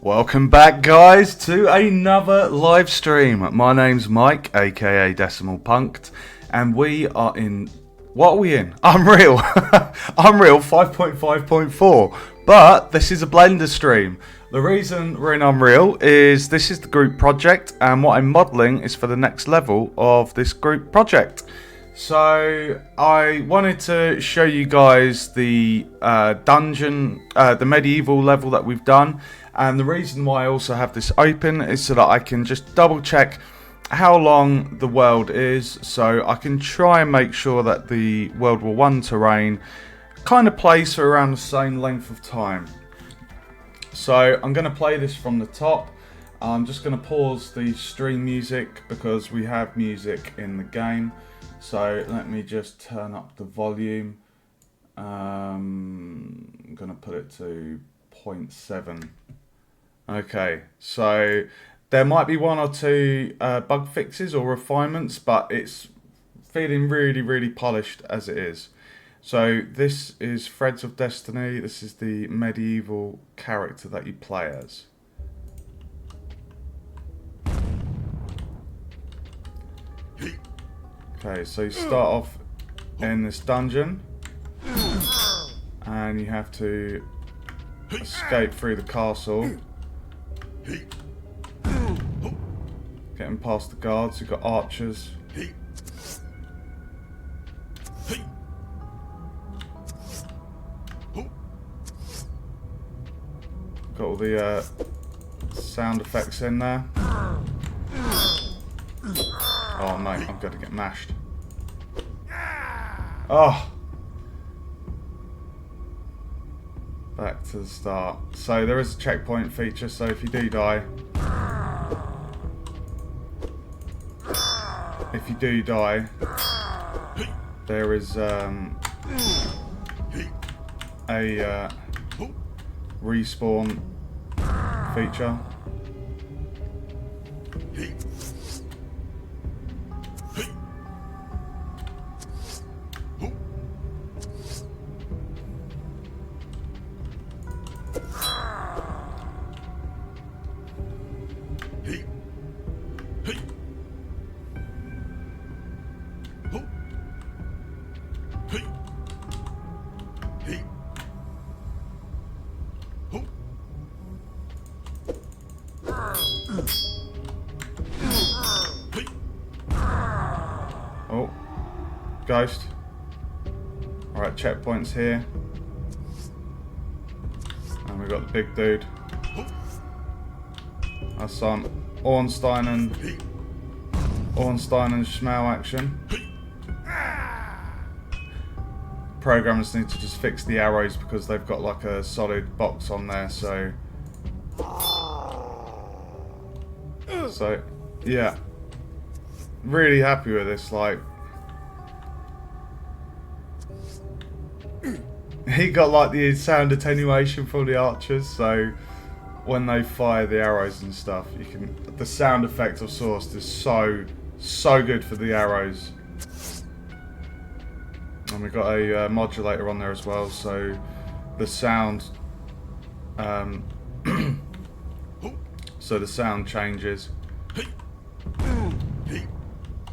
Welcome back, guys, to another live stream. My name's Mike, aka Decimal Punked, and we are in. What are we in? Unreal. Unreal 5.5.4. But this is a Blender stream. The reason we're in Unreal is this is the group project, and what I'm modelling is for the next level of this group project. So I wanted to show you guys the dungeon, the medieval level that we've done. And the reason why I also have this open is so that I can just double check how long the world is, so I can try and make sure that the World War I terrain kind of plays for around the same length of time. So I'm going to play this from the top. I'm just going to pause the stream music because we have music in the game. So let me just turn up the volume. I'm going to put it to 0.7. Okay, so there might be one or two bug fixes or refinements, but it's feeling really polished as it is. So this is Threads of Destiny. This is the medieval character that you play as. Okay, so you start off in this dungeon, and you have to escape through the castle. Getting past the guards, you've got archers. Got all the sound effects in there. Oh mate, I'm gonna get mashed. Oh! Back to the start. So there is a checkpoint feature, so if you do die... If you do die, there is a respawn feature. Oh, ghost. Alright, checkpoints here. And we've got the big dude. That's some Ornstein and Schmau action. Programmers need to just fix the arrows because they've got like a solid box on there, so yeah, really happy with this. Like, he got like the sound attenuation for the archers, so when they fire the arrows and stuff, you can, the sound effect of Source is so good for the arrows. And we've got a modulator on there as well, so the sound so the sound changes.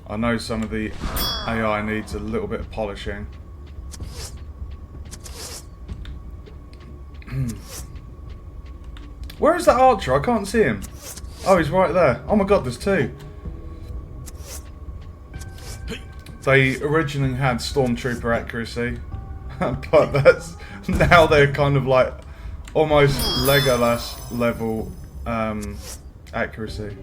I know some of the AI needs a little bit of polishing. Where is that archer? I can't see him. Oh, he's right there. Oh my god, there's two. They originally had Stormtrooper accuracy, but that's now they're kind of like almost Legolas level accuracy.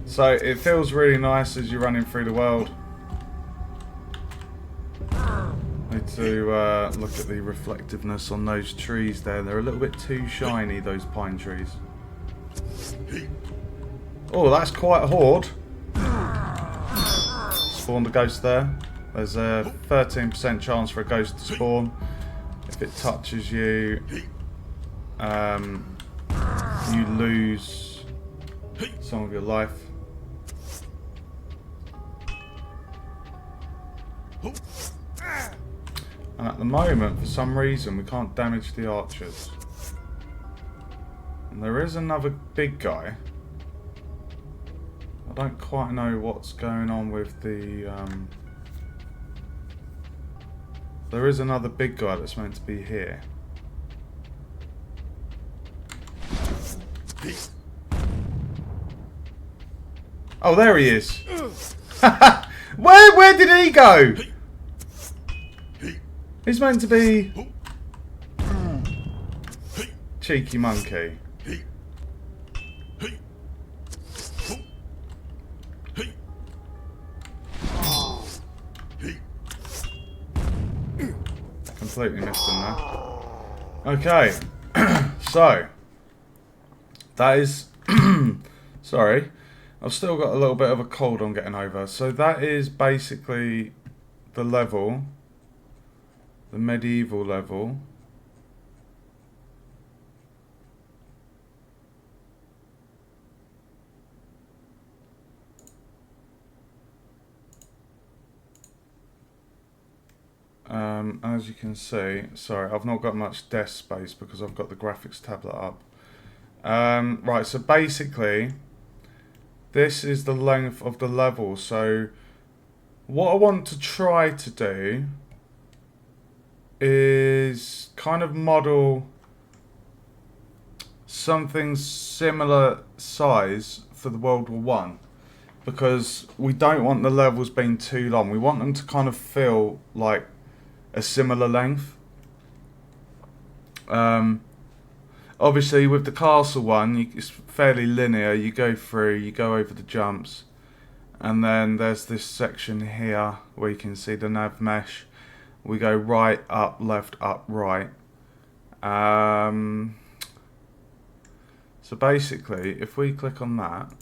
So it feels really nice as you're running through the world. Need to look at the reflectiveness on those trees there. They're a little bit too shiny, those pine trees. Oh, that's quite a horde. Spawned a ghost there. There's a 13% chance for a ghost to spawn. If it touches you, you lose some of your life. And at the moment, for some reason, we can't damage the archers. And there is another big guy. I don't quite know what's going on with the... There is another big guy that's meant to be here. Oh, there he is. Where did he go? He's meant to be... Cheeky monkey. Completely missed him there. Okay. So. That is... Sorry. I've still got a little bit of a cold I'm getting over. So that is basically the level. The medieval level. As you can see, sorry, I've not got much desk space because I've got the graphics tablet up. Right, so basically, this is the length of the level. So, what I want to try to do is kind of model something similar size for the World War One, because we don't want the levels being too long. We want them to kind of feel like a similar length. Obviously with the castle one, it's fairly linear. You go through, you go over the jumps, and then there's this section here where you can see the nav mesh. We go right, up, left, up, right. So basically, if we click on that,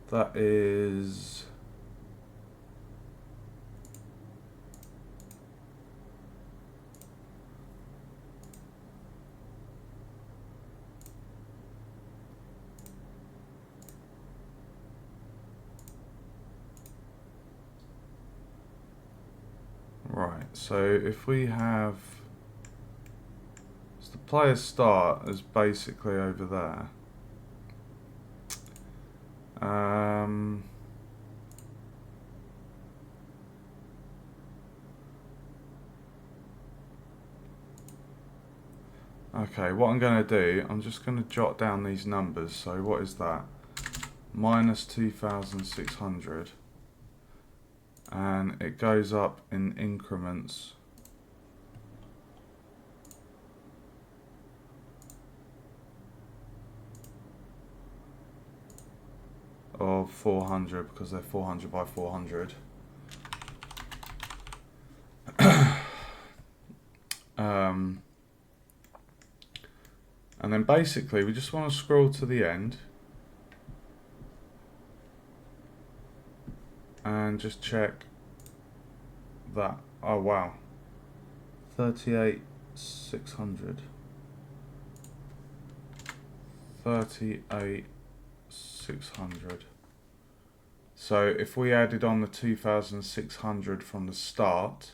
that is... Right, so if we have, so the player start is basically over there. Okay, what I'm going to do, I'm just going to jot down these numbers. So what is that? Minus 2,600. And it goes up in increments of 400 because they're 400 by 400. And then basically we just want to scroll to the end and just check that. Oh wow, 38,600. 38,600. So if we added on the 2,600 from the start,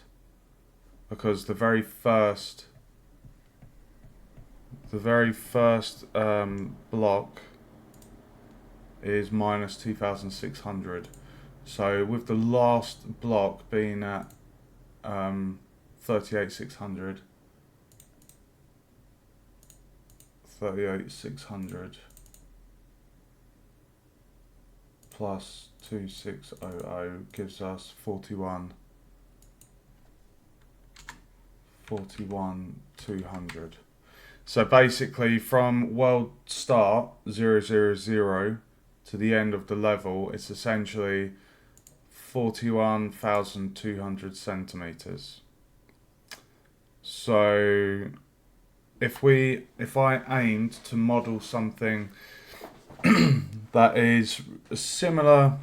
because the very first block is minus 2,600. So with the last block being at 38,600, 38,600 plus 2,600 gives us 41,200. So basically from world start 000 to the end of the level, it's essentially 41,200 centimeters. So if I aimed to model something that is a similar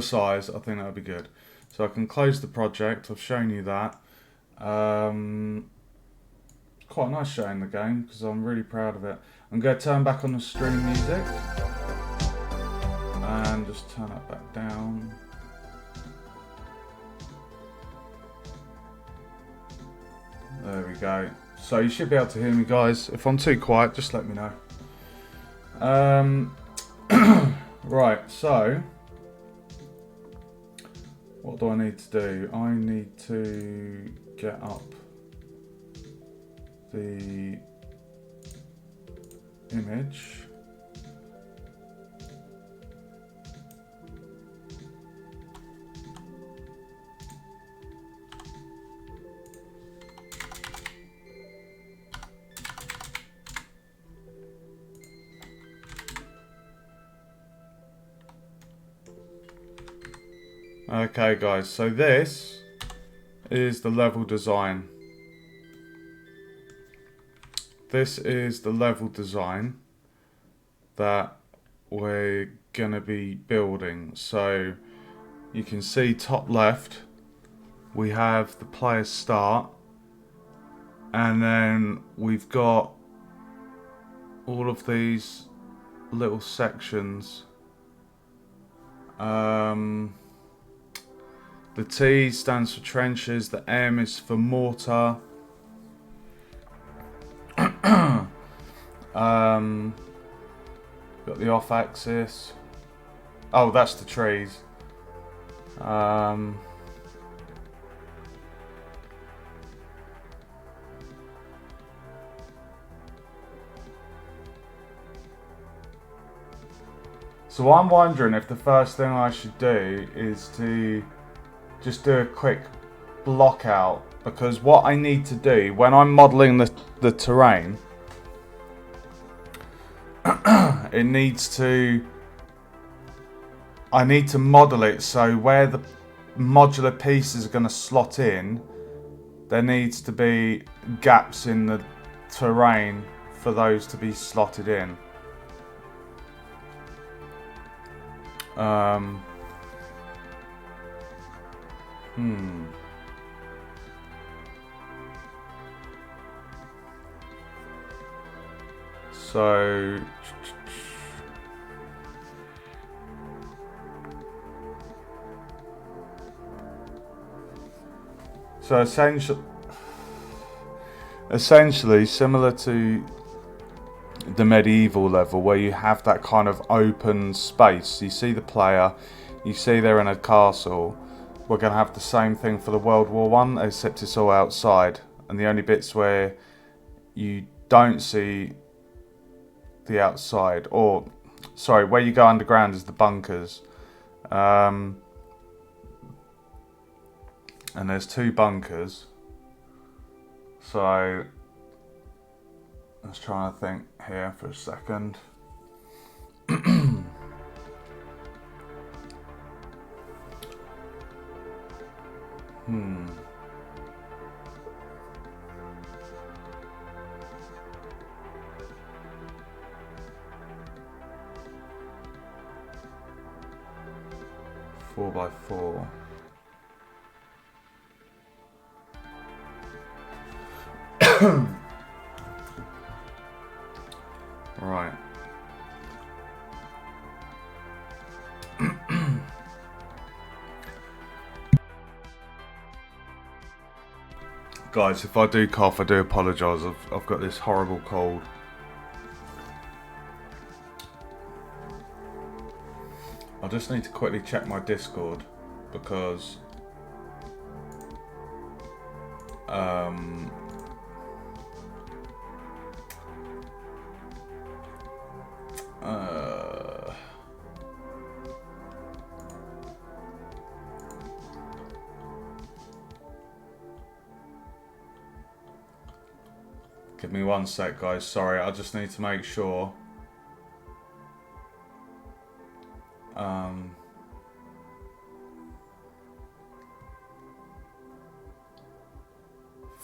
size, I think that would be good. So I can close the project. I've shown you that. Quite nice showing the game because I'm really proud of it. I'm going to turn back on the stream music and just turn it back down. There we we go. So you should be able to hear me, guys. If I'm too quiet, just let me know. Right, so what do I need to do? I need to get up the image. Okay guys, so this is the level design. This is the level design that we're gonna be building. So you can see top left, we have the player start, and then we've got all of these little sections. The T stands for trenches, the M is for mortar. Got the off axis. Oh, that's the trees. So I'm wondering if the first thing I should do is to just do a quick block out, because what I need to do when I'm modelling the terrain, I need to model it so where the modular pieces are going to slot in, there needs to be gaps in the terrain for those to be slotted in. So essentially similar to the medieval level where you have that kind of open space. You see the player, you see they're in a castle. We're going to have the same thing for the World War One, except it's all outside, and the only bits where you don't see the outside, or sorry, where you go underground is the bunkers. And there's 2 bunkers. So let's try and think here for a second. 4x4. Right. Guys, if I do cough, I do apologise. I've got this horrible cold. I just need to quickly check my Discord because give me 1 sec, guys. Sorry, I just need to make sure.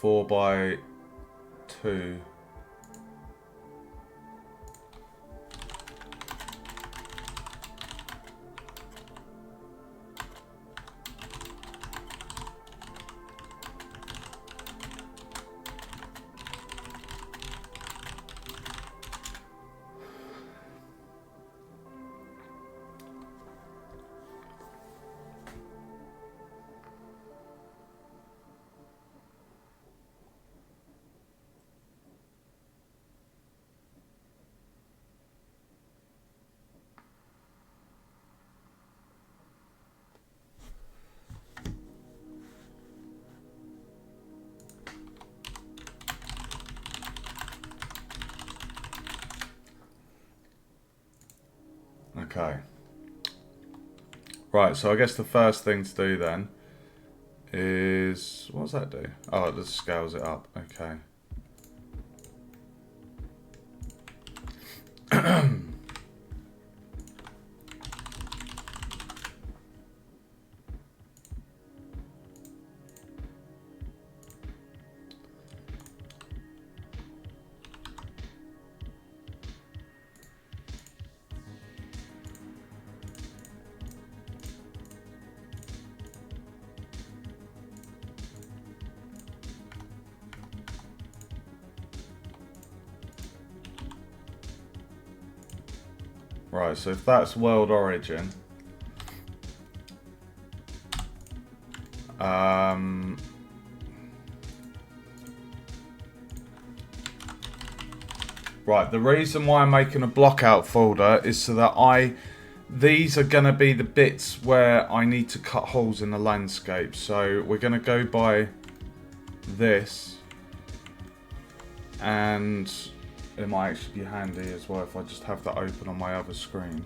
4x2. Okay. Right, so I guess the first thing to do then is... what does that do? Oh, it just scales it up. Okay. Right, so if that's world origin, right, the reason why I'm making a blockout folder is so that these are going to be the bits where I need to cut holes in the landscape. So we're going to go by this, and it might actually be handy as well if I just have that open on my other screen.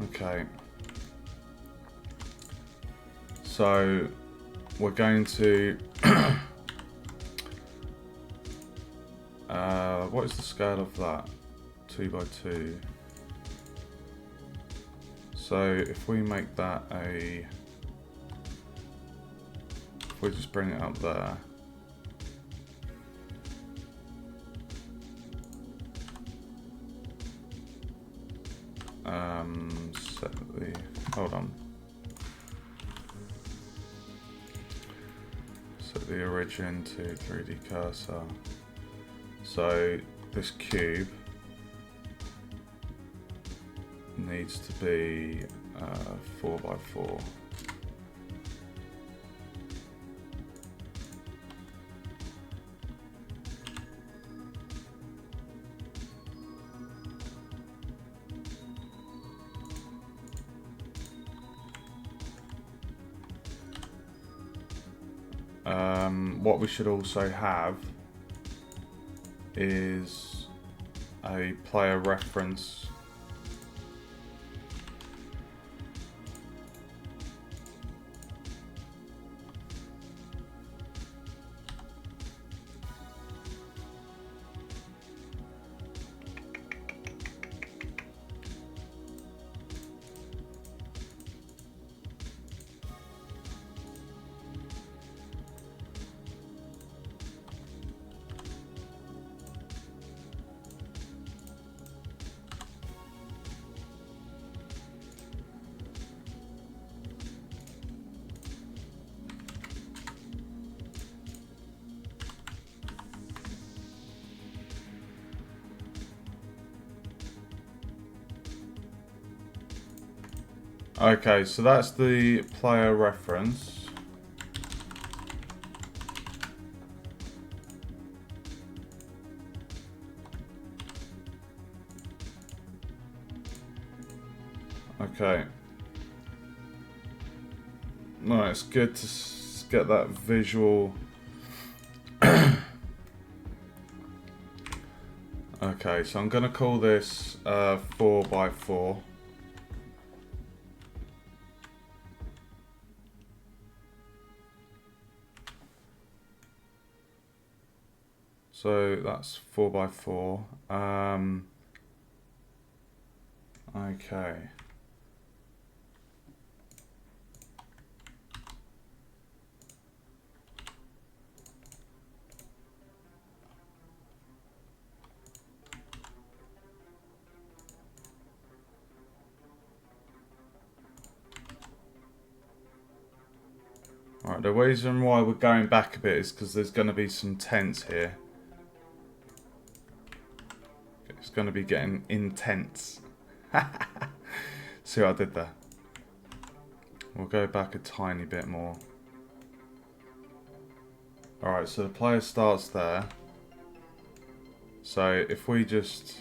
Okay. So we're going to what is the scale of that? 2 by 2. So if we make that if we just bring it up there. Set the, hold on. Set the origin to 3D cursor. So this cube needs to be 4 by 4. What we should also have is a player reference . Okay, so that's the player reference. Okay. No, it's good to get that visual. Okay, so I'm going to call this 4 by 4. So that's 4 by 4. Okay. Alright, the reason why we're going back a bit is because there's going to be some tents here. It's going to be getting intense. See what I did there? We'll go back a tiny bit more. Alright, so the player starts there. So if we just...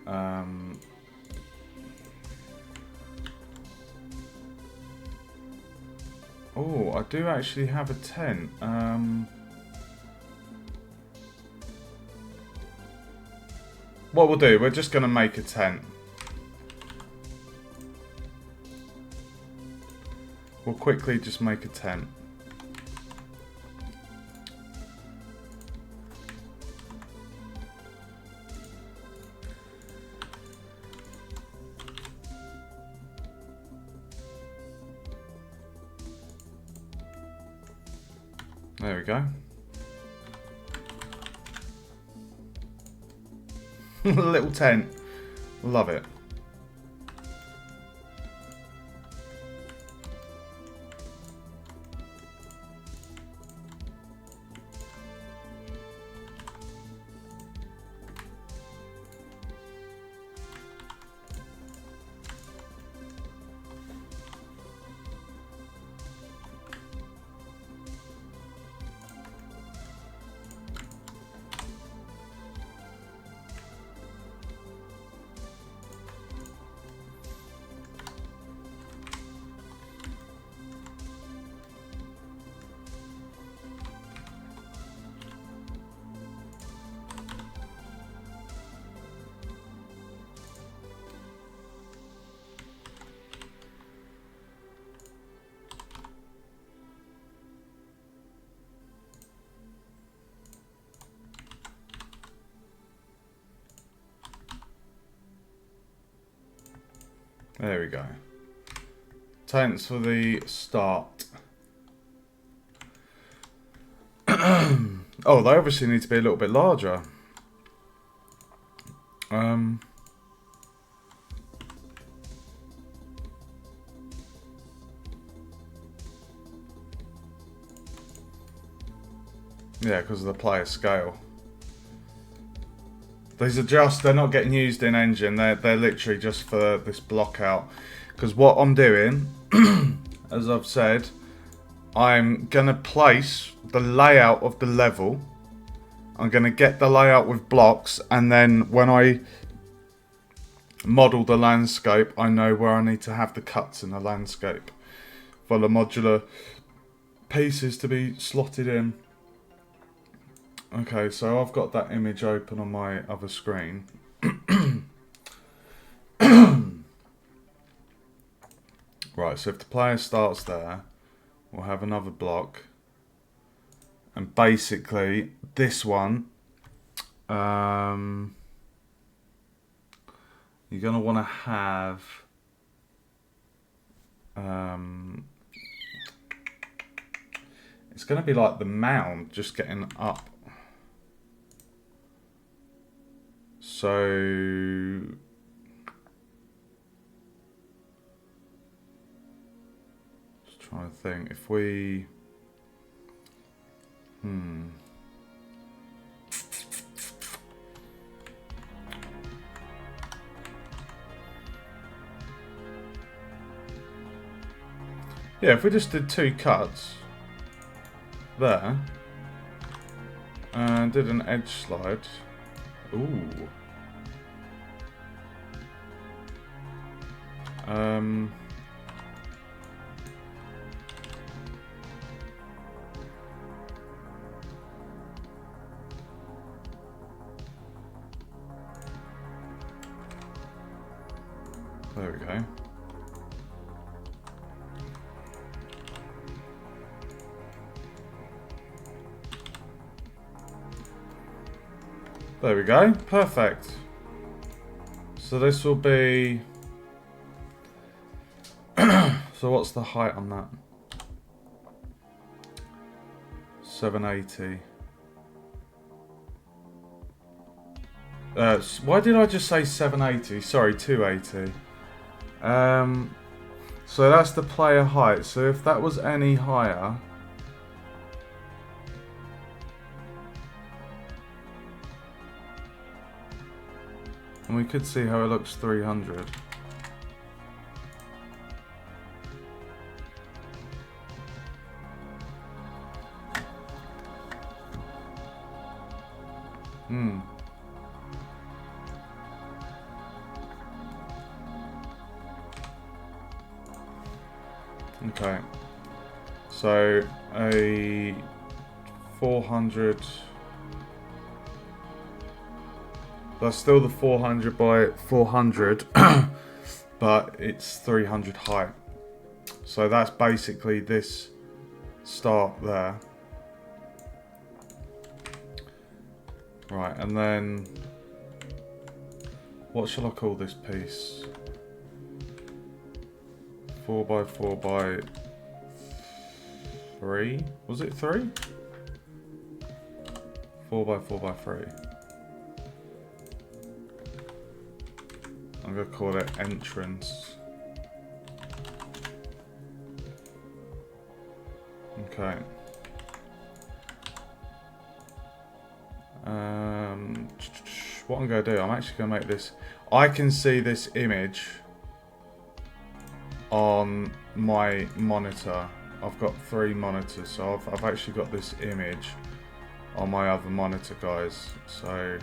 oh, I do actually have a tent. what we'll do, we're just going to make a tent. We'll quickly just make a tent. There we go. Little tent. Love it. There we go. Tents for the start. Oh, they obviously need to be a little bit larger. Yeah, because of the player scale. These are just, they're not getting used in engine, they're literally just for this blockout. Because what I'm doing, as I've said, I'm going to place the layout of the level. I'm going to get the layout with blocks, and then when I model the landscape, I know where I need to have the cuts in the landscape for the modular pieces to be slotted in. Okay, so I've got that image open on my other screen. Right, so if the player starts there, we'll have another block. And basically, this one, you're going to want to have... it's going to be like the mound just getting up. So just trying to think if we yeah, if we just did 2 cuts there and did an edge slide. Ooh. There we go. There we go. Perfect. So this will be... So what's the height on that? 780. Why did I just say 780? Sorry, 280. So that's the player height. So if that was any higher... And we could see how it looks 300. Okay. So a 400 That's still the 400 by 400, but it's 300 height. So that's basically this start there. Right, and then what shall I call this piece? 4 by 4 by 3? Was it 3? 4 by 4 by 3. I'm gonna call it entrance. Okay. What I'm gonna do, I'm actually gonna make this. I can see this image on my monitor. I've got 3 monitors, so I've actually got this image on my other monitor, guys. So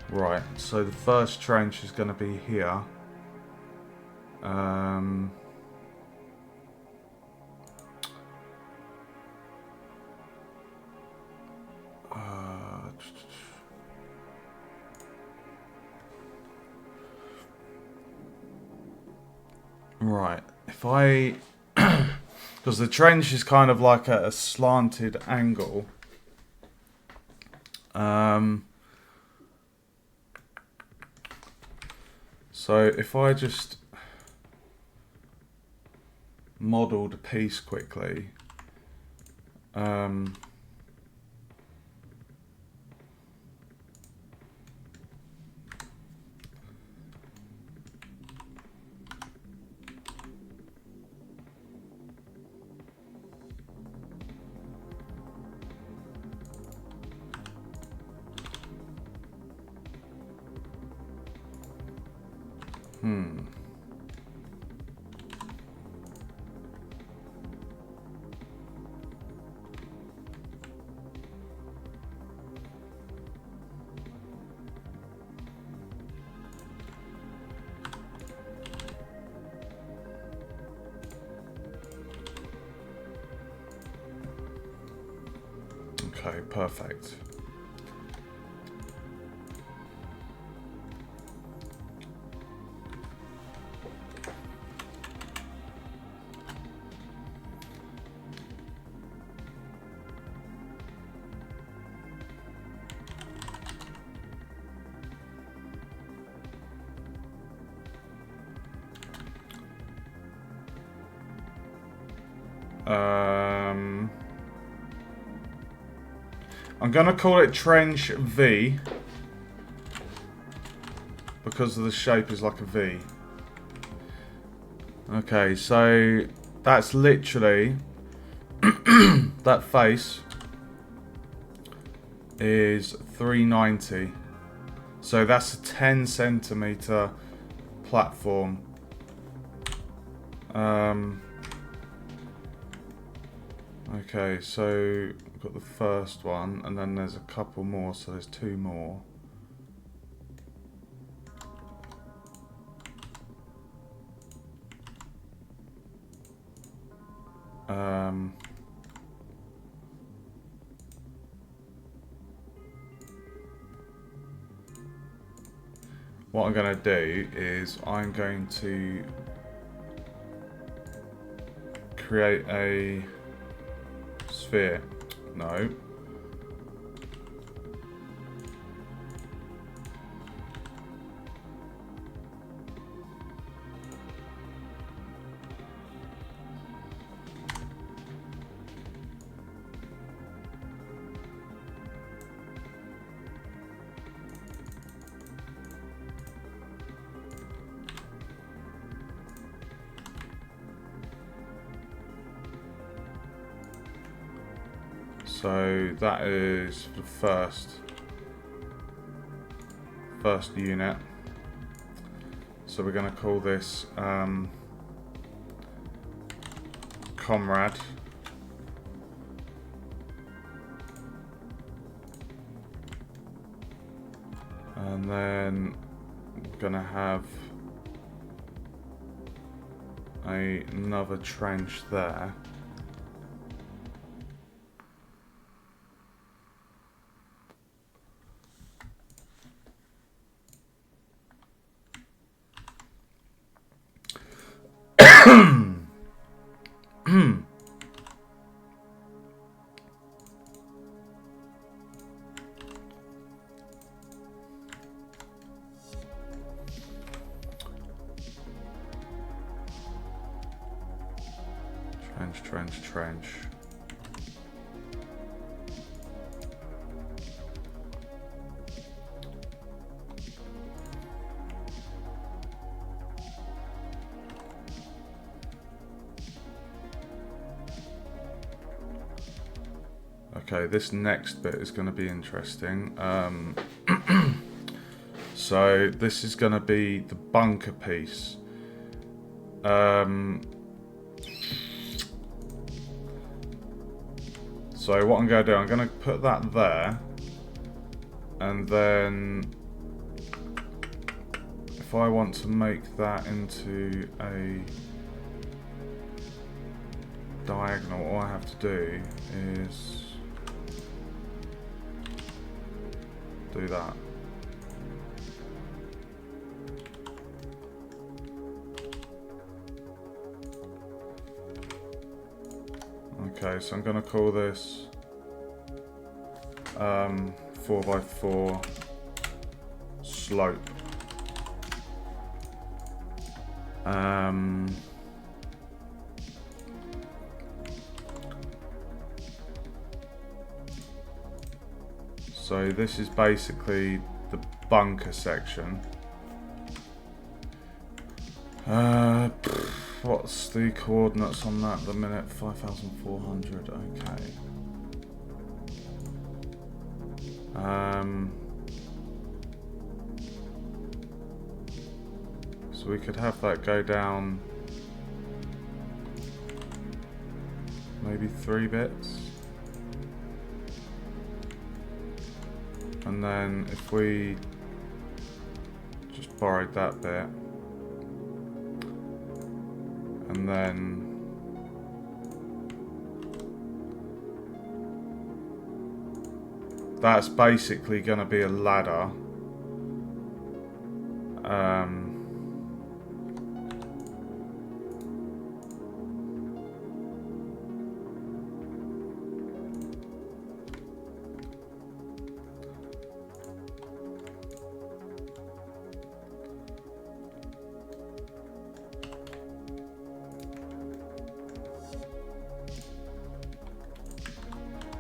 right, so the first trench is going to be here. Right, if I, because the trench is kind of like at a slanted angle. So if I just model the piece quickly, okay, perfect. I'm gonna call it trench V because of the shape is like a V. Okay, so that's literally that face is 390. So that's a 10 centimeter platform. Okay, so we've got the first one, and then there's a couple more, so there's 2 more. What I'm going to do is I'm going to create a sphere. No. So that is the first unit. So we're going to call this Comrade. And then we're going to have another trench there. Trench. Okay, this next bit is going to be interesting. So this is going to be the bunker piece. So what I'm going to do, I'm going to put that there, and then if I want to make that into a diagonal, all I have to do is do that. Okay, so I'm going to call this 4x4 slope. So this is basically the bunker section. What's the coordinates on that at the minute? 5,400, okay. So we could have that go down maybe 3 bits. And then if we just borrowed that bit, and then that's basically going to be a ladder.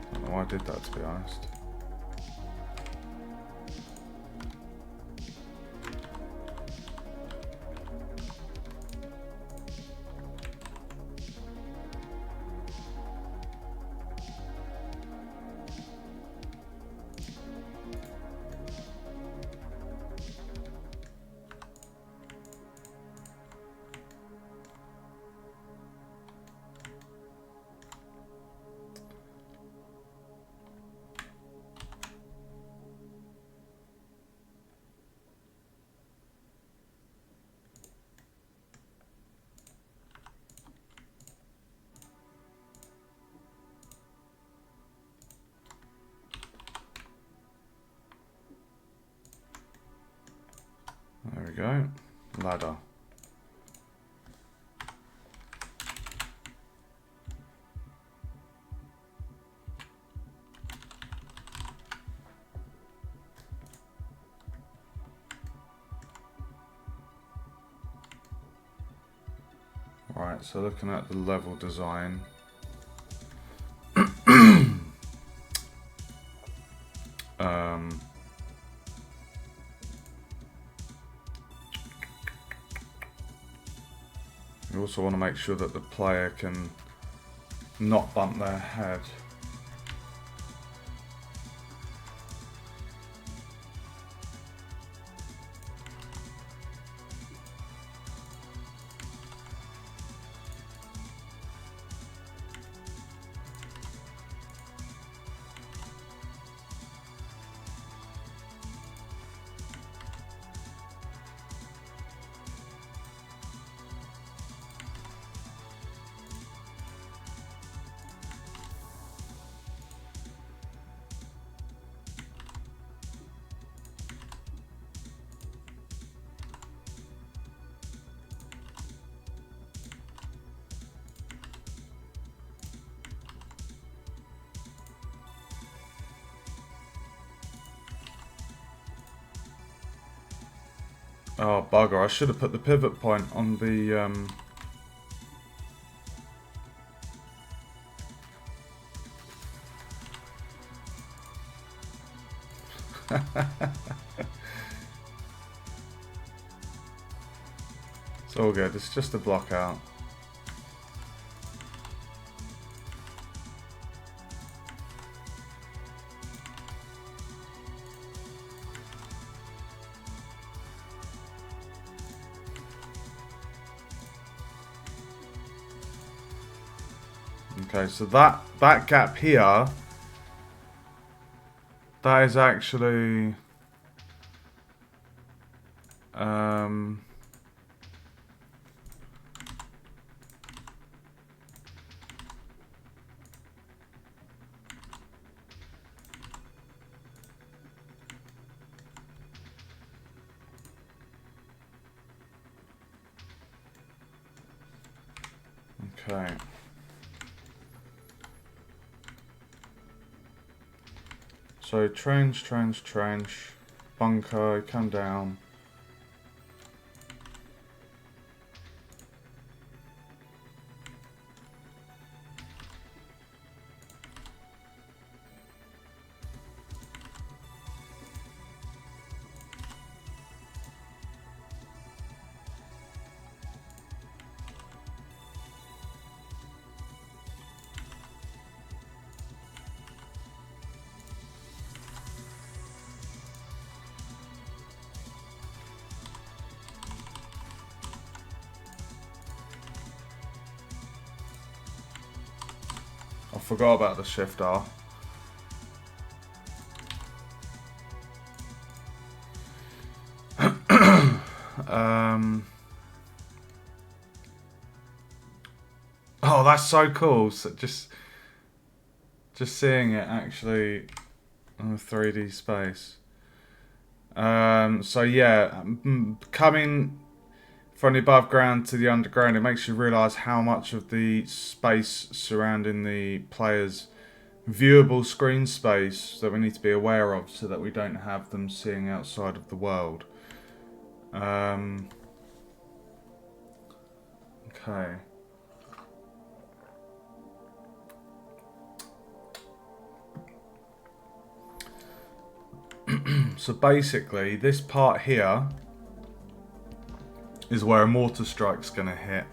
I don't know why I did that, to be honest. There we go, ladder. Right, so looking at the level design, you also want to make sure that the player can not bump their head. Oh, bugger. I should have put the pivot point on the... It's all good. It's just a block out. Okay, so that gap here, that is actually okay. So trench, bunker, come down. I forgot about the shift R. Oh, that's so cool. So just seeing it actually in a 3D space. So yeah, coming from the above ground to the underground, it makes you realise how much of the space surrounding the player's viewable screen space that we need to be aware of so that we don't have them seeing outside of the world. Okay. So basically, this part here is where a mortar strike's going to hit.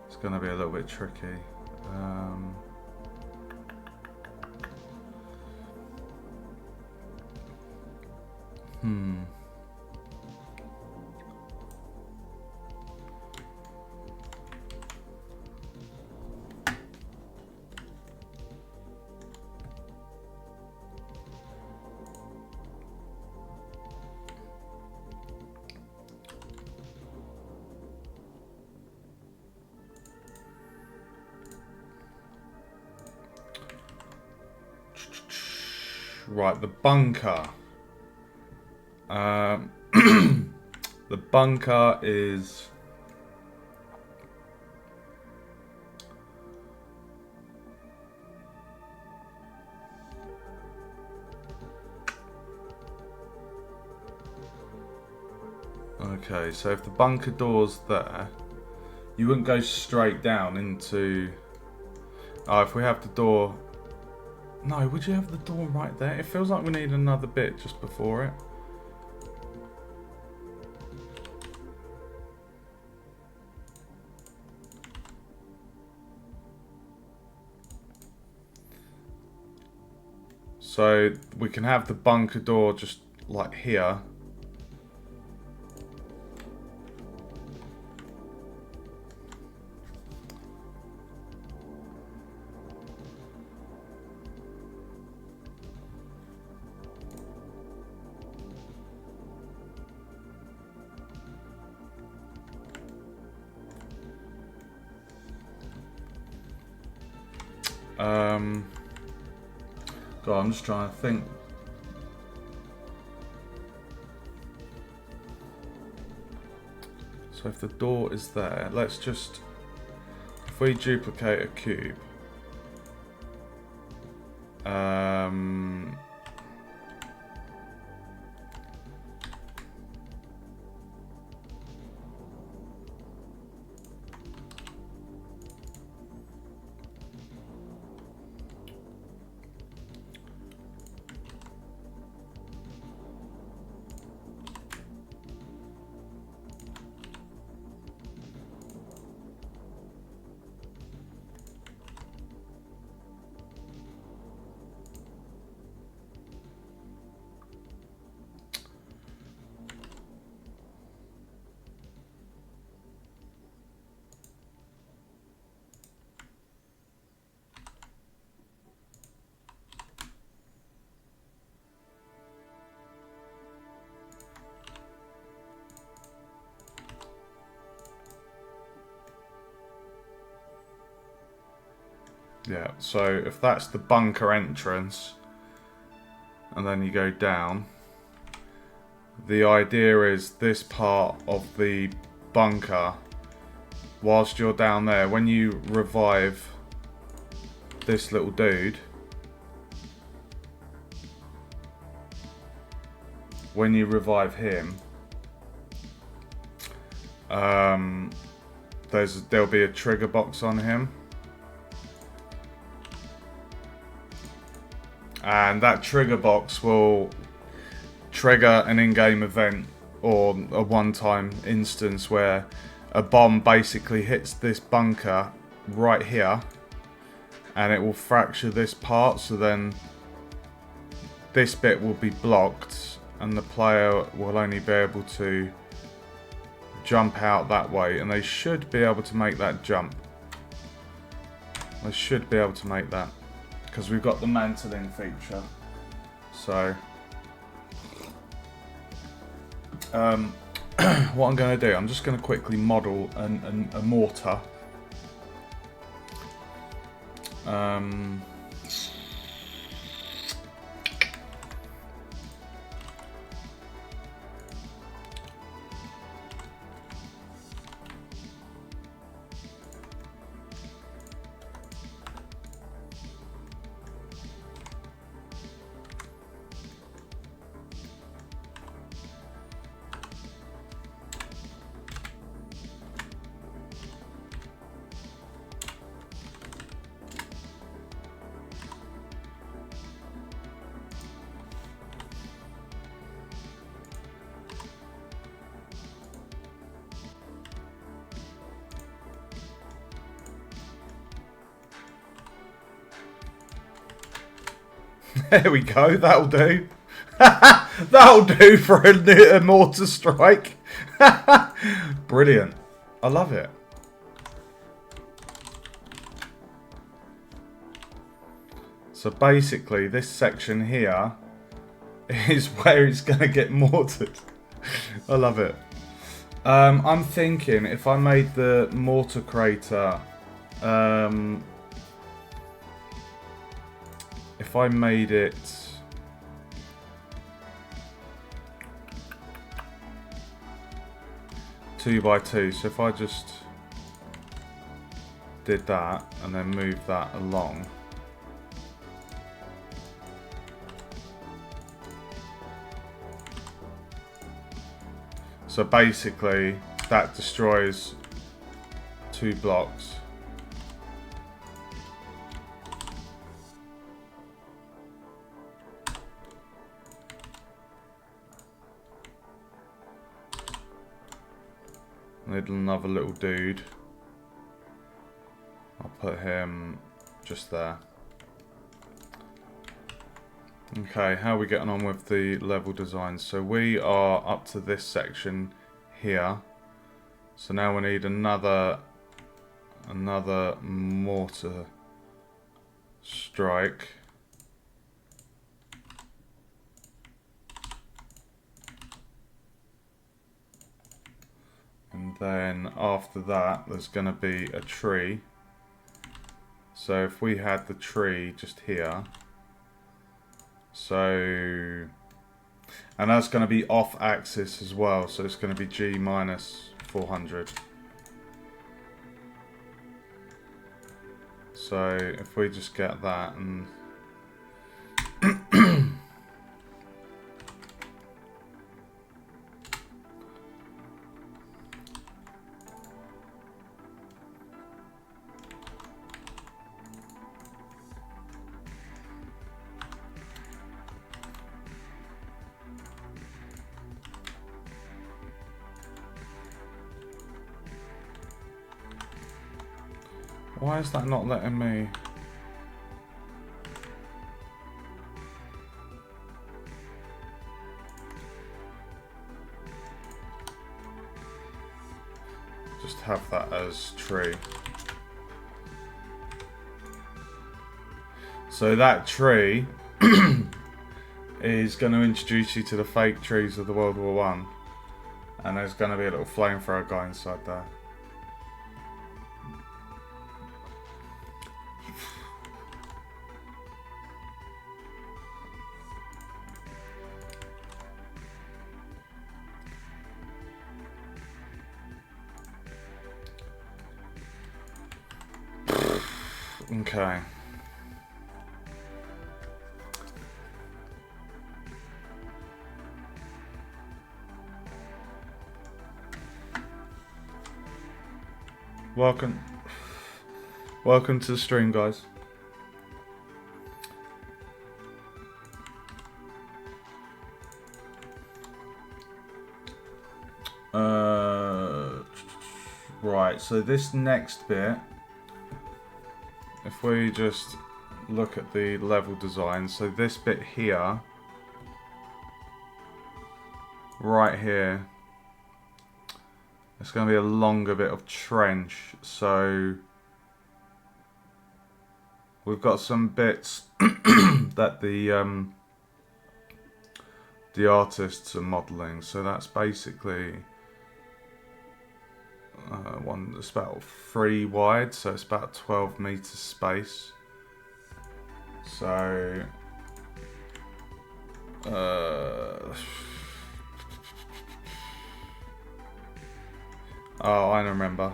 It's going to be a little bit tricky. Right, the bunker. The bunker is... Okay, so if the bunker door's there, you wouldn't go straight down into... Oh, if we have the door... No, would you have the door right there? It feels like we need another bit just before it. So we can have the bunker door just like here. God, I'm just trying to think. So if the door is there, let's just we duplicate a cube, yeah, so if that's the bunker entrance, and then you go down, the idea is this part of the bunker, whilst you're down there, when you revive this little dude, when you revive him, there'll be a trigger box on him. And that trigger box will trigger an in-game event or a one-time instance where a bomb basically hits this bunker right here and it will fracture this part, so then this bit will be blocked and the player will only be able to jump out that way, and they should be able to make that jump. They should be able to make that, because we've got the mantling feature. So what I'm going to do, I'm just going to quickly model a mortar. There we go, that'll do. That'll do for a mortar strike. Brilliant. I love it. So basically this section here is where it's going to get mortared. I love it. I'm thinking if I made the mortar crater, if I made it two by two, so if I just did that and then moved that along, so basically that destroys 2 blocks. Need another little dude. I'll put him just there. Okay, how are we getting on with the level design? So we are up to this section here. So now we need another mortar strike. And then after that, there's going to be a tree. So if we had the tree just here, so, and that's going to be off axis as well. So it's going to be G minus 400. So if we just get that and why is that not letting me? Just have that as tree. So that tree is going to introduce you to the fake trees of the World War One, and there's going to be a little flamethrower guy inside there. Okay. Welcome to the stream, guys. Right, so this next bit, if we just look at the level design, so this bit here, right here, it's going to be a longer bit of trench. So we've got some bits that the artists are modelling. So that's basically one that's about 3 wide, so it's about 12 meters space. So oh, I remember.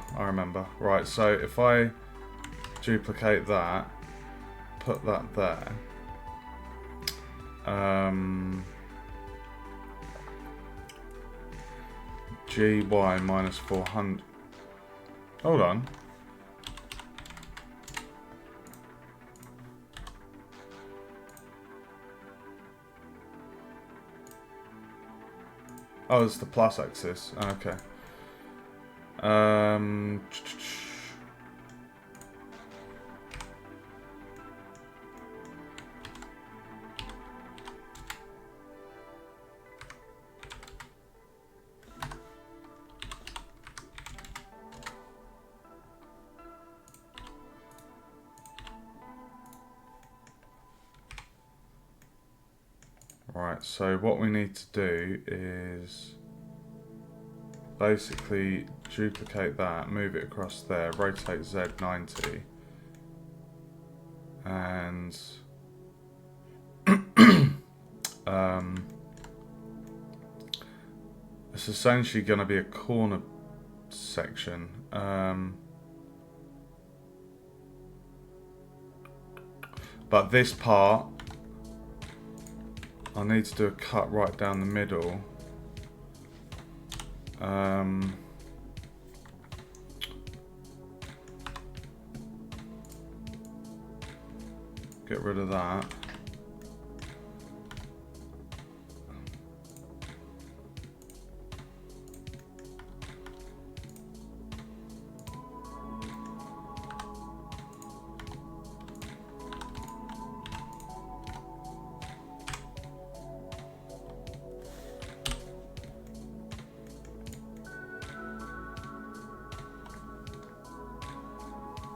Right, so if I duplicate that, put that there, GY minus 400. Hold on. Oh, it's the plus axis. Okay. Right, so what we need to do is basically duplicate that, move it across there, rotate Z 90, and it's essentially going to be a corner section. But this part, I need to do a cut right down the middle. Get rid of that.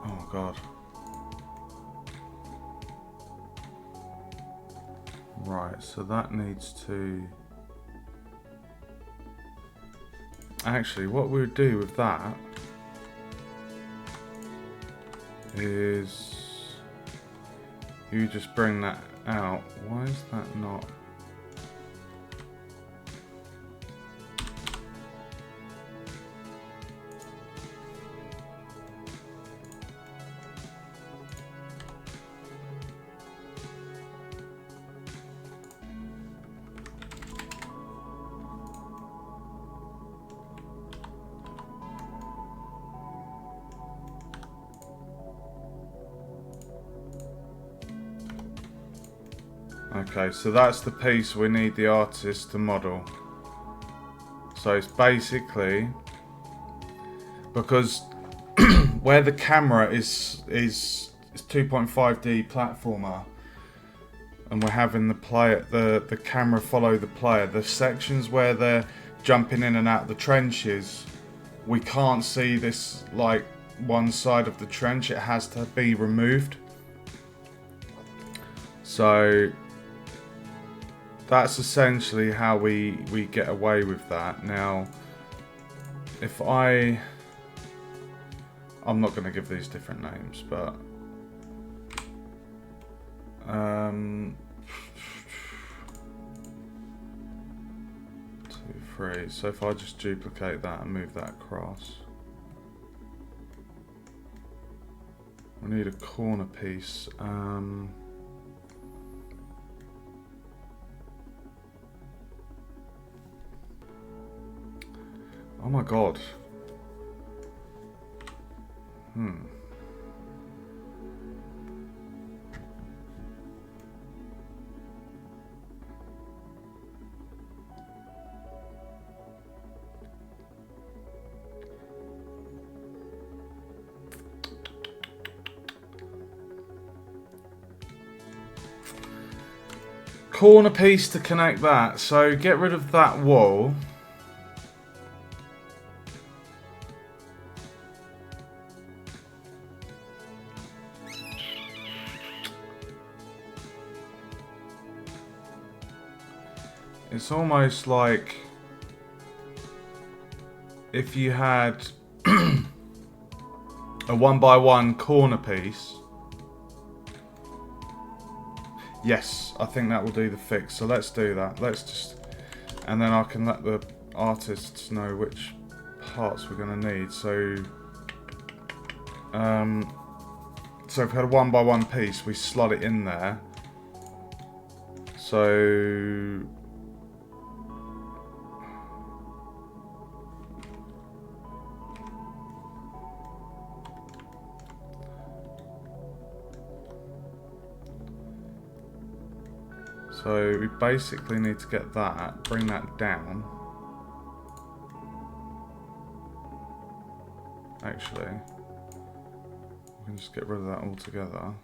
Oh God. Right, so that needs to... Actually, what we would do with that is you just bring that out. Why is that not... Okay, so that's the piece we need the artist to model. So it's basically because where the camera is 2.5D platformer, and we're having the camera follow the player. The sections where they're jumping in and out of the trenches, we can't see this like one side of the trench. It has to be removed. So that's essentially how we get away with that. Now, if I'm not going to give these different names, but 2, 3. So if I just duplicate that and move that across, we need a corner piece. Oh my god. Corner piece to connect that. So get rid of that wall. It's almost like if you had a 1x1 corner piece. Yes, I think that will do the fix. So let's do that. Let's just, and then I can let the artists know which parts we're going to need. So if we had a 1x1 piece, we slot it in there. So we basically need to get that, bring that down. Actually, we can just get rid of that altogether.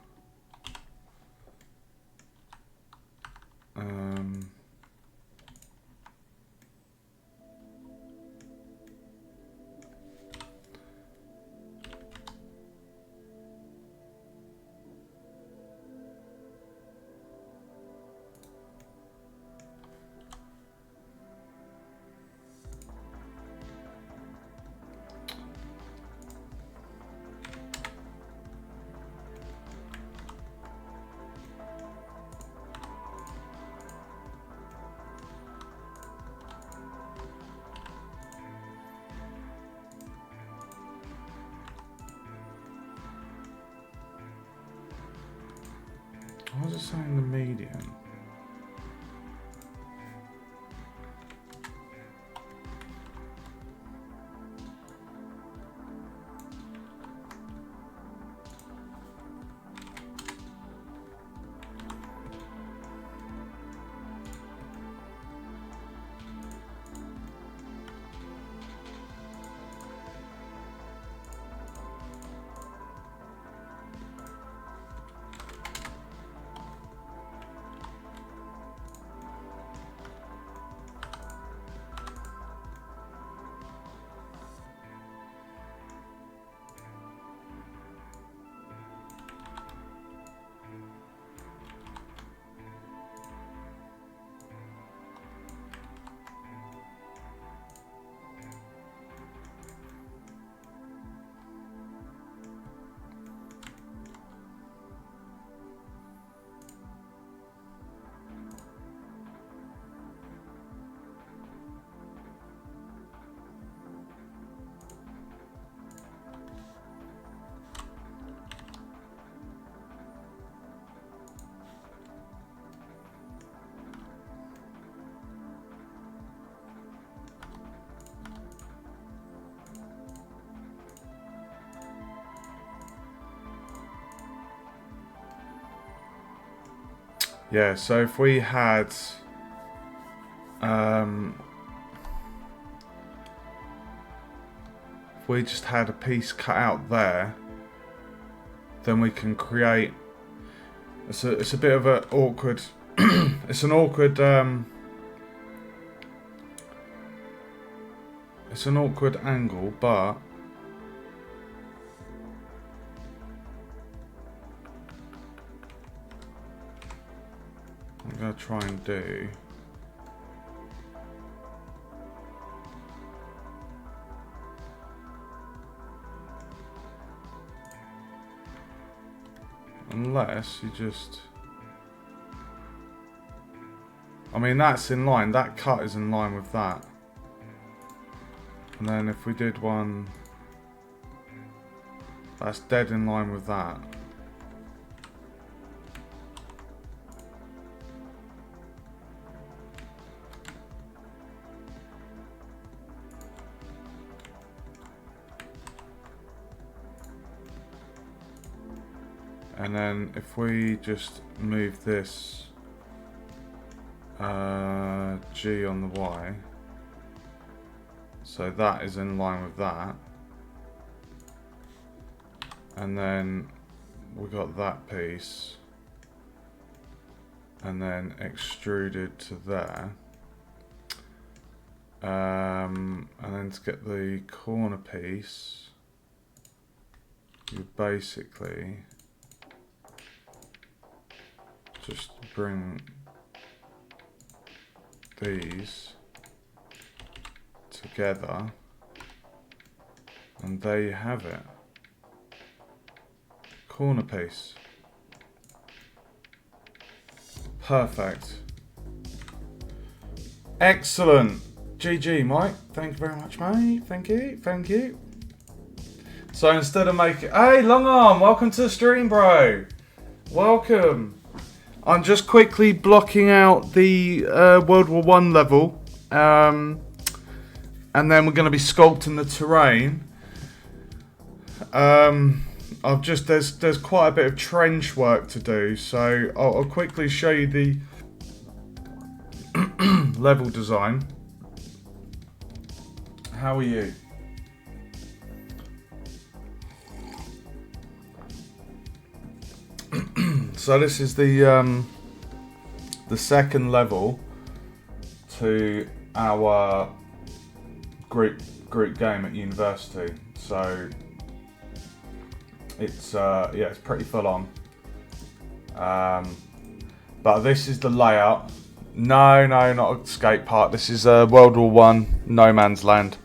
Why was it saying the median? Yeah, so if we had if we just had a piece cut out there, then we can create. It's a bit of an awkward. It's an awkward. It's an awkward angle, but I'm gonna try and do. Unless you just... I mean, that's in line. That cut is in line with that. And then if we did one... That's dead in line with that. And then if we just move this G on the Y, so that is in line with that. And then we got that piece, and then extruded to there. And then to get the corner piece, you basically just bring these together, and there you have it. Corner piece. Perfect. Excellent. GG, Mike. Thank you very much, mate. Thank you. Thank you. So instead of making... Hey, Long Arm. Welcome to the stream, bro. Welcome. I'm just quickly blocking out the WW1 level, and then we're going to be sculpting the terrain. I've just there's quite a bit of trench work to do, so I'll quickly show you the level design. How are you? So this is the second level to our group game at university. So it's yeah, it's pretty full on. But this is the layout. No, not a skate park. This is World War One, no man's land.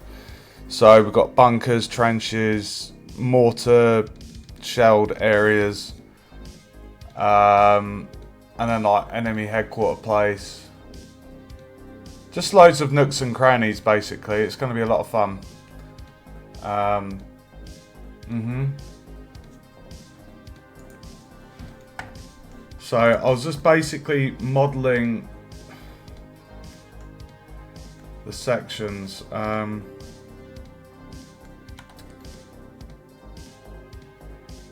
So we've got bunkers, trenches, mortar, shelled areas. And then like enemy headquarter place. Just loads of nooks and crannies basically. It's going to be a lot of fun. So I was just basically modelling the sections.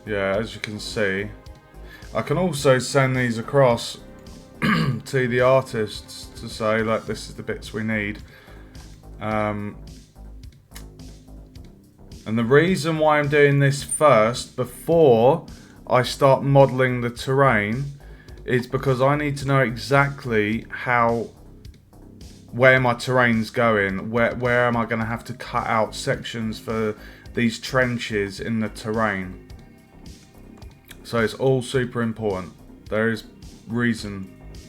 Yeah, as you can see. I can also send these across to the artists to say, like, this is the bits we need. And the reason why I'm doing this first, before I start modelling the terrain, is because I need to know exactly where my terrain's going, where am I going to have to cut out sections for these trenches in the terrain. So it's all super important. There is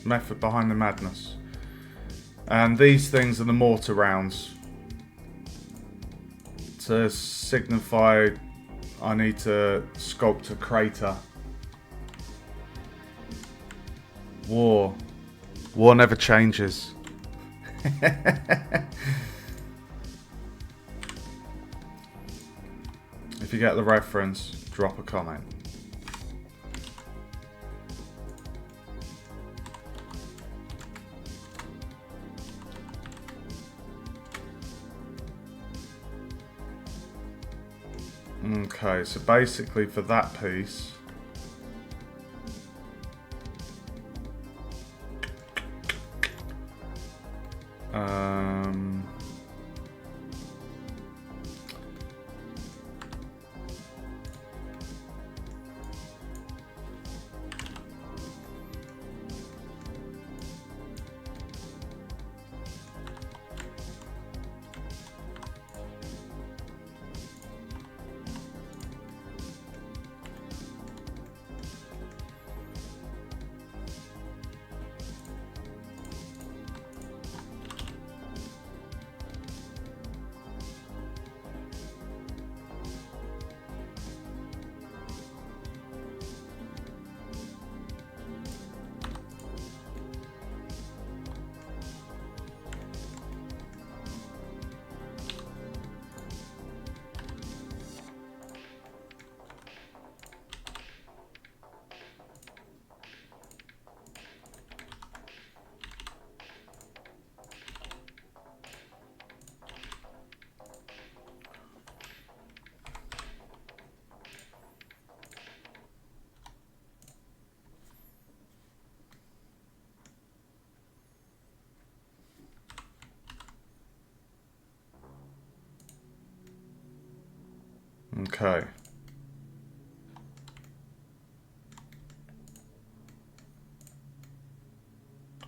method behind the madness. And these things are the mortar rounds. To signify I need to sculpt a crater. War never changes. If you get the reference, drop a comment. Okay, so basically for that piece, Um, okay.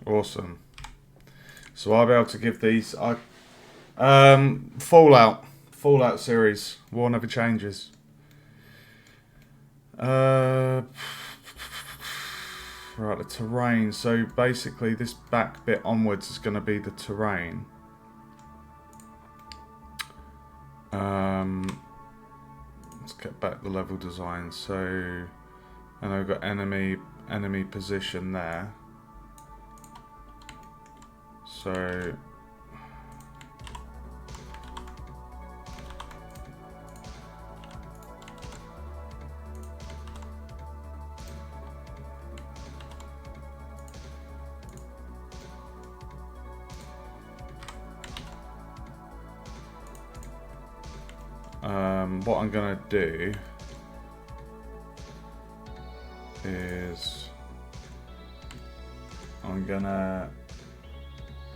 Awesome. So I'll be able to give these Fallout series. War never changes. Right, the terrain. So basically this back bit onwards is going to be the terrain. Let's get back the level design. So, and I've got enemy position there. So what I'm gonna do is I'm gonna...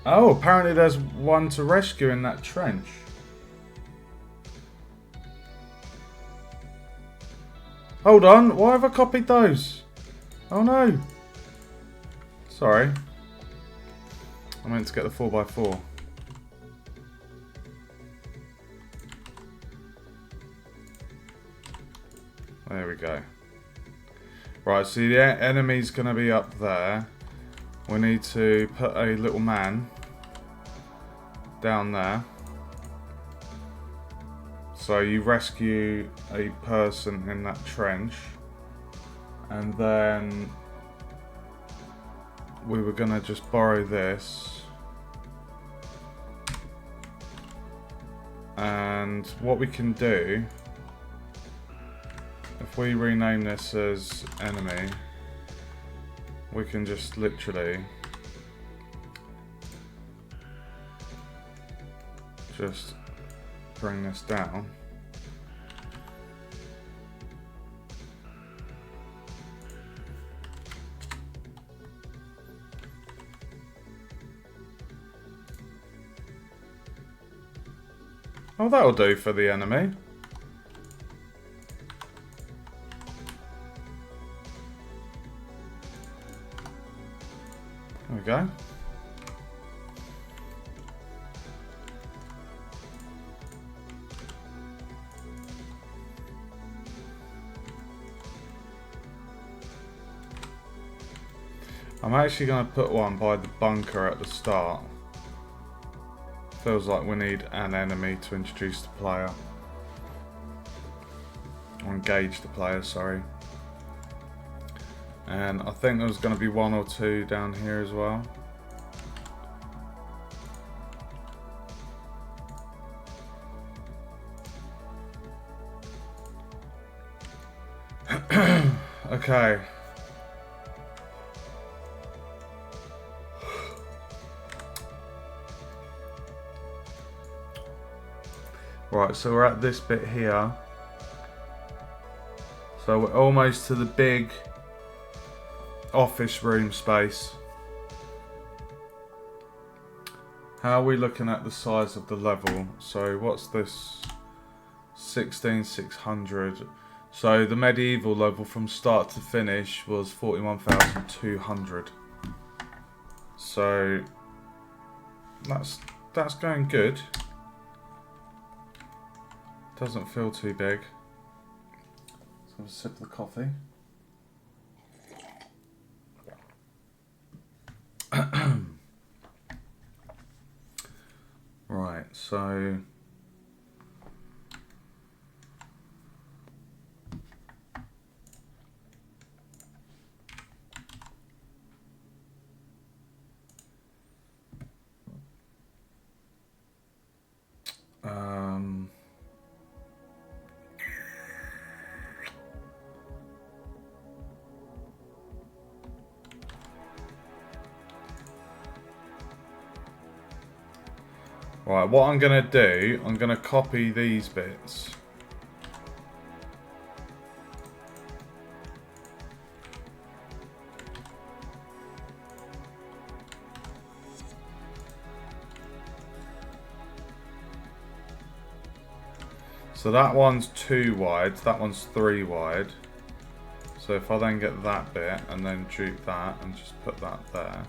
Oh, apparently there's one to rescue in that trench. Hold on, why have I copied those? Oh no. Sorry. I meant to get the 4x4. There we go. Right, so the enemy's going to be up there. We need to put a little man down there. So you rescue a person in that trench. And then we were going to just borrow this. And what we can do, if we rename this as enemy, we can just literally just bring this down. Oh, that'll do for the enemy. There we go. I'm actually going to put one by the bunker at the start. Feels like we need an enemy to introduce the player. Or engage the player, sorry. And I think there's going to be one or two down here as well. Okay. Right, so we're at this bit here. So we're almost to the big office room space. How are we looking at the size of the level? So what's this? 16,600. So the medieval level from start to finish was 41,200. So that's going good. Doesn't feel too big. Let's have a sip of the coffee. Right, so right, what I'm going to do, I'm going to copy these bits. So that one's 2 wide, that one's 3 wide. So if I then get that bit and then dupe that and just put that there.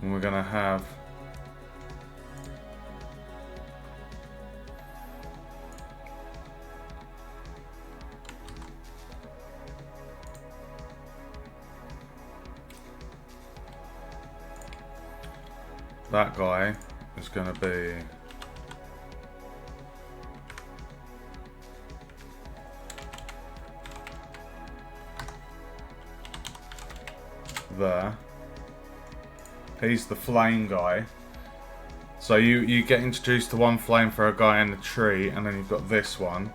And we're going to have that guy is going to be there. He's the flame guy. So you get introduced to one flame for a guy in the tree, and then you've got this one.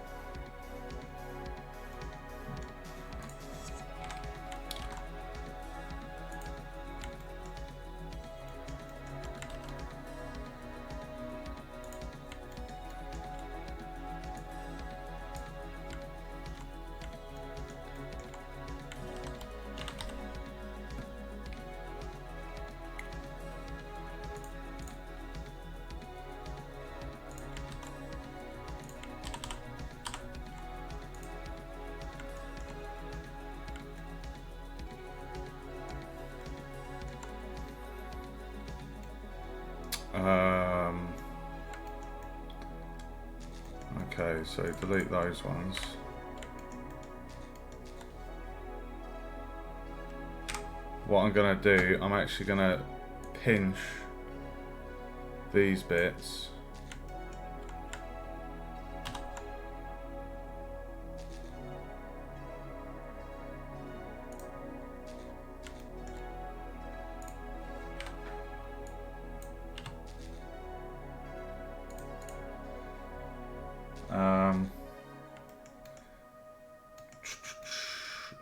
Okay, so delete those ones. What I'm going to do, I'm actually going to pinch these bits.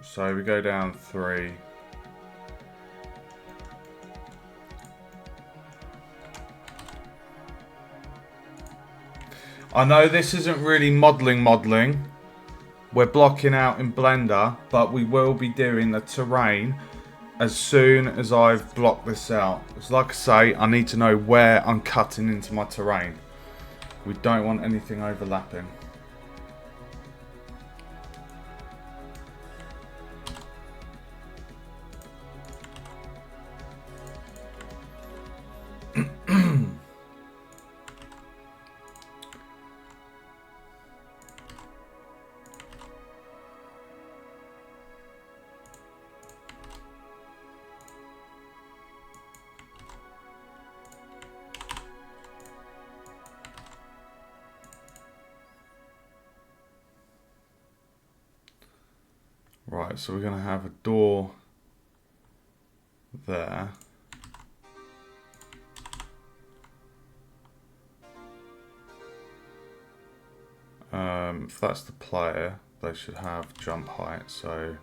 So we go down 3. I know this isn't really modelling. We're blocking out in Blender, but we will be doing the terrain as soon as I've blocked this out. Because like I say, I need to know where I'm cutting into my terrain. We don't want anything overlapping. Right, so we're going to have a door there. If that's the player, they should have jump height, so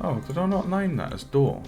Oh, did I not name that as door?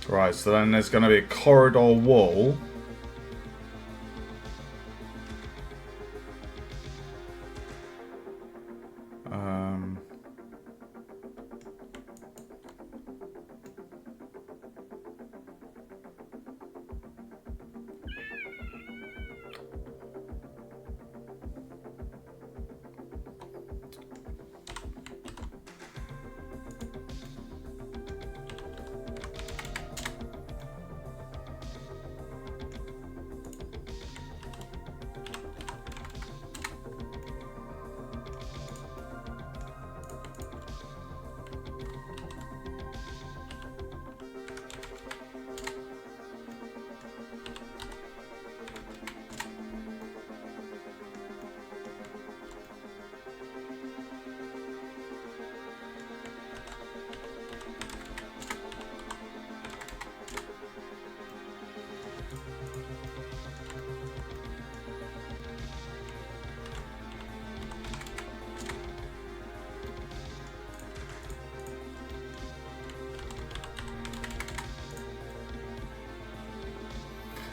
Right, so then there's going to be a corridor wall.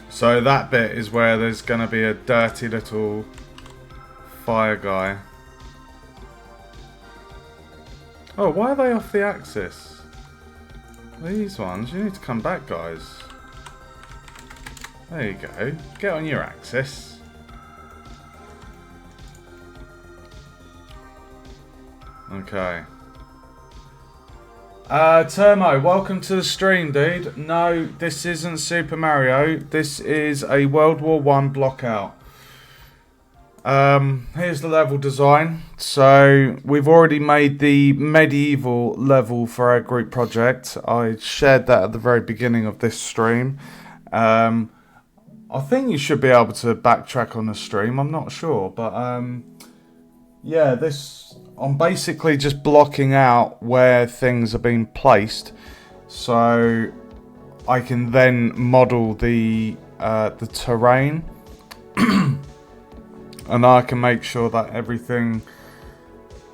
So that bit is where there's going to be a dirty little fire guy. Oh, why are they off the axis? These ones, you need to come back, guys. There you go. Get on your axis. Okay. Termo, welcome to the stream, dude. No, this isn't Super Mario. This is a World War I Blockout. Here's the level design. So we've already made the medieval level for our group project. I shared that at the very beginning of this stream. I think you should be able to backtrack on the stream. I'm not sure, but yeah, I'm basically just blocking out where things are being placed, so I can then model the terrain, and I can make sure that everything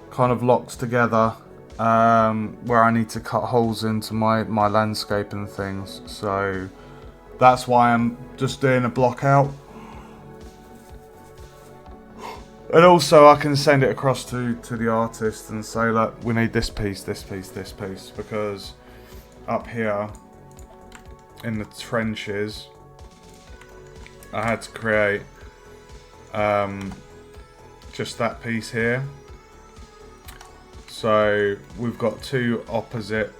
kind of locks together where I need to cut holes into my landscape and things. So that's why I'm just doing a block out. And also I can send it across to the artist and say, look, we need this piece, this piece, this piece, because up here in the trenches I had to create just that piece here. So we've got two opposite,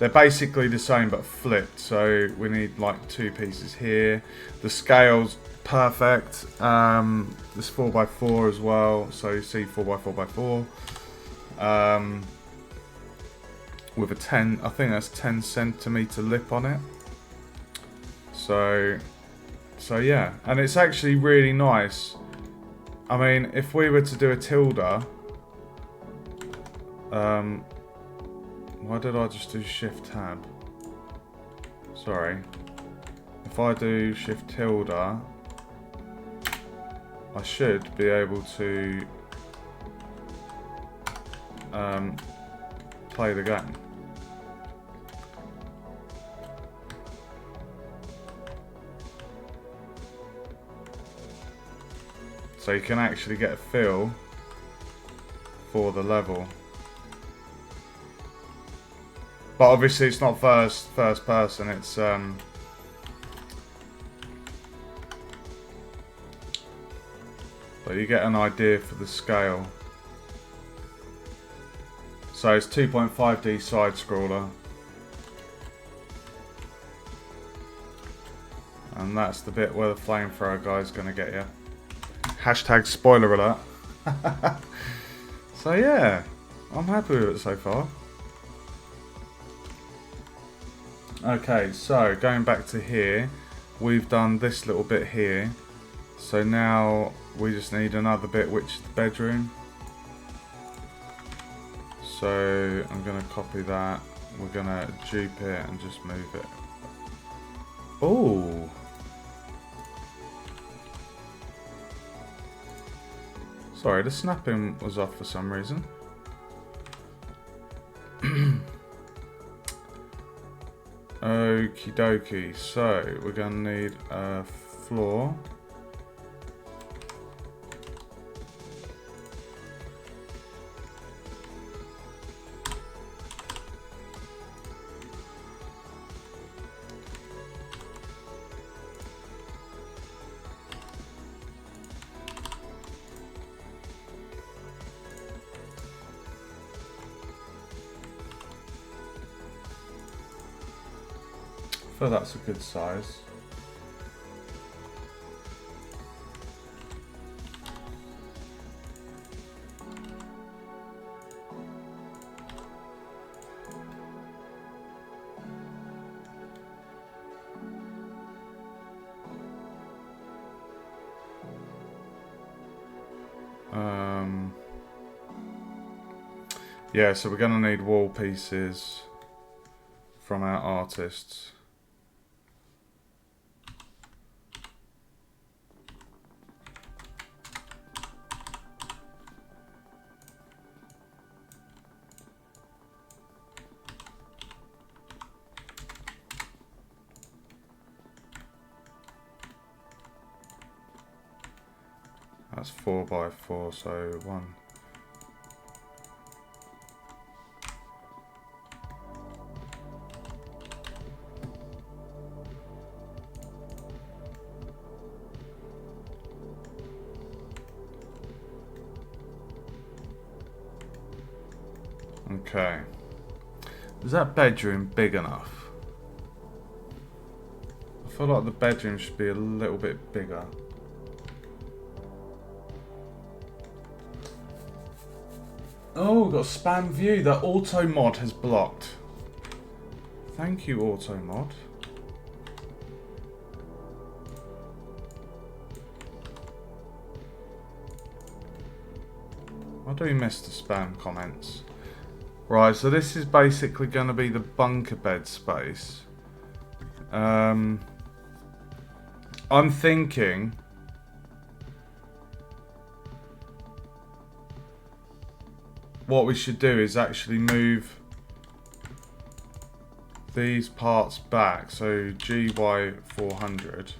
they're basically the same but flipped, so we need like two pieces here. The scale's perfect. This 4x4 as well, so you see 4x4x4 with a 10, I think that's 10 centimeter lip on it. So yeah, and it's actually really nice. I mean, if we were to do a tilde, why did I just do shift tab? Sorry. If I do shift tilde, I should be able to play the game. so you can actually get a feel for the level. But obviously it's not first person, it's but you get an idea for the scale. So it's 2.5D side scroller. And that's the bit where the flamethrower guy's gonna get you. Hashtag spoiler alert. So yeah, I'm happy with it so far. Okay, so going back to here, we've done this little bit here. So now we just need another bit, which is the bedroom. So I'm going to copy that. We're going to dupe it and just move it. Oh. Sorry, the snapping was off for some reason. Okie dokie, so we're going to need a floor. I feel that's a good size. Yeah, so we're going to need wall pieces from our artists. That's 4x4, so 1. Okay. Is that bedroom big enough? I feel like the bedroom should be a little bit bigger. Oh, we've got spam view that auto mod has blocked. Thank you, auto mod. I do miss the spam comments. Right, so this is basically going to be the bunker bed space. I'm thinking what we should do is actually move these parts back. So GY400.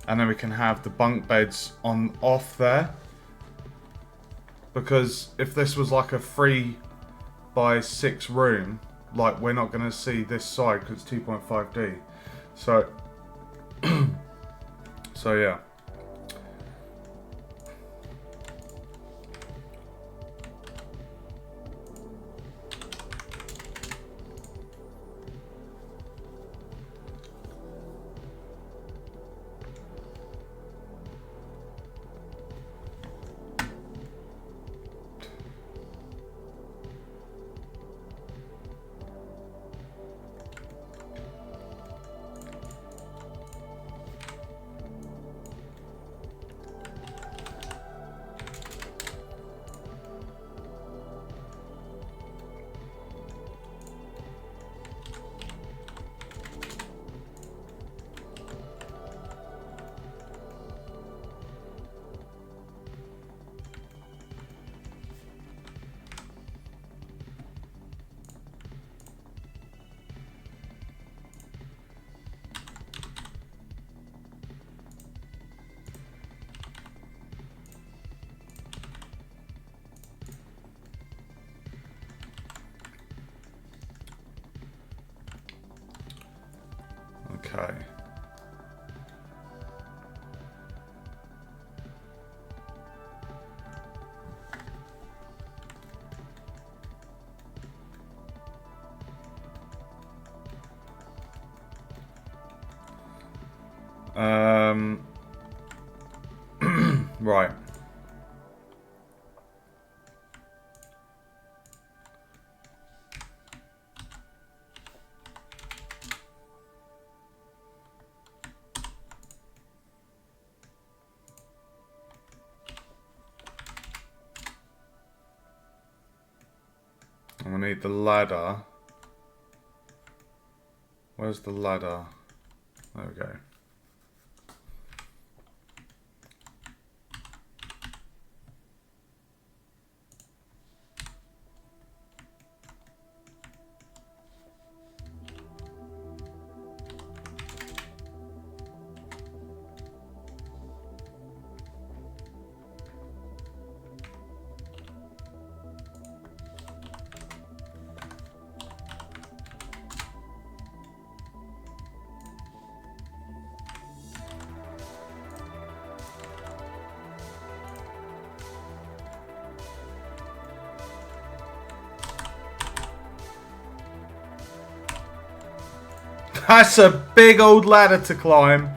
And then we can have the bunk beds on off there. Because if this was like a 3x6 room, like we're not going to see this side because it's 2.5D. So, so yeah. Okay. Right. I'm gonna need the ladder. Where's the ladder? There we go. That's a big old ladder to climb.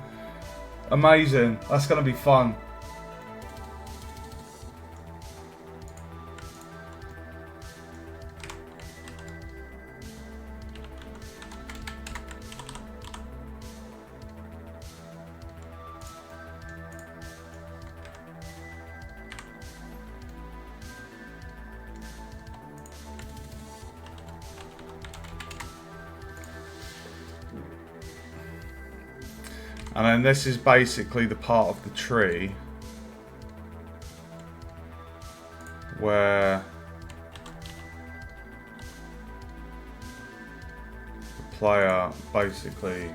Amazing. That's going to be fun. And then this is basically the part of the tree where the player basically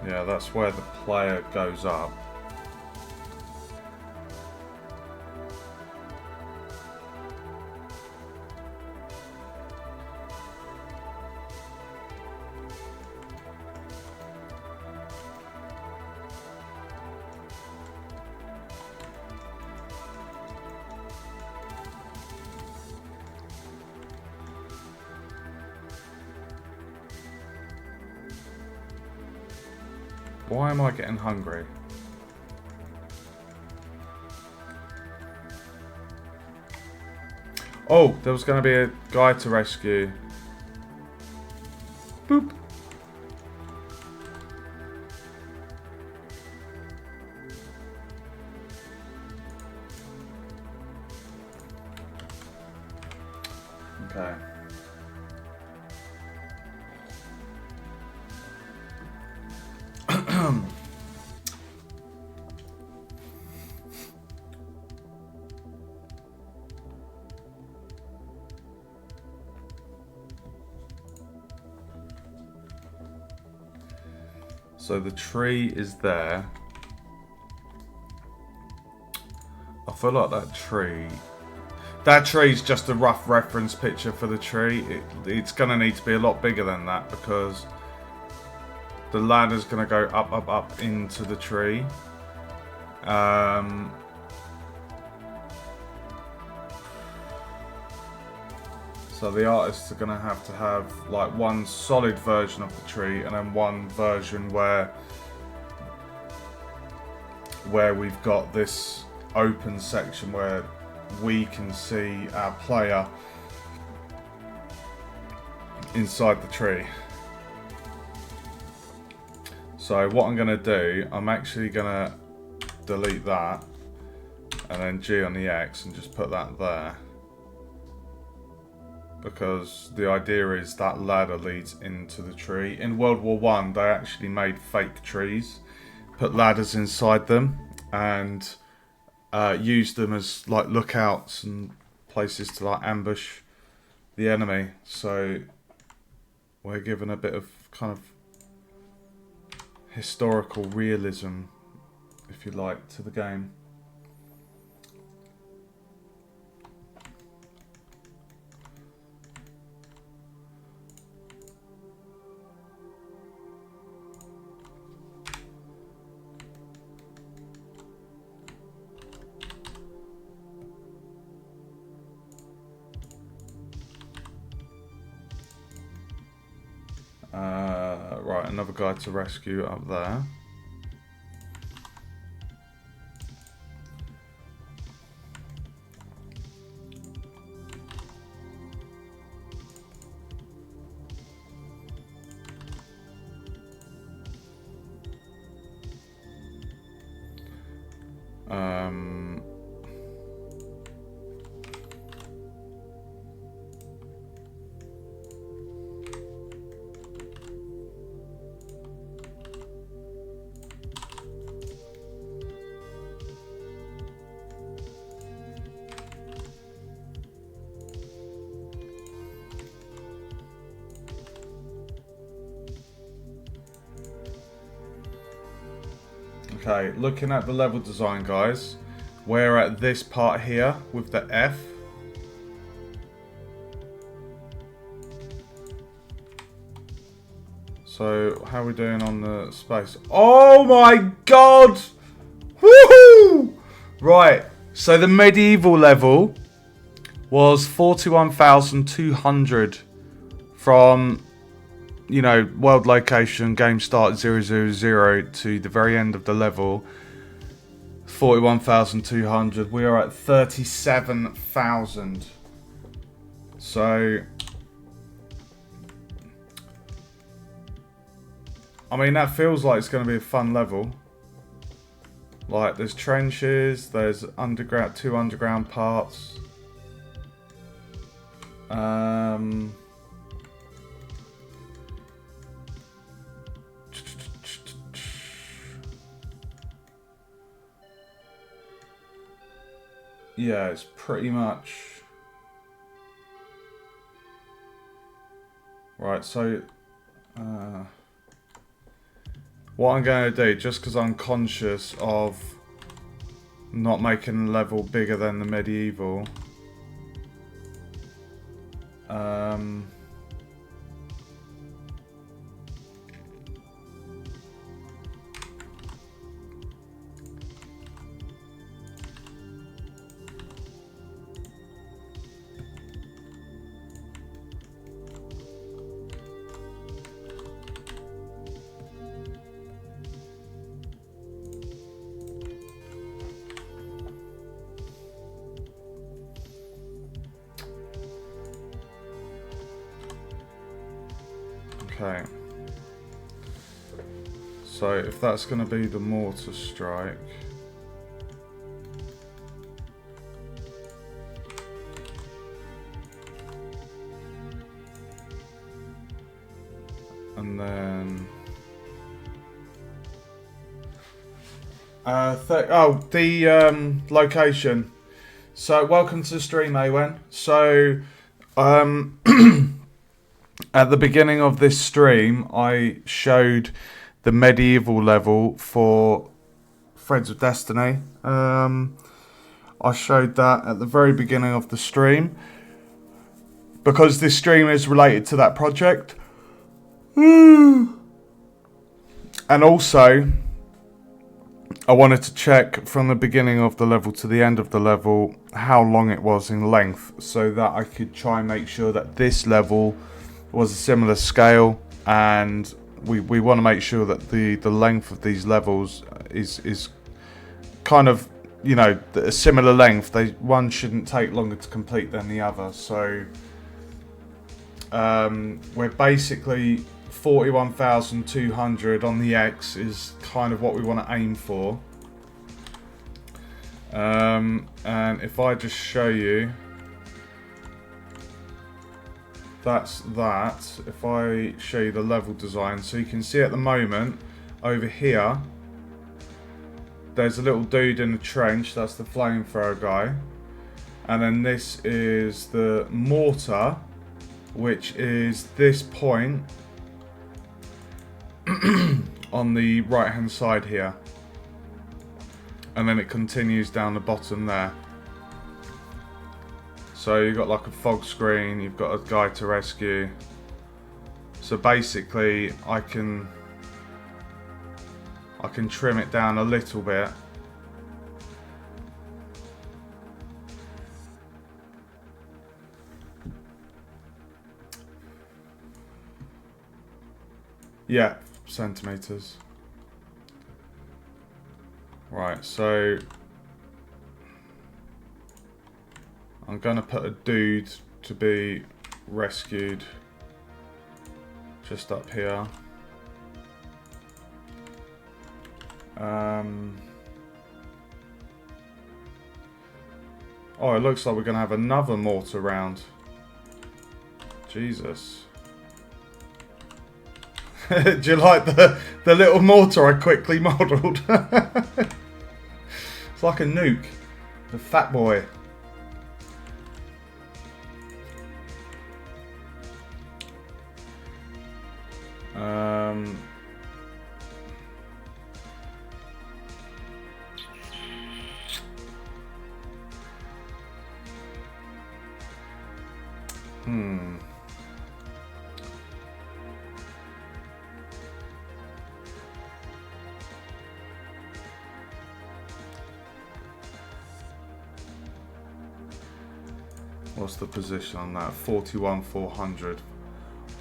yeah, that's where the player goes up. Why am I getting hungry? Oh, there was going to be a guy to rescue. Boop. Okay. So the tree is there. I feel like that tree's just a rough reference picture for the tree. It's going to need to be a lot bigger than that because the ladder's going to go up, up, up into the tree. So the artists are going to have like one solid version of the tree and then one version where we've got this open section where we can see our player inside the tree. So what I'm going to do, I'm actually going to delete that and then G on the X and just put that there. Because the idea is that ladder leads into the tree. In World War I, they actually made fake trees, put ladders inside them, and used them as like lookouts and places to like ambush the enemy. So we're given a bit of kind of historical realism, if you like, to the game. Right, another guy to rescue up there. Okay, looking at the level design, guys, we're at this part here with the F. So, how are we doing on the space? Oh my god! Woohoo! Right, so the medieval level was 41,200 from, you know, world location, game start 000 to the very end of the level, 41,200. We are at 37,000. So, I mean, that feels like it's going to be a fun level. Like, there's trenches, there's underground, 2 underground parts. Yeah, it's pretty much... Right, so... what I'm going to do, just because I'm conscious of not making the level bigger than the medieval... Okay, so if that's going to be the mortar strike, and then the location. So welcome to the stream, Awen. So at the beginning of this stream, I showed the medieval level for Threads of Destiny. I showed that at the very beginning of the stream because this stream is related to that project. And also, I wanted to check from the beginning of the level to the end of the level how long it was in length, so that I could try and make sure that this level was a similar scale, and we want to make sure that the length of these levels is kind of, you know, a similar length. One shouldn't take longer to complete than the other. So we're basically 41,200 on the X is kind of what we want to aim for. And if I just show you, that's that. If I show you the level design, so you can see at the moment over here there's a little dude in the trench, that's the flamethrower guy, and then this is the mortar, which is this point on the right hand side here. And then it continues down the bottom there. So you've got like a fog screen, you've got a guide to rescue. So basically I can trim it down a little bit. Yeah, centimeters. Right, so I'm gonna put a dude to be rescued just up here. Oh, it looks like we're gonna have another mortar round. Jesus. Do you like the little mortar I quickly modelled? It's like a nuke. The fat boy. What's the position on that? 41,400.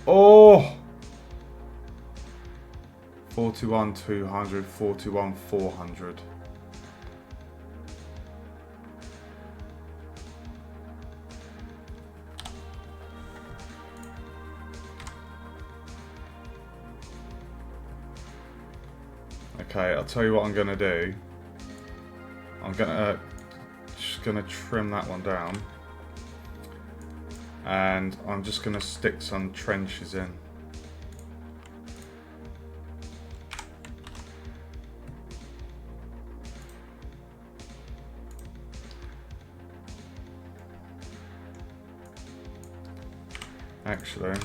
Oh! 41,200, 41,400. Okay, I'll tell you what I'm gonna do. I'm just gonna trim that one down. And I'm just going to stick some trenches in. Actually,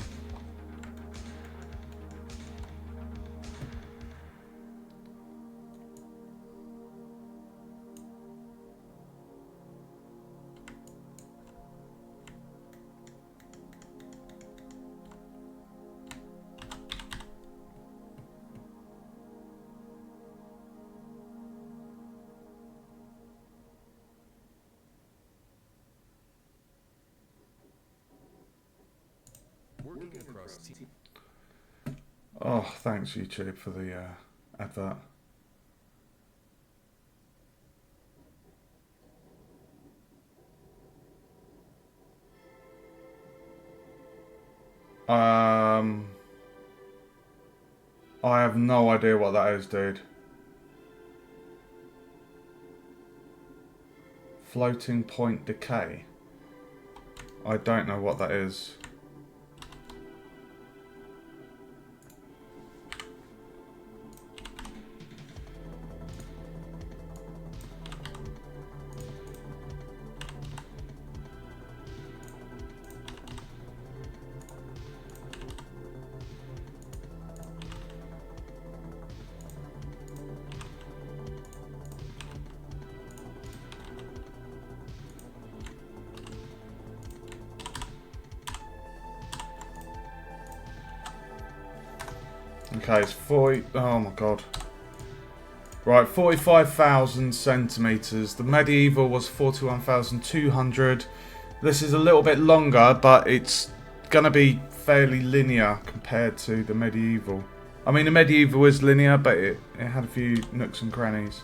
oh, thanks YouTube for the advert. I have no idea what that is, dude. Floating point decay. I don't know what that is. Okay, it's 40, oh my god. Right, 45,000 centimetres. The medieval was 41,200. This is a little bit longer, but it's going to be fairly linear compared to the medieval. I mean, the medieval is linear, but it had a few nooks and crannies.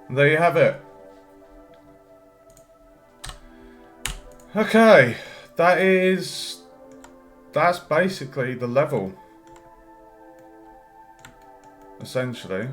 There you have it. Okay, that's basically the level, essentially.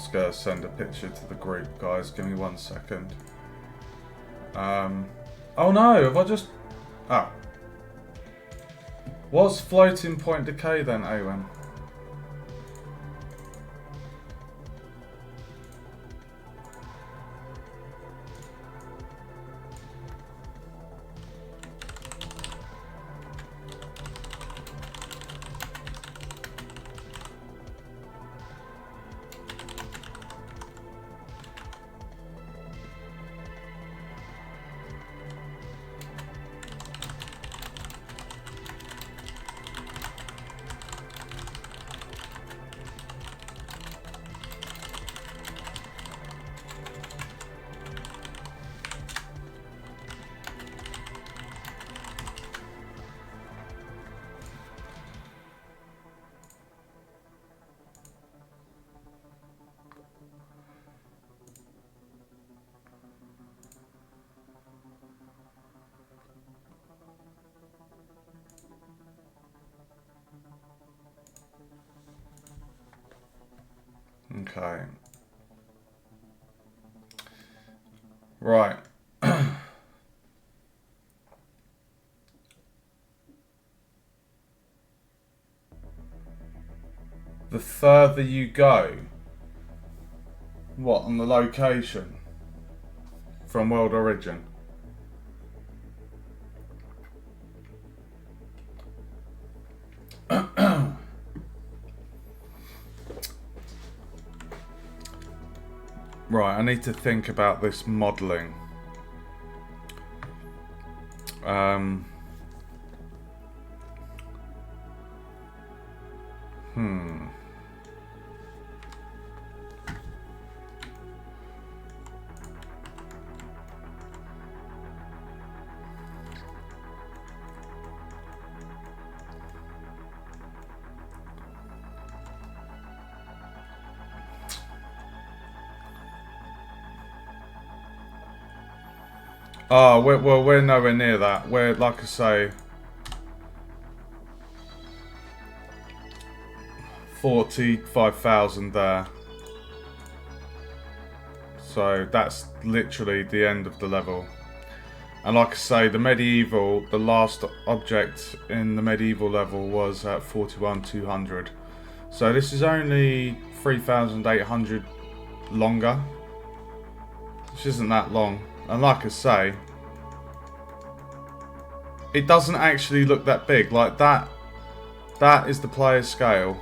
just going to send a picture to the group, guys. Give me 1 second. Oh no, have I just... Oh. What's floating point decay then, Awen? Okay. Right. The further you go, what, on the location from World Origin? Right, I need to think about this modelling. Oh, we're nowhere near that. We're, like I say, 45,000 there. So that's literally the end of the level. And like I say, the medieval, the last object in the medieval level was at 41,200. So this is only 3,800 longer, which isn't that long. And like I say, it doesn't actually look that big. Like that is the player scale.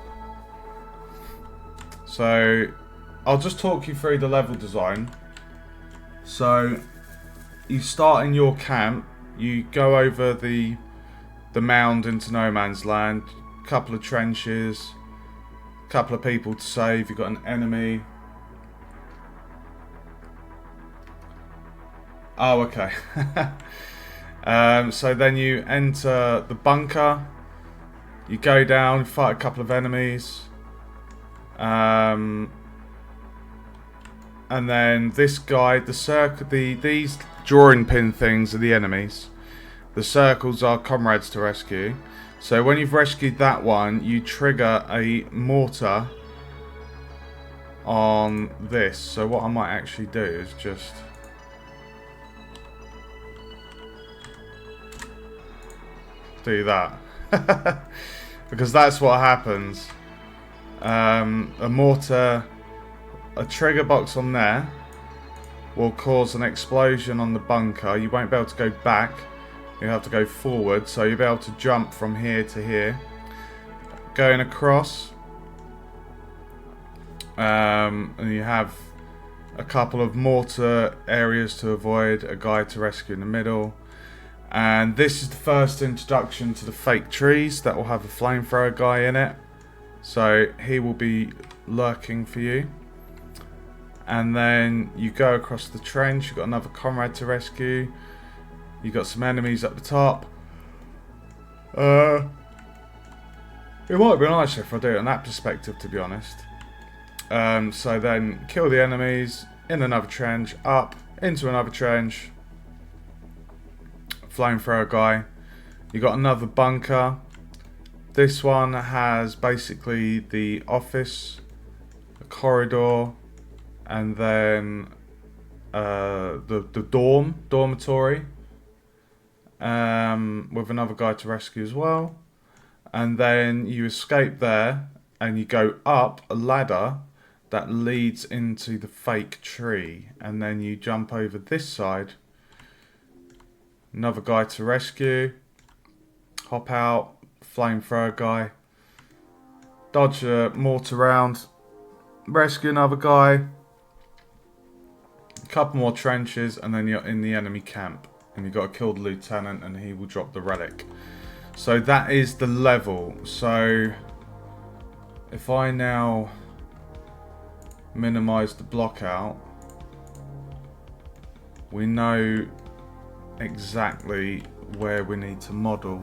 So I'll just talk you through the level design. So you start in your camp, you go over the mound into no man's land, a couple of trenches, a couple of people to save, you've got an enemy. Oh, okay. So then you enter the bunker, you go down, fight a couple of enemies, and then this guy, these drawing pin things are the enemies. The circles are comrades to rescue. So when you've rescued that one, you trigger a mortar on this. So what I might actually do is just do that. Because that's what happens. A mortar, a trigger box on there will cause an explosion on the bunker. You won't be able to go back. You have to go forward. So you'll be able to jump from here to here. Going across. And you have a couple of mortar areas to avoid. A guy to rescue in the middle. And this is the first introduction to the fake trees that will have a flamethrower guy in it. So he will be lurking for you. And then you go across the trench. You've got another comrade to rescue. You've got some enemies at the top. It might be nicer if I do it in that perspective, to be honest. So then kill the enemies in another trench, up into another trench. Flamethrower guy. You got another bunker. This one has basically the office, a corridor, and then the dormitory, with another guy to rescue as well. And then you escape there, and you go up a ladder that leads into the fake tree, and then you jump over this side. Another guy to rescue. Hop out, flamethrower guy. Dodge a mortar round. Rescue another guy. A couple more trenches, and then you're in the enemy camp. And you've got to kill the lieutenant, and he will drop the relic. So that is the level. So if I now minimize the blockout, we know exactly where we need to model.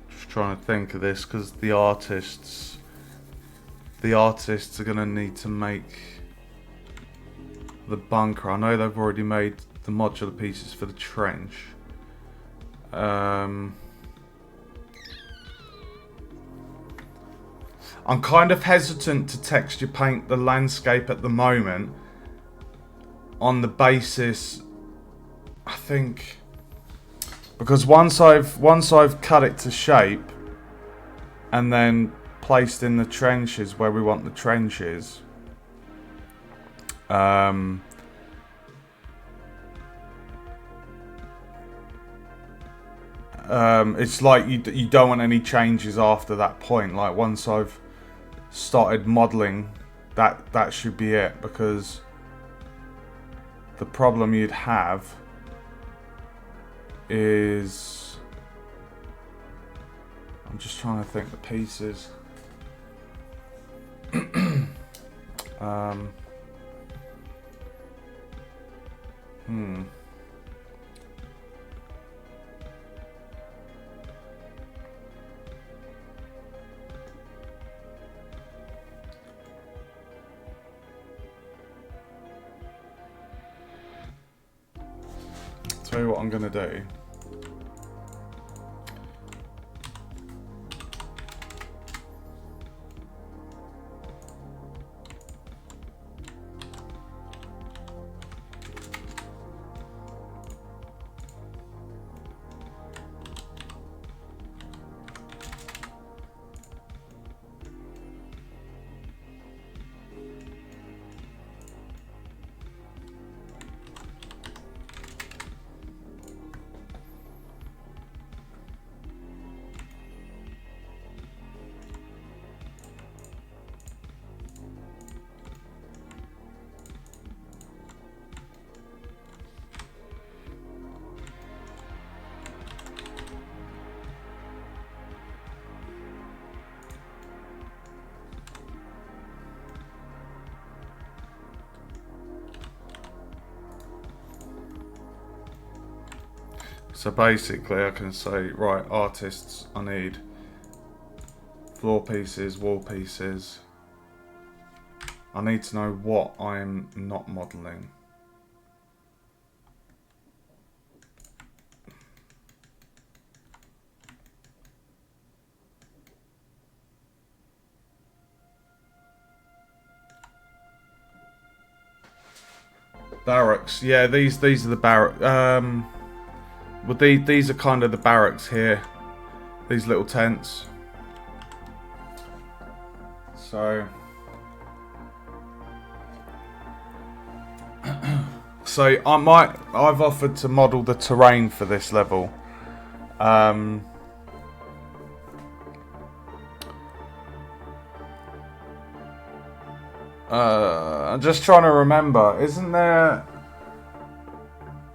Just trying to think of this, because the artists are going to need to make the bunker. I know they've already made the modular pieces for the trench. I'm kind of hesitant to texture paint the landscape at the moment, on the basis, I think, because once I've cut it to shape and then placed in the trenches where we want the trenches, it's like you don't want any changes after that point. Like once I've started modeling, that should be it, because the problem you'd have is, I'm just trying to think the pieces. Tell you what I'm gonna do. So basically I can say, right, artists, I need floor pieces, wall pieces. I need to know what I'm not modeling. Barracks, yeah, these are the barracks. Well, these are kind of the barracks here. These little tents. So, I've offered to model the terrain for this level. I'm just trying to remember. Isn't there?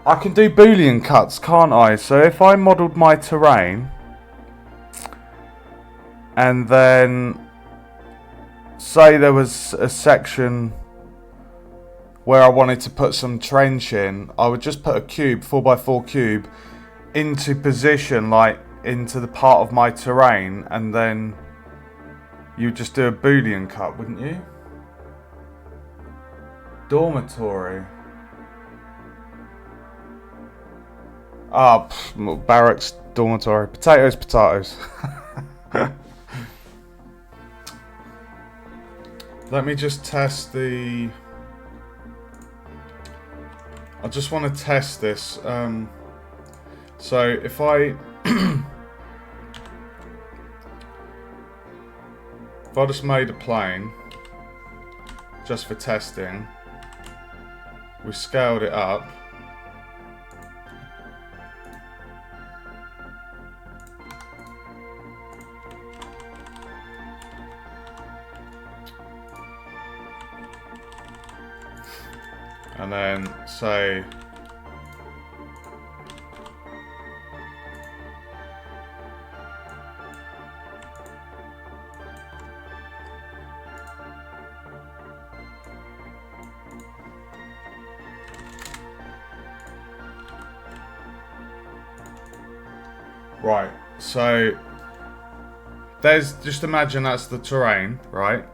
I can do Boolean cuts, can't I? So if I modelled my terrain and then say there was a section where I wanted to put some trench in, I would just put a cube, 4x4 cube, into position, like into the part of my terrain, and then you would just do a Boolean cut, wouldn't you? Dormitory. Ah, barracks, dormitory, potatoes, potatoes. Let me just test the... I just want to test this. So if I... if I just made a plane, just for testing, we scaled it up. And then say right, so there's, just imagine that's the terrain, right?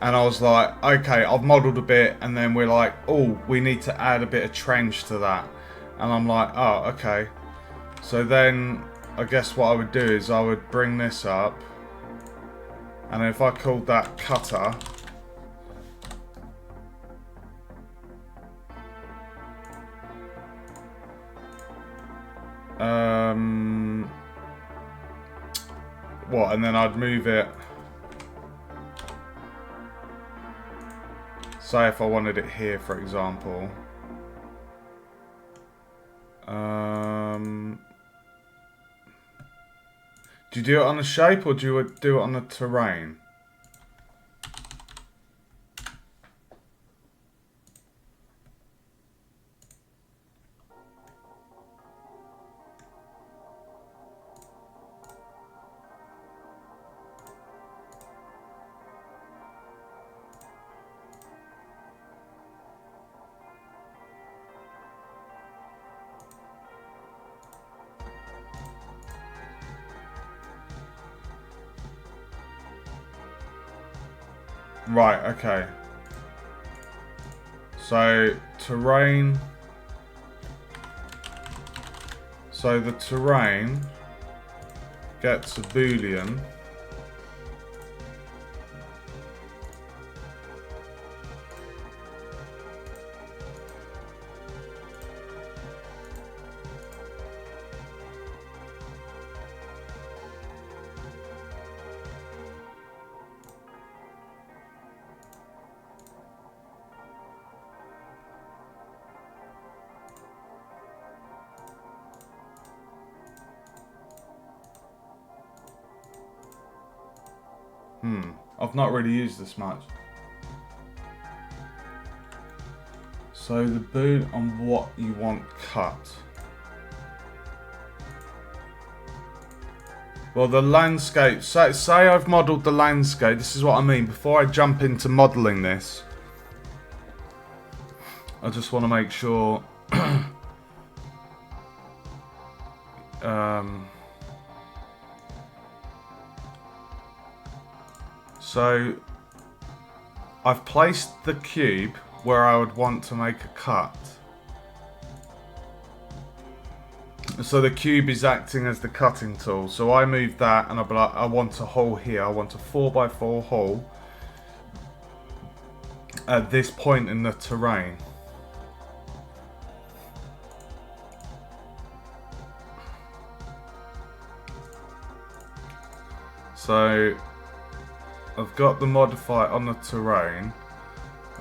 And I was like, okay, I've modelled a bit, and then we're like, oh, we need to add a bit of trench to that. And I'm like, oh, okay. So then, I guess what I would do is I would bring this up, and if I called that cutter, what, and then I'd move it. Say if I wanted it here, for example. Do you do it on a shape or do you do it on a terrain? Right, okay. So, terrain. So the terrain gets a boolean. I've not really used this much. So the boot on what you want cut. Well, the landscape, say I've modelled the landscape, this is what I mean. Before I jump into modelling this, I just want to make sure so I've placed the cube where I would want to make a cut. So the cube is acting as the cutting tool. So I move that and I'll be like, I want a hole here. I want a 4x4 hole at this point in the terrain. So I've got the modifier on the terrain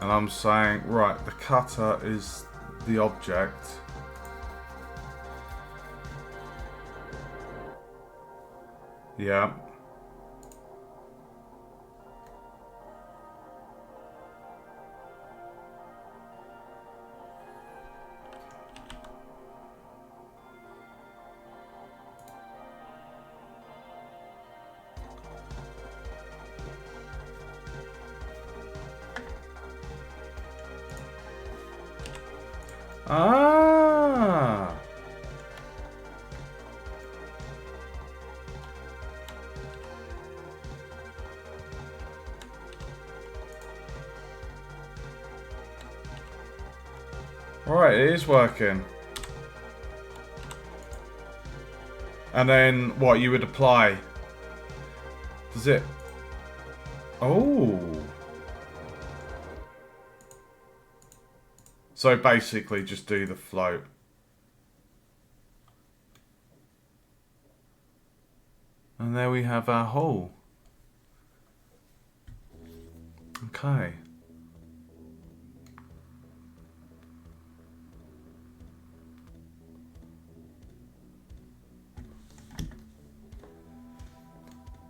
and I'm saying, right, the cutter is the object. Yeah. Ah. Right, it is working. And then what you would apply? Does it? Oh. So basically just do the float. And there we have our hole. Okay.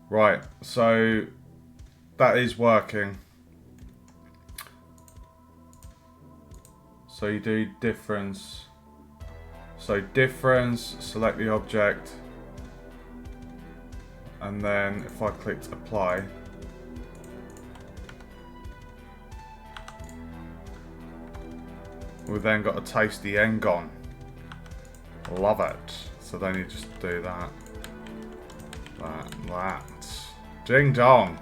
Right, so that is working. So you do difference. So difference, select the object. And then if I clicked apply. We've then got a tasty end gone. Love it. So then you just do that. That. Ding dong.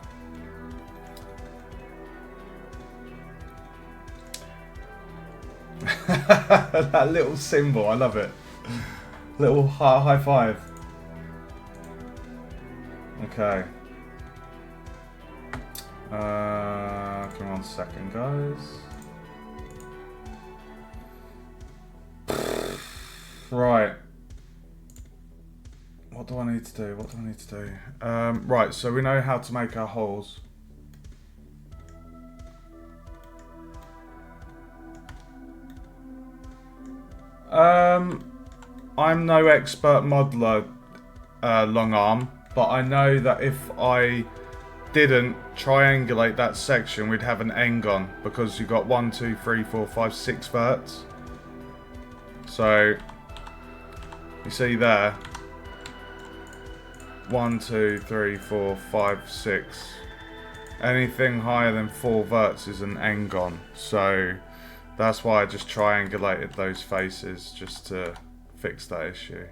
That little symbol, I love it. Little high five. Okay. Come on a second, guys. Right. What do I need to do? Right, so we know how to make our holes. I'm no expert modeler, long arm, but I know that if I didn't triangulate that section, we'd have an n-gon, because you've got 1, 2, 3, 4, 5, 6 verts. So you see there, 1, 2, 3, 4, 5, 6. Anything higher than 4 verts is an n-gon. So that's why I just triangulated those faces just to fix that issue.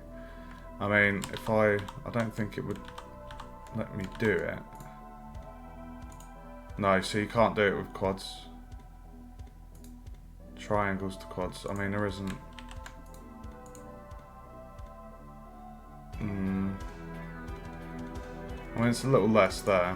I mean, if I don't think it would let me do it. No, so you can't do it with quads. Triangles to quads. I mean, there isn't. I mean, it's a little less there.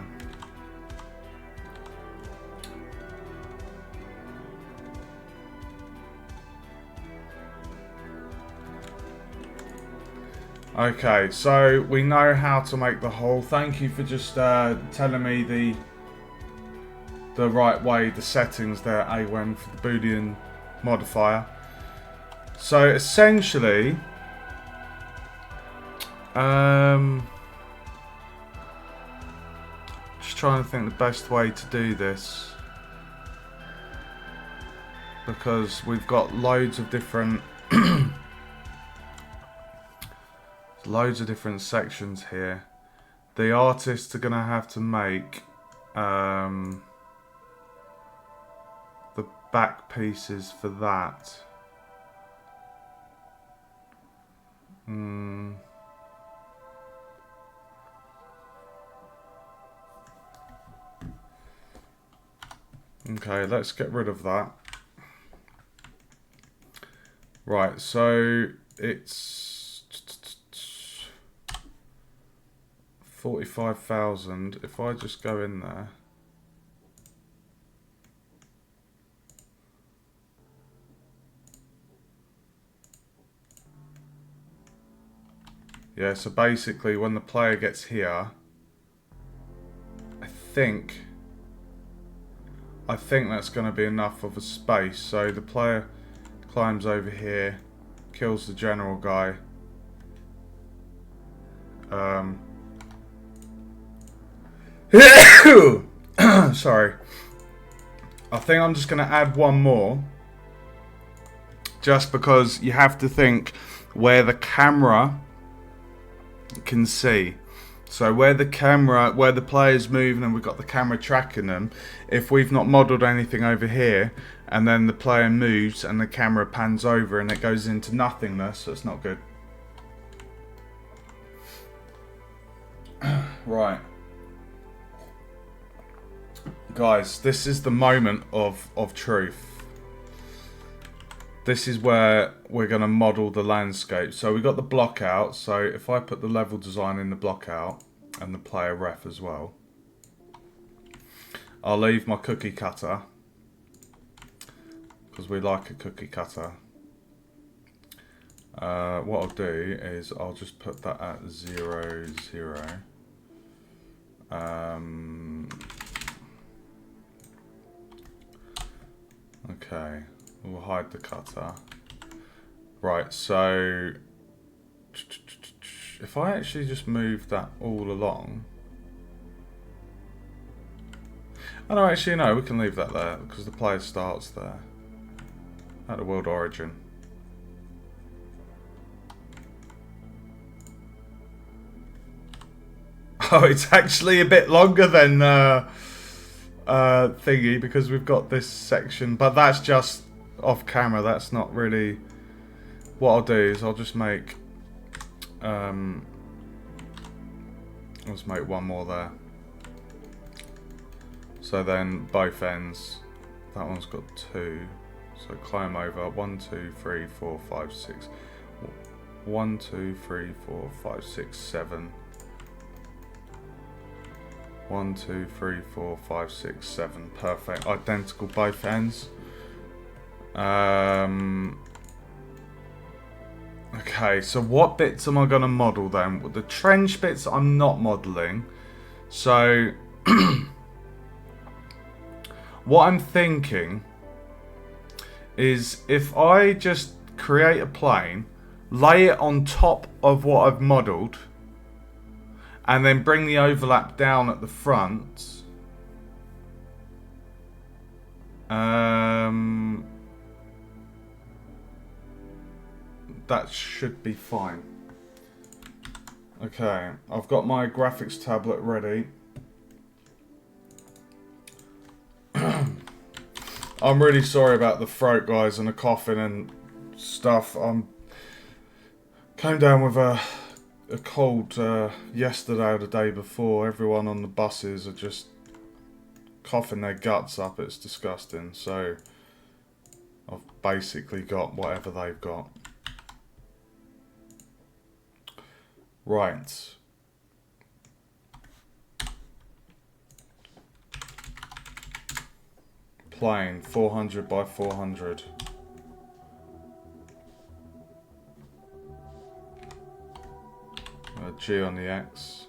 Okay, so we know how to make the hole. Thank you for just telling me the right way, the settings there, A1 for the Boolean modifier. So essentially, just trying to think the best way to do this, because we've got loads of different sections here. The artists are gonna have to make the back pieces for that. Okay, let's get rid of that. Right, so it's 45,000. If I just go in there. Yeah, so basically when the player gets here, I think that's going to be enough of a space. So the player climbs over here, kills the general guy. Sorry. I think I'm just going to add one more. Just because you have to think where the camera can see. So where the player's moving and we've got the camera tracking them, if we've not modelled anything over here and then the player moves and the camera pans over and it goes into nothingness, that's not good. Right. Guys, this is the moment of truth. this is where we're going to model the landscape. So we've got the block out. So if I put the level design in the block out and the player ref as well, I'll leave my cookie cutter because we like a cookie cutter. What I'll do is I'll just put that at 0, 0. Okay, we'll hide the cutter. Right, so if I actually just move that all along. Oh no, actually no, we can leave that there because the player starts there at the world origin. Oh, it's actually a bit longer than thingy because we've got this section, but that's just off camera. That's not really. What I'll do is I'll just make let's make one more there. So then both ends. That one's got 2. So climb over 1, 2, 3, 4, 5, 6. 1, 2, 3, 4, 5, 6, 7. 1, 2, 3, 4, 5, 6, 7. Perfect. Identical both ends. Okay, so what bits am I going to model then? The trench bits I'm not modeling. So what I'm thinking is if I just create a plane, lay it on top of what I've modeled, and then bring the overlap down at the front. That should be fine. Okay, I've got my graphics tablet ready. I'm really sorry about the throat, guys, and the coughing and stuff. Came down with a cold yesterday or the day before. Everyone on the buses are just coughing their guts up. It's disgusting. So I've basically got whatever they've got. Right. Plane 400 by 400. G on the X.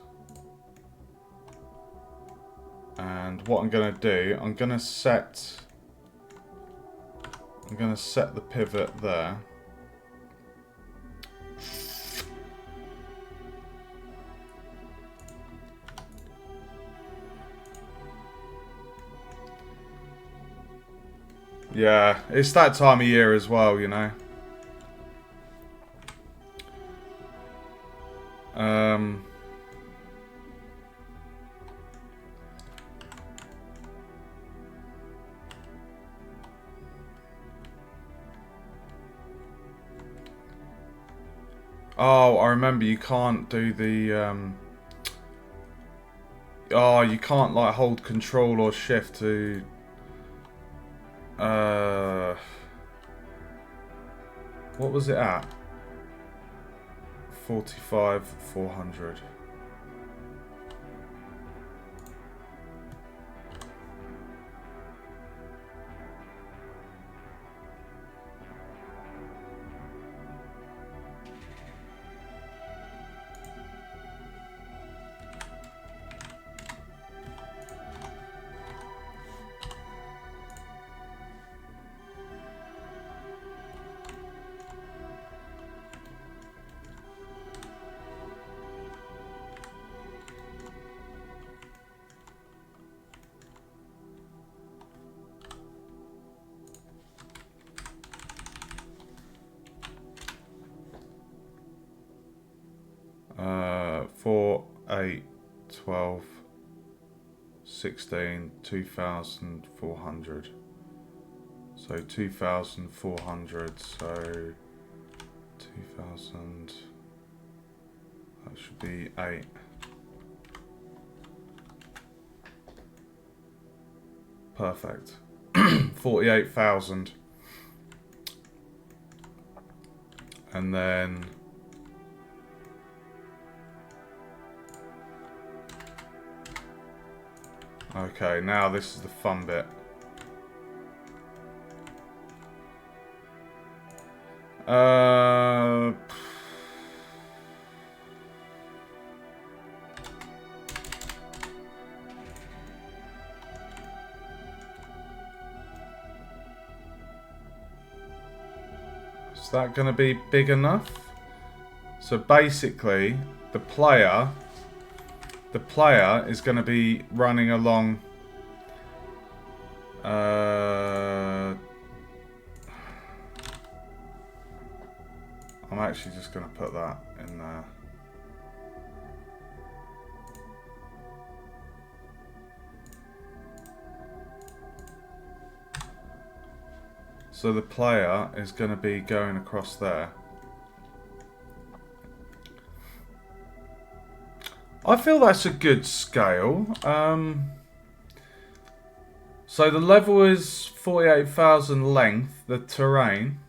And what I'm going to do, I'm going to set the pivot there. Yeah, it's that time of year as well, you know. Oh, I remember you can't do the oh, you can't like hold control or shift to what was it at? 45, 400. Uh, 4, 8, 12, 16, 2,400. So 2,400, so 2,000, that should be 8. Perfect. 48,000. And then okay, now this is the fun bit. Is that going to be big enough? So basically, the player is going to be running along. I'm actually just going to put that in there. So the player is going to be going across there. I feel that's a good scale. So the level is 48,000 length. The terrain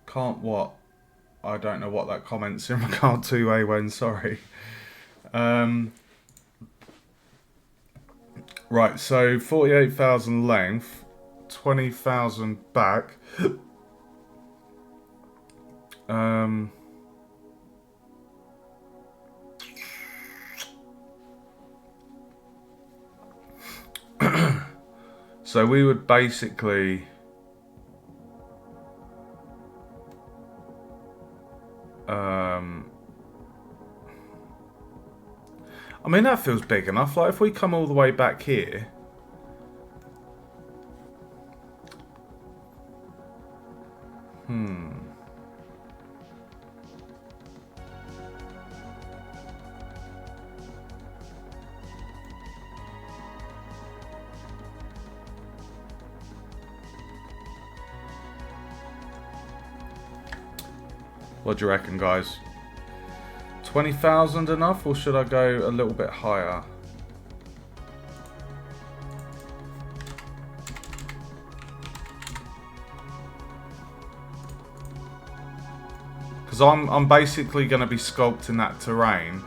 can't what? I don't know what that comment's in regard to, Awen, sorry. Right, so 48,000 length, 20,000 back. So we would basically I mean, that feels big enough. Like, if we come all the way back here. What do you reckon, guys? 20,000 enough, or should I go a little bit higher? Because I'm basically going to be sculpting that terrain.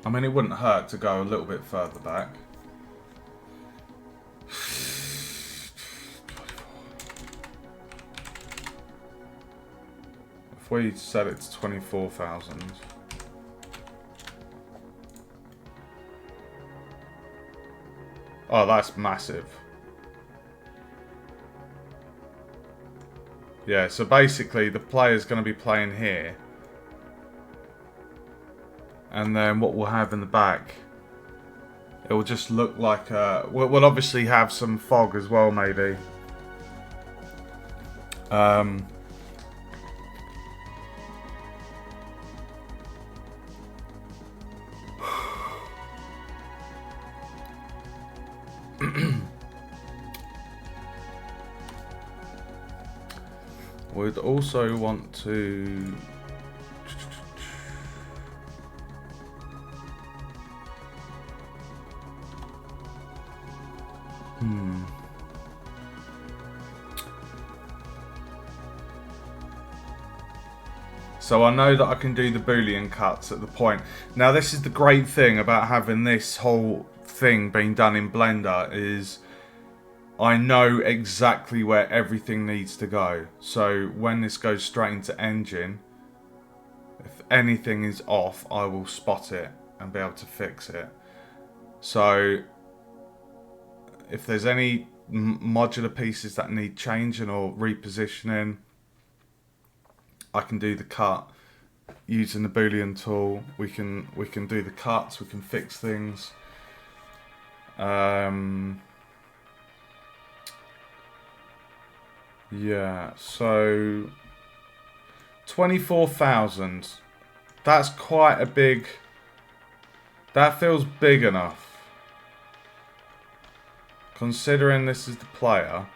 I mean, it wouldn't hurt to go a little bit further back. If we set it to 24,000. Oh, that's massive. Yeah, so basically the player's going to be playing here. And then what we'll have in the back, it will just look like we'll obviously have some fog as well, maybe. We'd also want to So I know that I can do the Boolean cuts at the point. Now this is the great thing about having this whole thing being done in Blender is I know exactly where everything needs to go. So when this goes straight into engine, if anything is off, I will spot it and be able to fix it. So if there's any modular pieces that need changing or repositioning, I can do the cut using the Boolean tool. We can do the cuts. We can fix things. Yeah. So 24,000. That's quite a big. That feels big enough. Considering this is the player,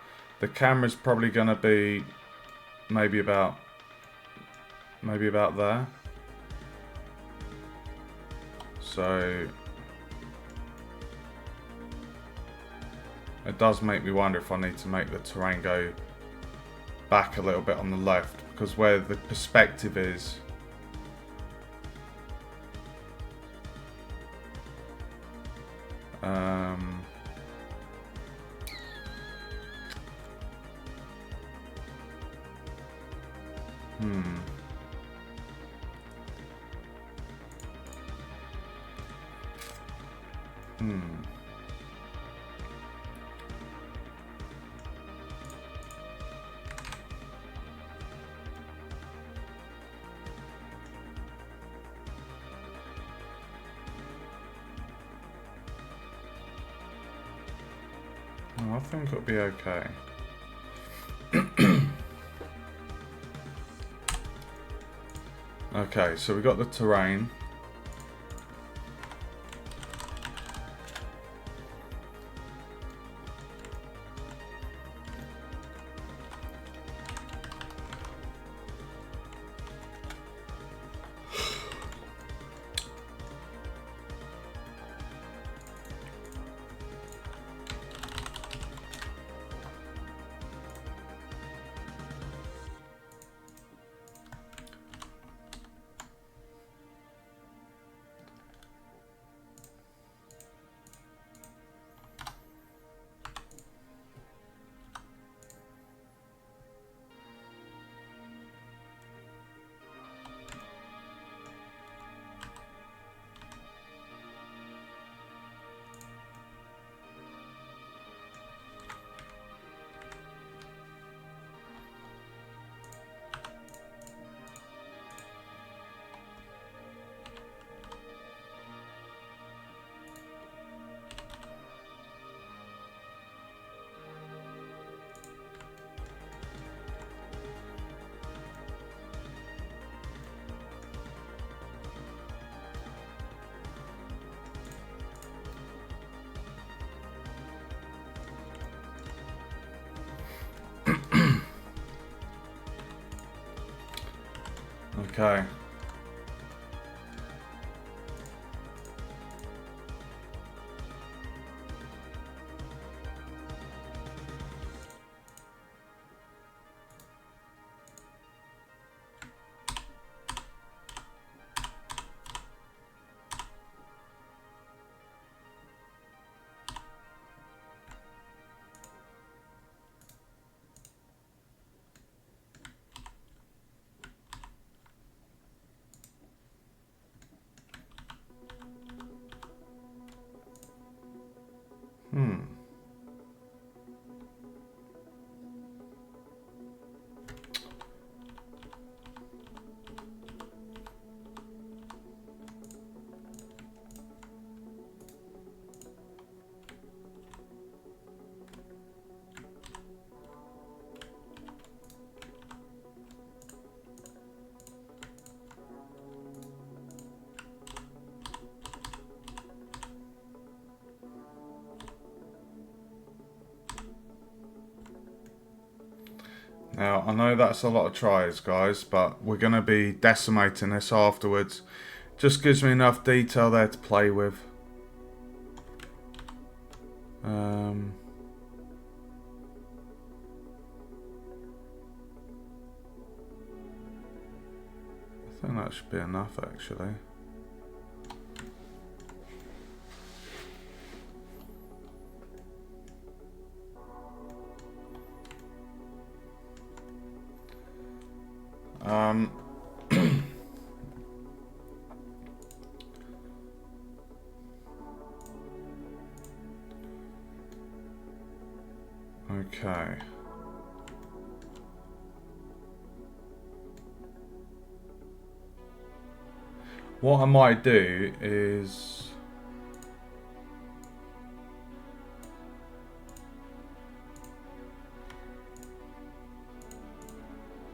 the camera's probably going to be maybe about there. So it does make me wonder if I need to make the terrain go back a little bit on the left, because where the perspective is, I think it'll be okay. Okay, so we got the terrain. Okay. Now, I know that's a lot of tries, guys, but we're going to be decimating this afterwards. Just gives me enough detail there to play with. I think that should be enough, actually. Okay. What I might do is...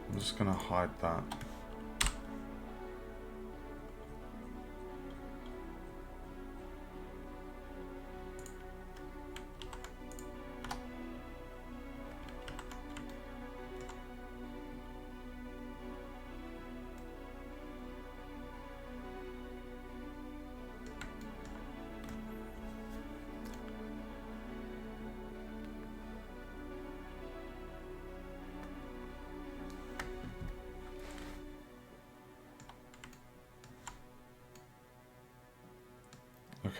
I'm just going to hide that.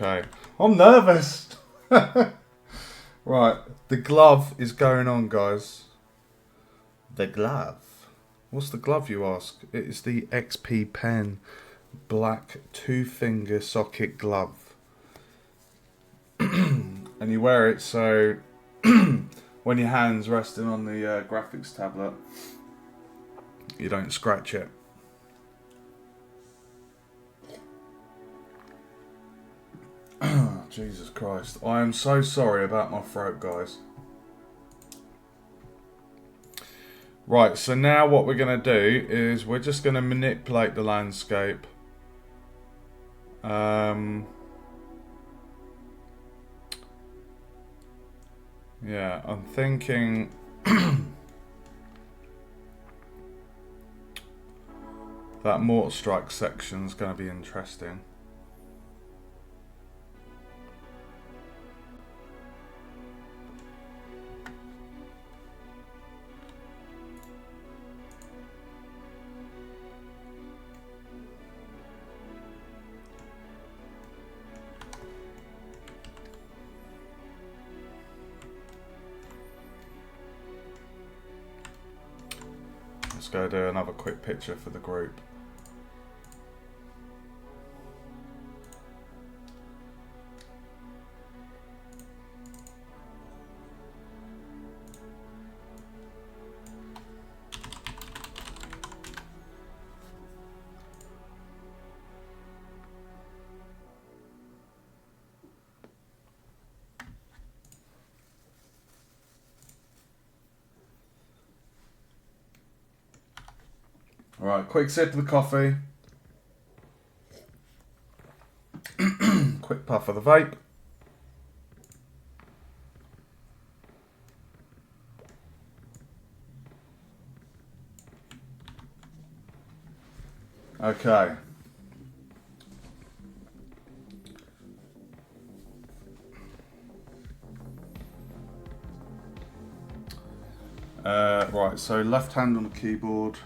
Okay. I'm nervous. Right. The glove is going on, guys. The glove. What's the glove, you ask? It is the XP Pen black 2-finger socket glove. And you wear it so when your hand's resting on the graphics tablet, you don't scratch it. Jesus Christ. I am so sorry about my throat, guys. Right, so now what we're going to do is we're just going to manipulate the landscape. Yeah, I'm thinking that mortar strike section is going to be interesting. Let's go do another quick picture for the group. Alright, quick sip of the coffee. Quick puff of the vape. Okay. Right, so left hand on the keyboard.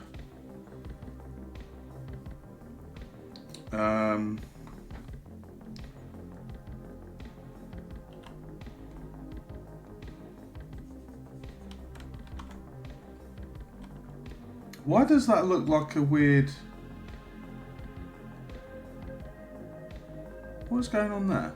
Why does that look like a weird... What's going on there?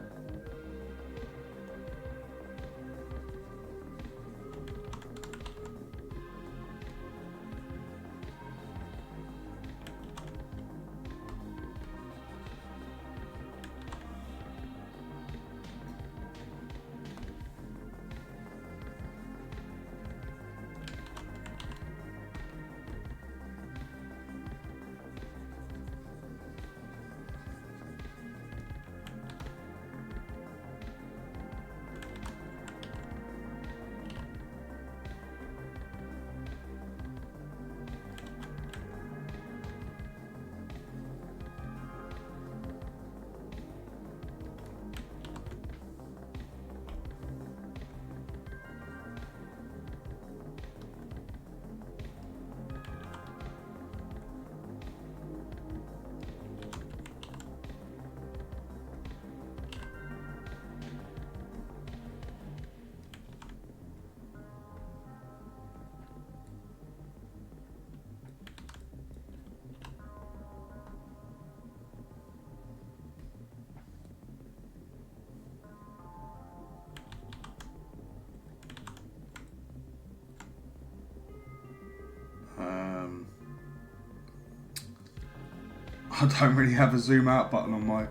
I don't really have a zoom out button on my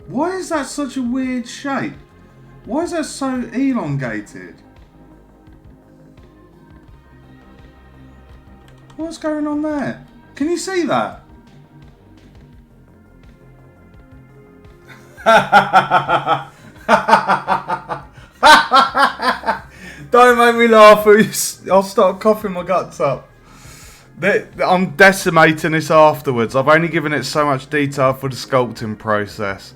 Why is that such a weird shape? Why is that so elongated? What's going on there? Can you see that? Don't make me laugh. I'll start coughing my guts up. I'm decimating this afterwards. I've only given it so much detail for the sculpting process.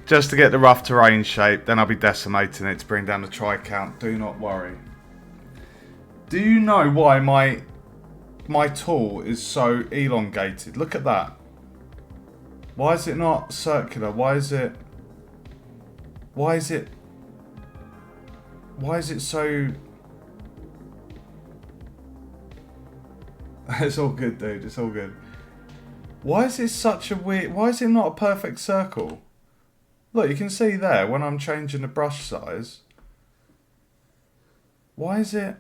Just to get the rough terrain shape. Then I'll be decimating it to bring down the try count. Do not worry. Do you know why my my tool is so elongated? Look at that. Why is it not circular? Why is it so... It's all good, dude. It's all good. Why is it such a weird... Why is it not a perfect circle? Look, you can see there when I'm changing the brush size. Why is it...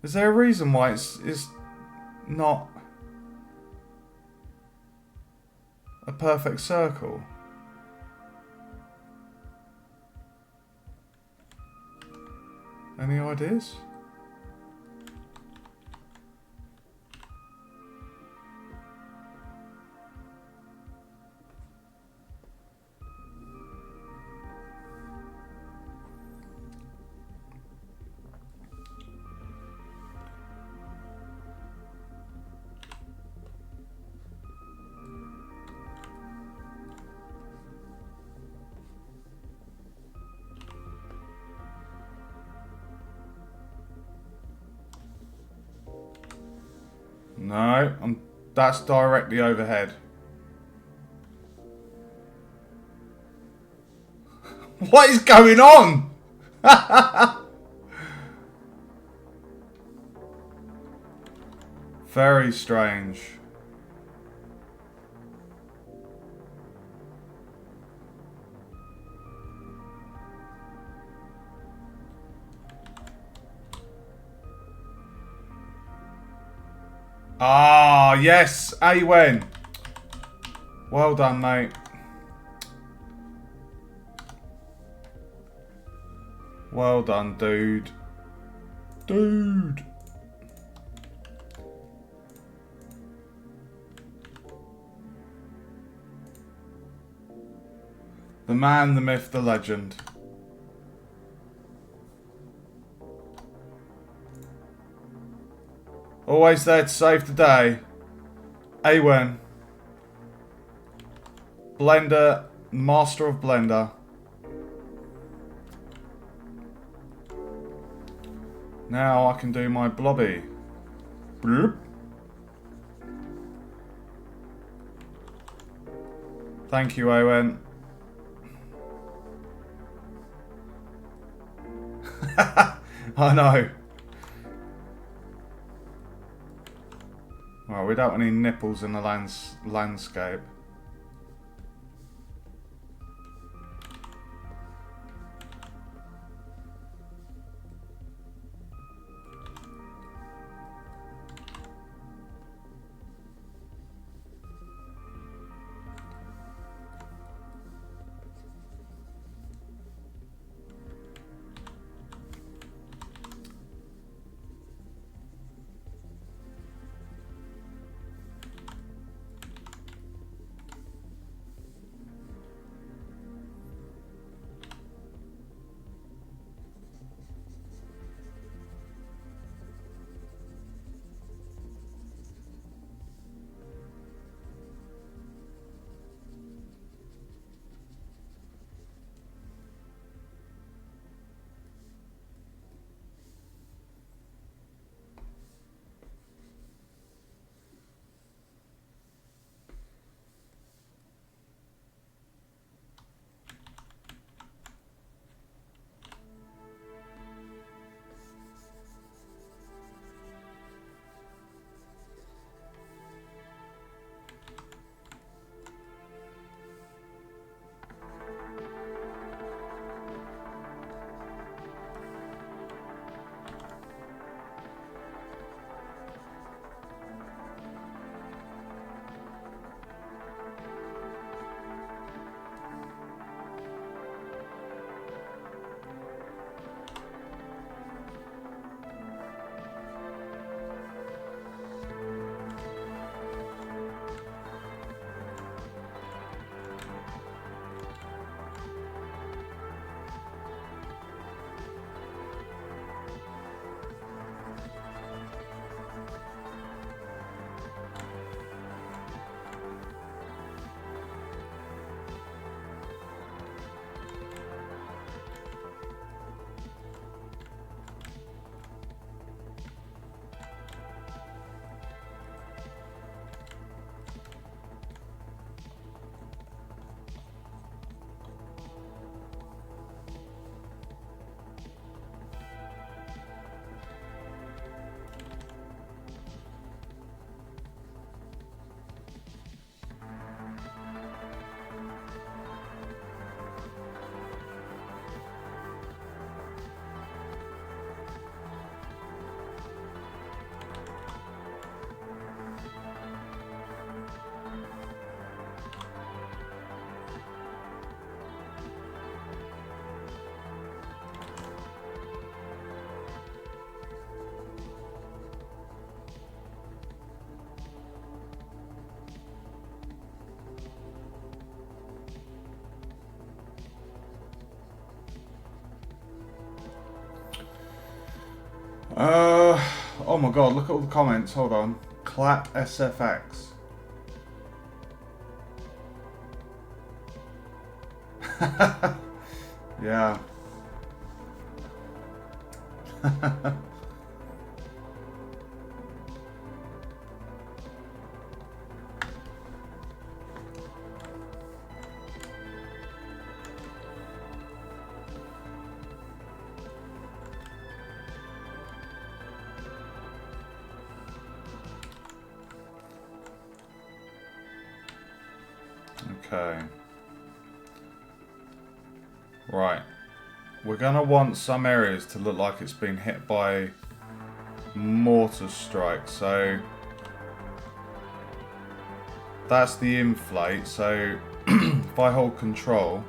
Is there a reason why it's not a perfect circle? Any ideas? No, that's directly overhead. What is going on? Very strange. Ah, yes, Awen. Well done, mate. Well done, dude. Dude. The man, the myth, the legend. Always there to save the day. Awen. Blender, master of Blender. Now I can do my blobby. Bloop. Thank you, Awen. I know. Well, we don't want any nipples in the landscape. Oh my god, look at all the comments. Hold on. Clap SFX. Yeah. Okay. Right. We're going to want some areas to look like it's been hit by mortar strike. So that's the inflate. So if I hold control,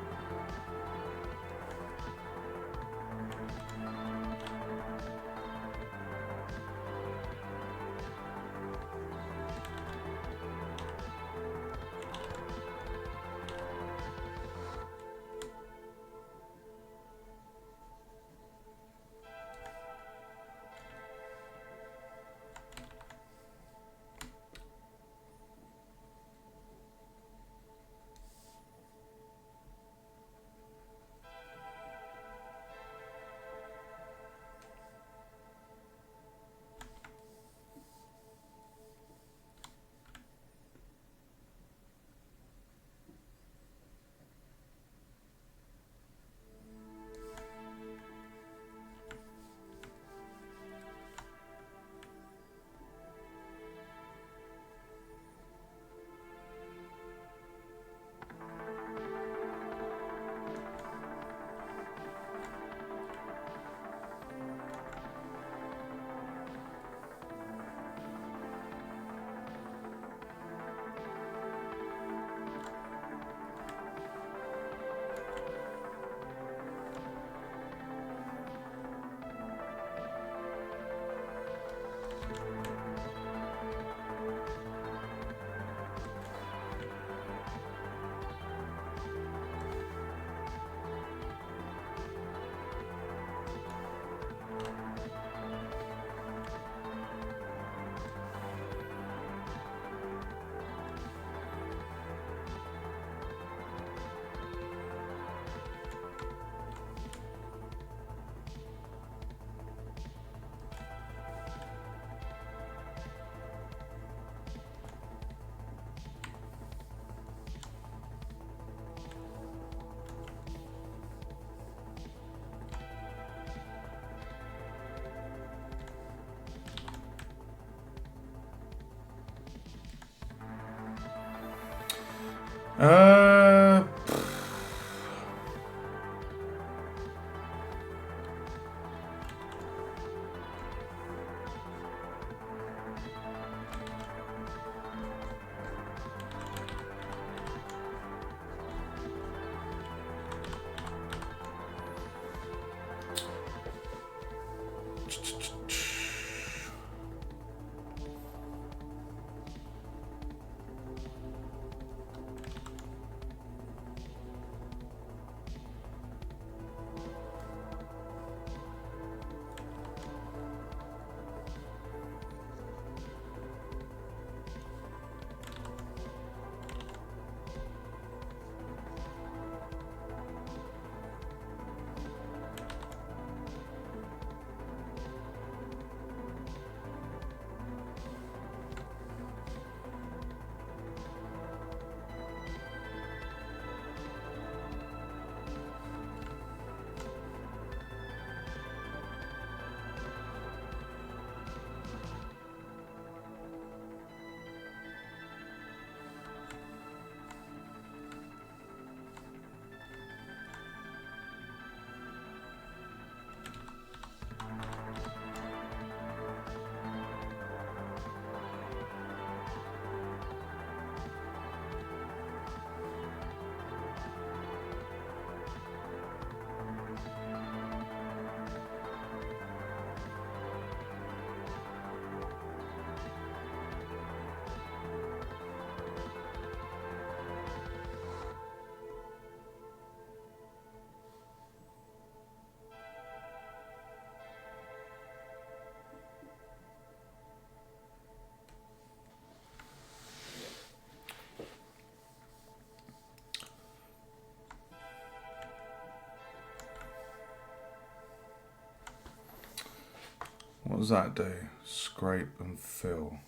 uh, What does that do? Scrape and fill.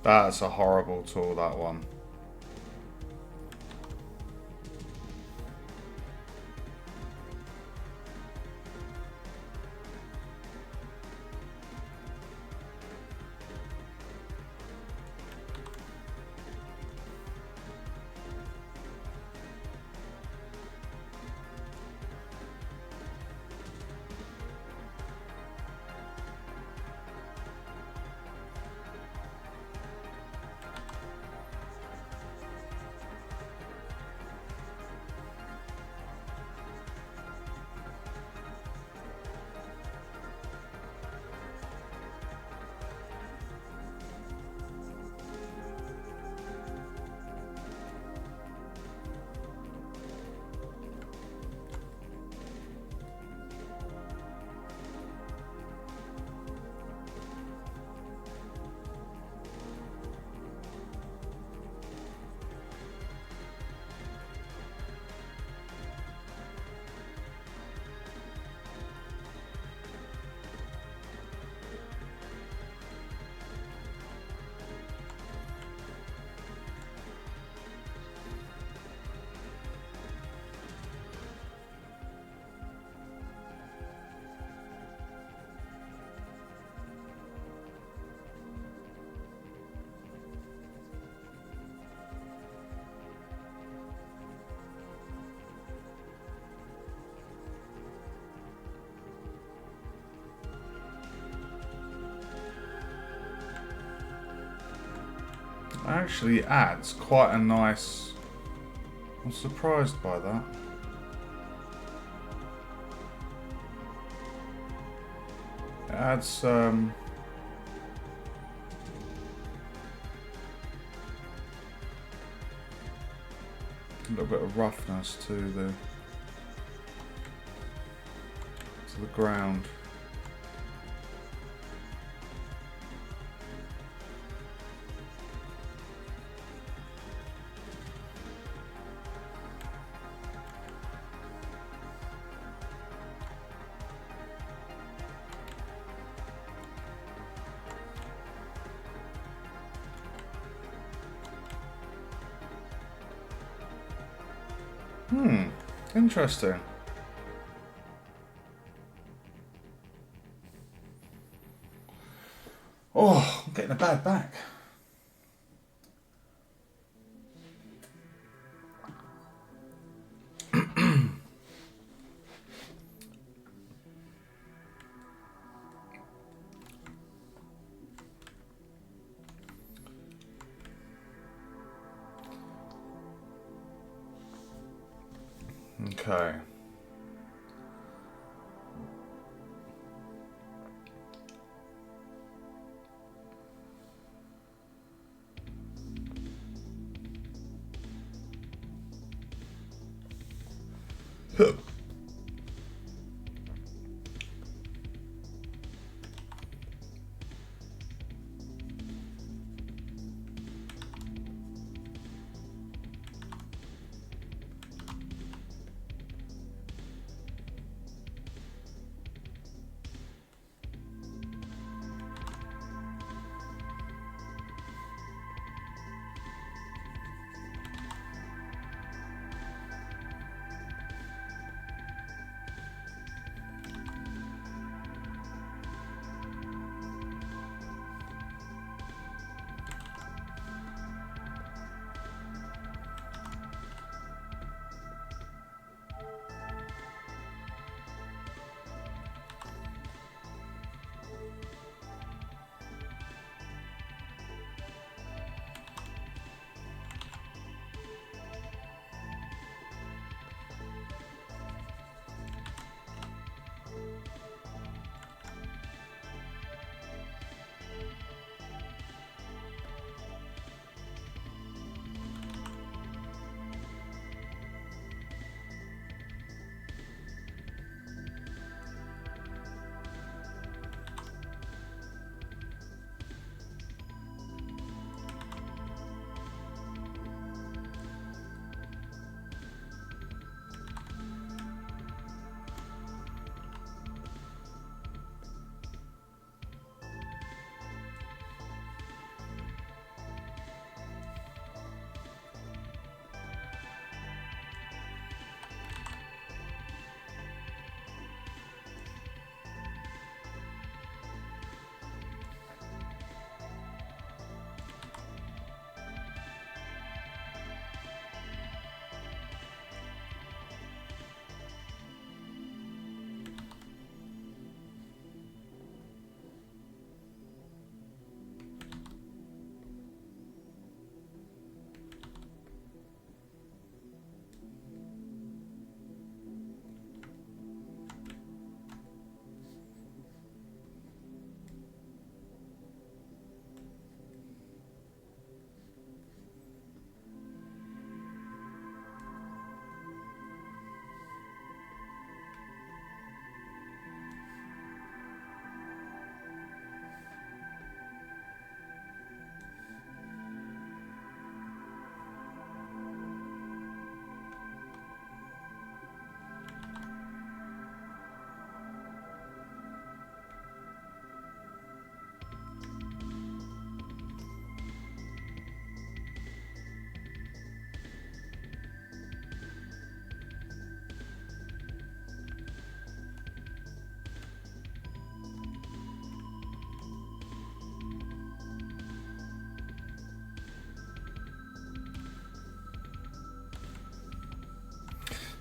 That's a horrible tool, that one. Actually adds quite a nice... I'm surprised by that. It adds a little bit of roughness to the ground. Interesting. Oh, I'm getting a bad back. Okay.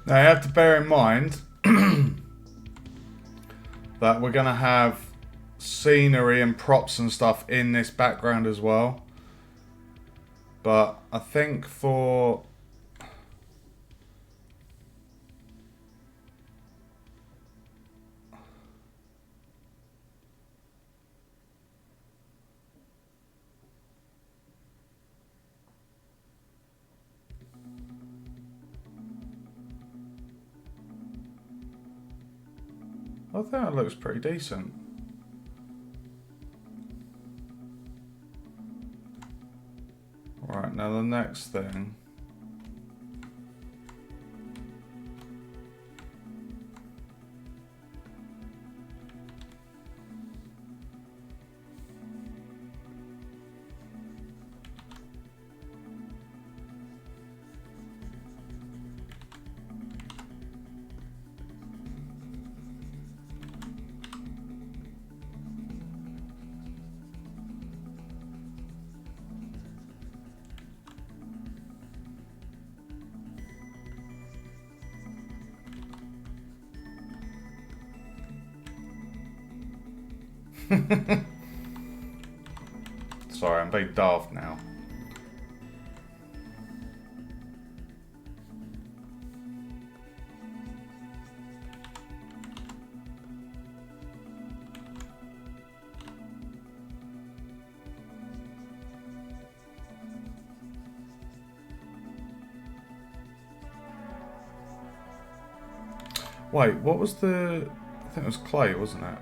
Now you have to bear in mind that we're going to have scenery and props and stuff in this background as well. But I think for... I think that looks pretty decent. Right, now the next thing. Sorry, I'm being daft now. Wait, what was the... I think it was clay, wasn't it?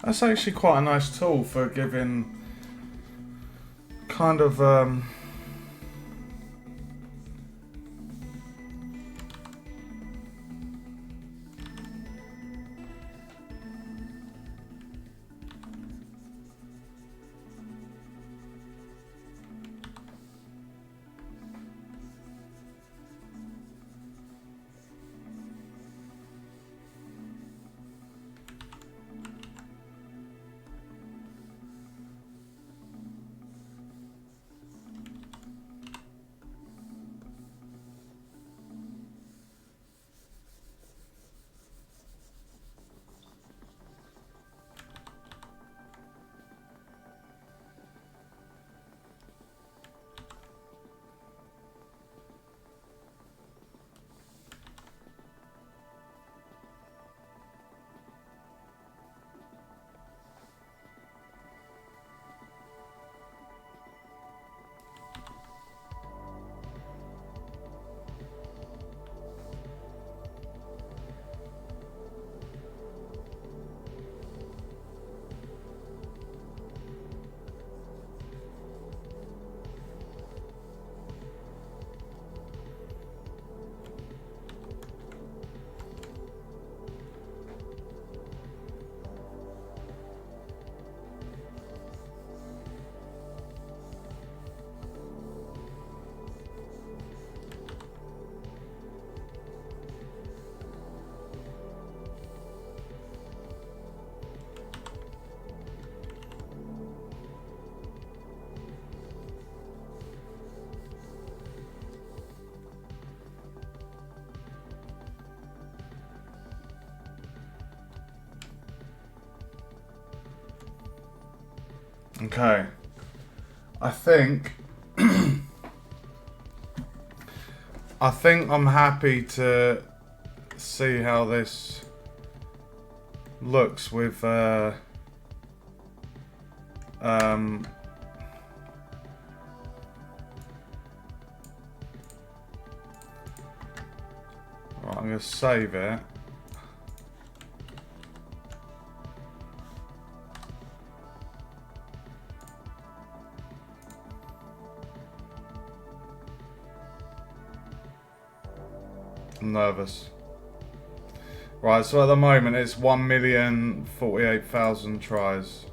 That's actually quite a nice tool for giving kind of Okay. I think I'm happy to see how this looks with right, I'm going to save it. I'm nervous. Right, so at the moment it's 1,048,000 tries.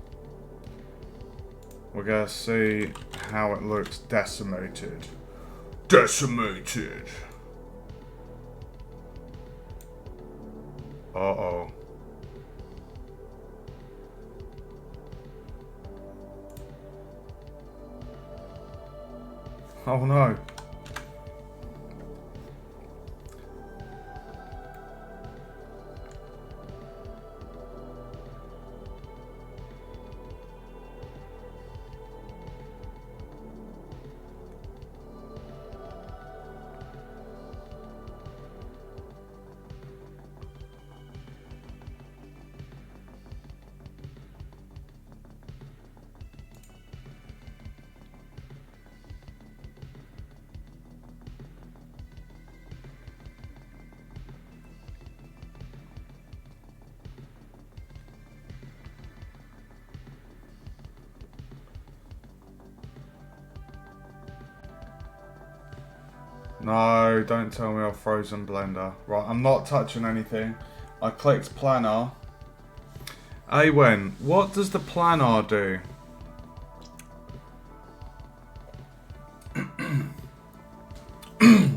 We're going to see how it looks decimated. Decimated! Uh-oh. Oh no. No, don't tell me I've frozen Blender. Right, I'm not touching anything. I clicked planar. Awen, what does the planar do?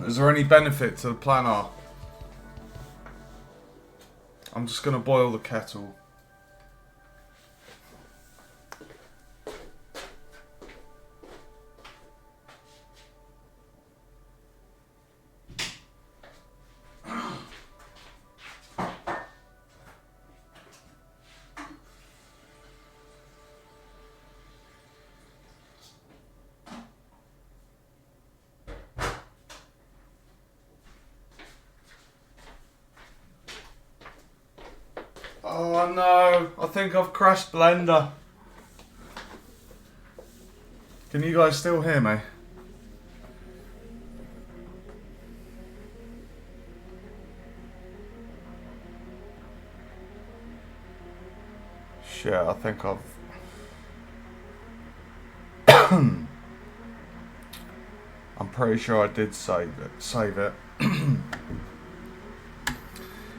Is there any benefit to the planar? I'm just going to boil the kettle. Oh no, I think I've crashed Blender. Can you guys still hear me? Shit, I think I've... I'm pretty sure I did save it.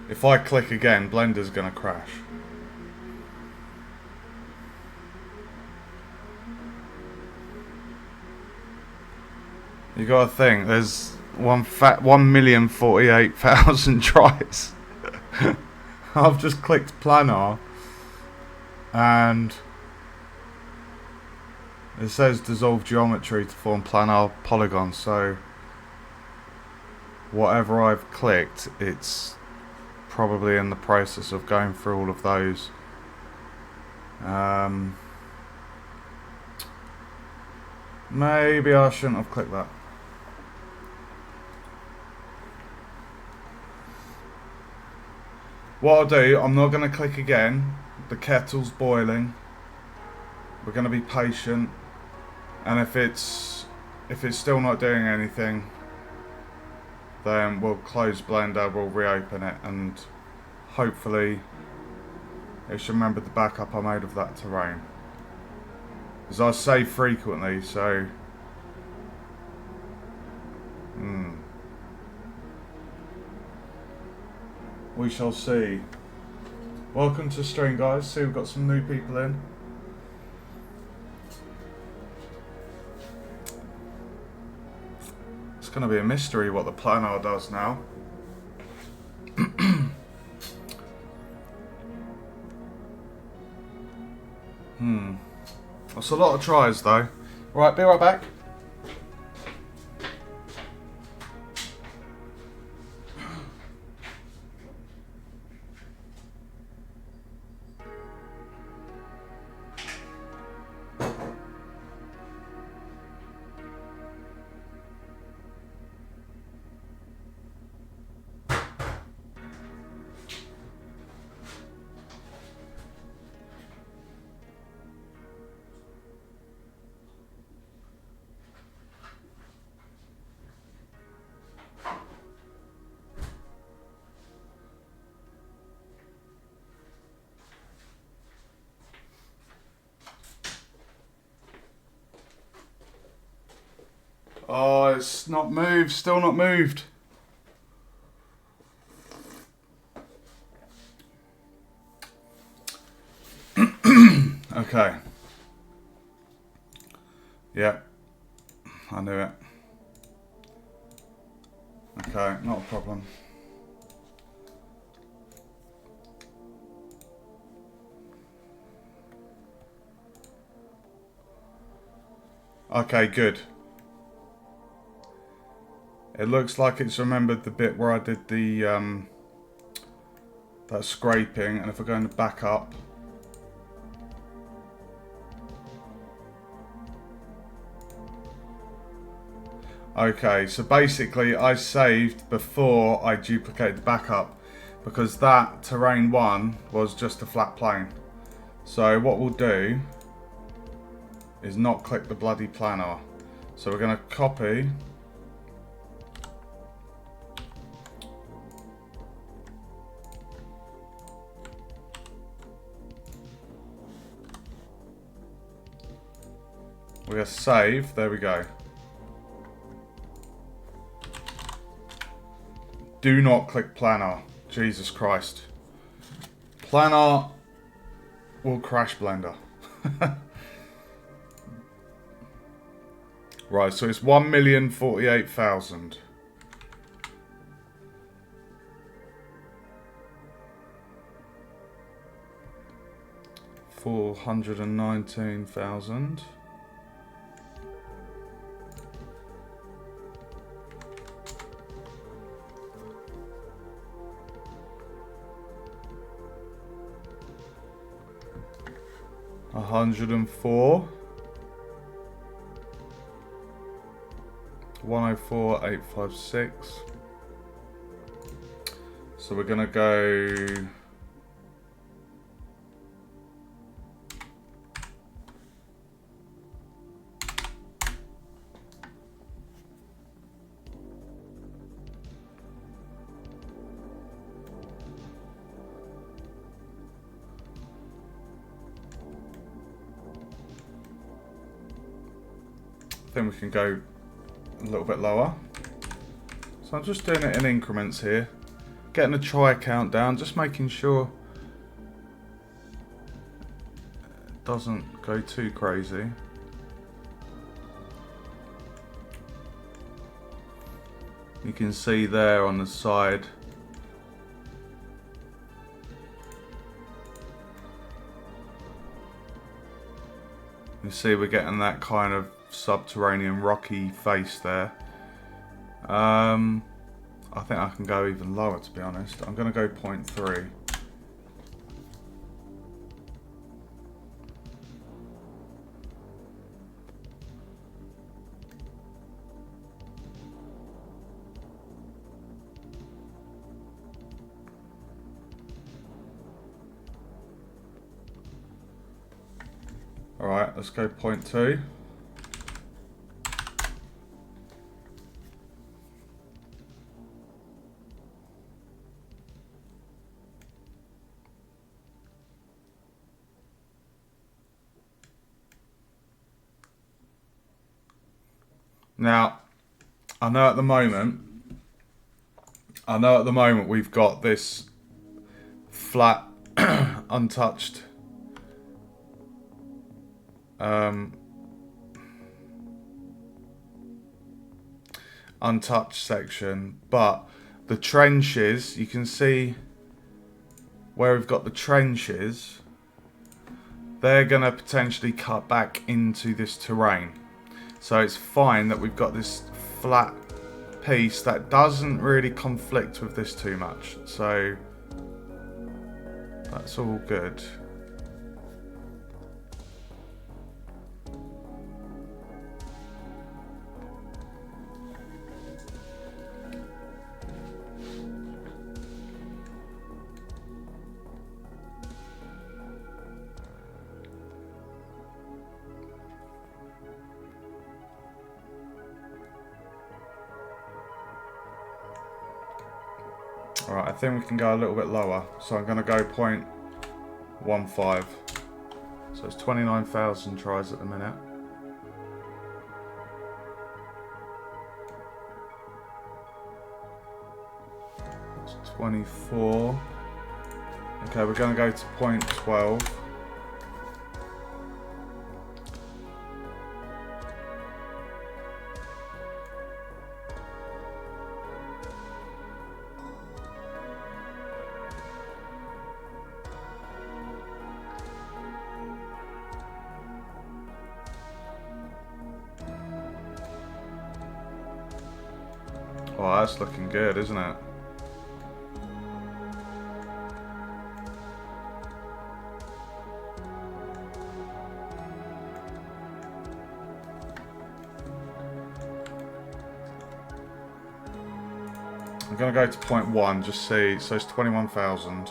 If I click again, Blender's gonna crash. You gotta think, there's 1,048,000 tries. I've just clicked planar and it says dissolve geometry to form planar polygons, so whatever I've clicked, it's probably in the process of going through all of those. Maybe I shouldn't have clicked that. What I'll do, I'm not going to click again. The kettle's boiling. We're going to be patient, and if it's still not doing anything, then we'll close Blender, we'll reopen it, and hopefully it should remember the backup I made of that terrain. As I save frequently, so we shall see. Welcome to the stream, guys. See, we've got some new people in. It's going to be a mystery what the planar does now. That's a lot of tries, though. Right, be right back. Oh, it's not moved. Still not moved. Okay. Yep. I knew it. Okay, not a problem. Okay, good. It looks like it's remembered the bit where I did the that scraping, and if I go into backup, okay, so basically I saved before I duplicated the backup because that terrain 1 was just a flat plane. So what we'll do is not click the bloody planar. So we're going to copy. We're going to save. There we go. Do not click planar. Jesus Christ. Planar will crash Blender. Right, so it's 1,048,000. $419,000. $104. 104,856. So we're gonna go. Then we can go a little bit lower. So I'm just doing it in increments here. Getting a try count down, just making sure it doesn't go too crazy. You can see there on the side. You see we're getting that kind of subterranean rocky face there. I think I can go even lower, to be honest. I'm going to go 0.3. Alright, let's go 0.2. Now, I know at the moment we've got this flat, untouched untouched section, but the trenches, you can see where we've got the trenches, they're going to potentially cut back into this terrain. So it's fine that we've got this flat piece that doesn't really conflict with this too much. So that's all good. Alright, I think we can go a little bit lower. So I'm going to go 0.15. So it's 29,000 tries at the minute. 24. Okay, we're going to go to point 12. Oh, that's looking good, isn't it? I'm going to go to point 1, just see. So it's 21,000.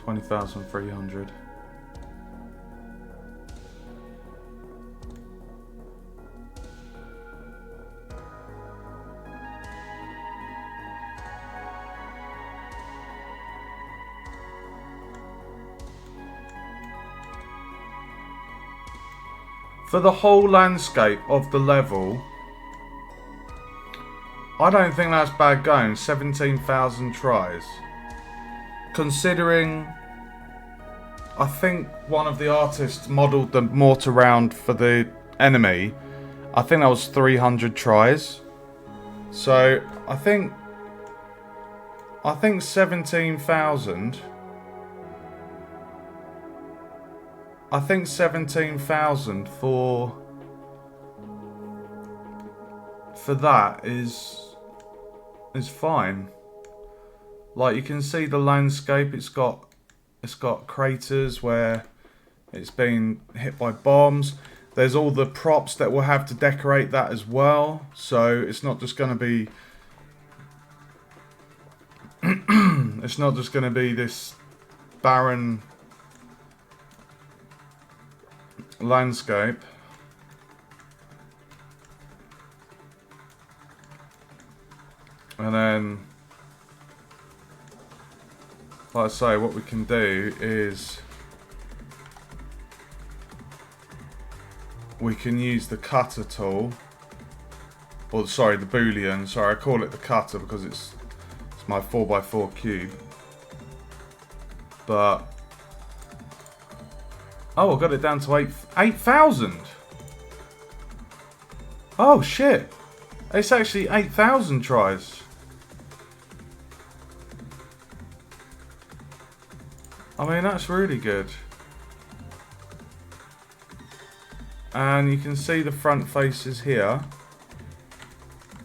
$20,300. For the whole landscape of the level, I don't think that's bad going. 17,000 tries. Considering, I think one of the artists modelled the mortar round for the enemy. I think that was 300 tries. So I think 17,000. I think 17,000 for that is fine. Like, you can see the landscape. It's got craters where it's been hit by bombs. There's all the props that we'll have to decorate that as well. So it's not just going to be it's not just going to be this barren landscape. And then, like I say, what we can do is we can use the cutter tool, or sorry, the boolean. Sorry, I call it the cutter because it's my 4x4 cube. But oh, I got it down to 8,000. Oh shit! It's actually 8,000 tries. I mean, that's really good. And you can see the front faces here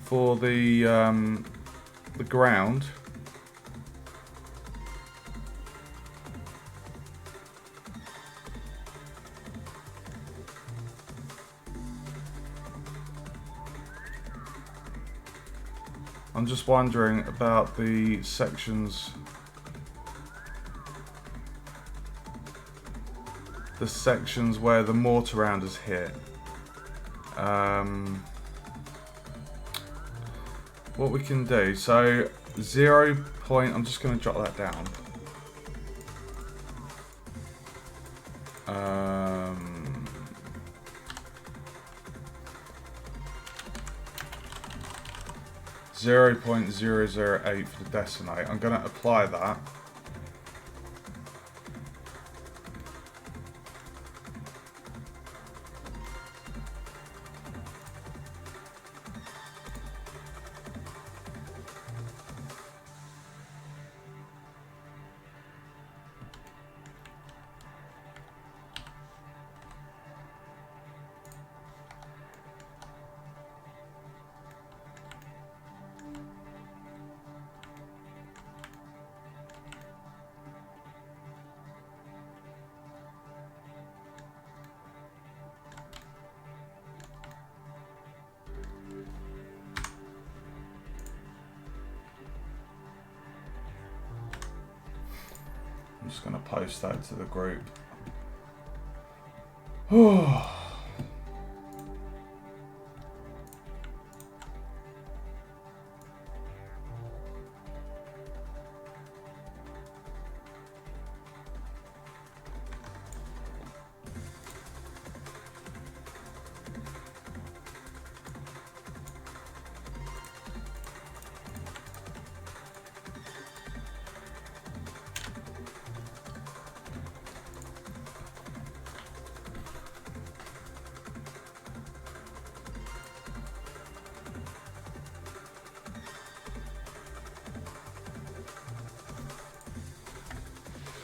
for the ground. I'm just wondering about the sections. The sections where the mortar round is hit. What we can do, so 0 point, I'm just going to jot that down. 0.008 for the decimate. I'm going to apply that. I'm just going to post that to the group.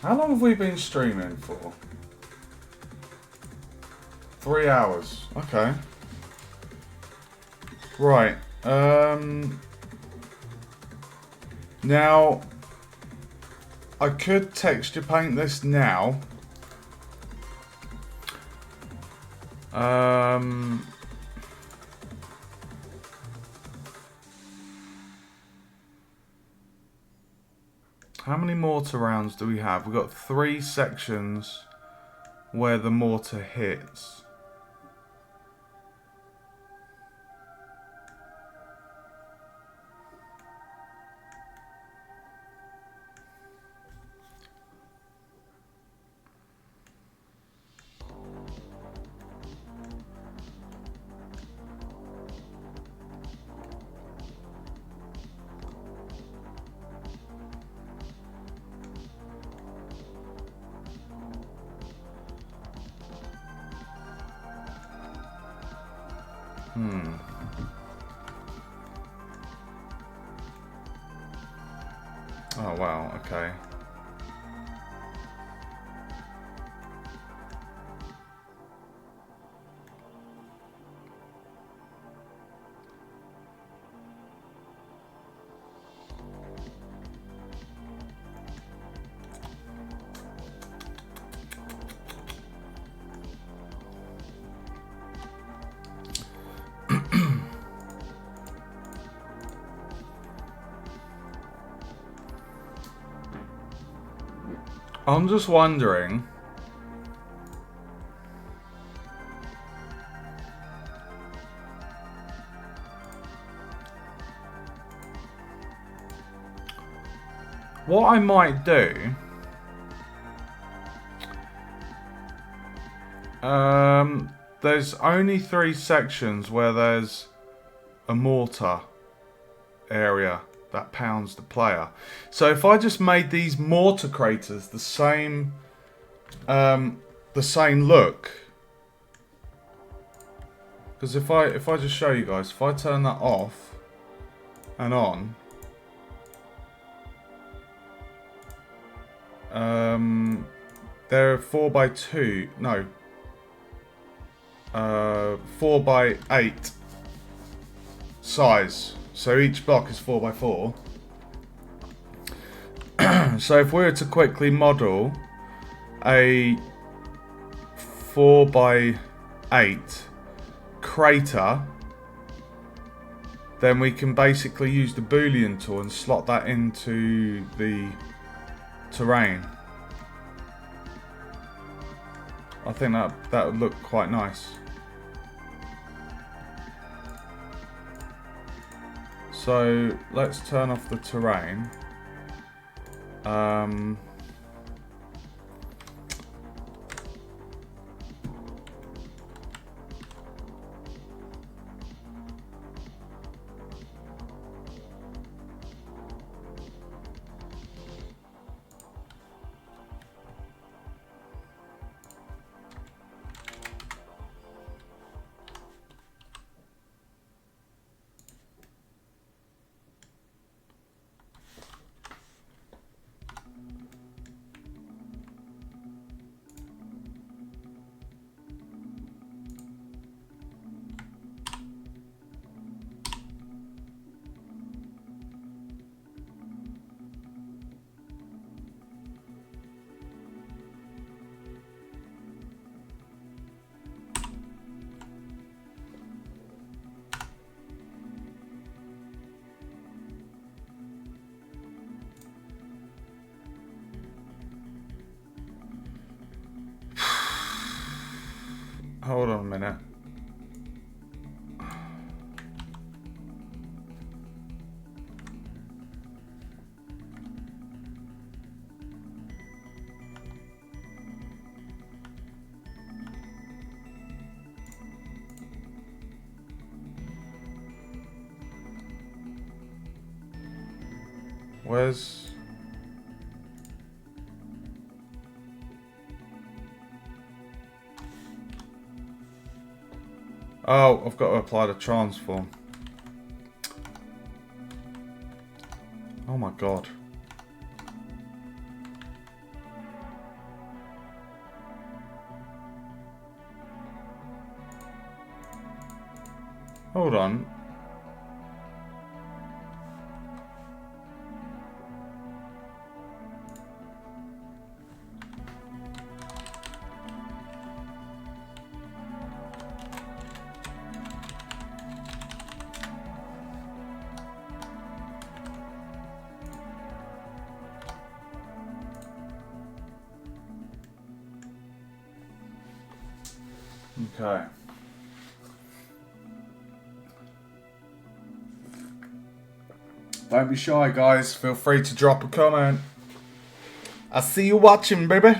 How long have we been streaming for? 3 hours. Okay. Right. Now, I could texture paint this now. How many mortar rounds do we have? We've got 3 sections where the mortar hits. Oh wow, okay. I'm just wondering, what I might do, there's only 3 sections where there's a mortar area that pounds the player. So if I just made these mortar craters the same look, because if I just show you guys, if I turn that off and on, they're 4x2, no, 4x8 size. So each block is 4x4. So if we were to quickly model a 4x8 crater, then we can basically use the Boolean tool and slot that into the terrain. I think that would look quite nice. So let's turn off the terrain. Hold on a minute. Where's... Oh, I've got to apply the transform. Oh my god. Hold on. Okay. Don't be shy, guys. Feel free to drop a comment. I see you watching, baby.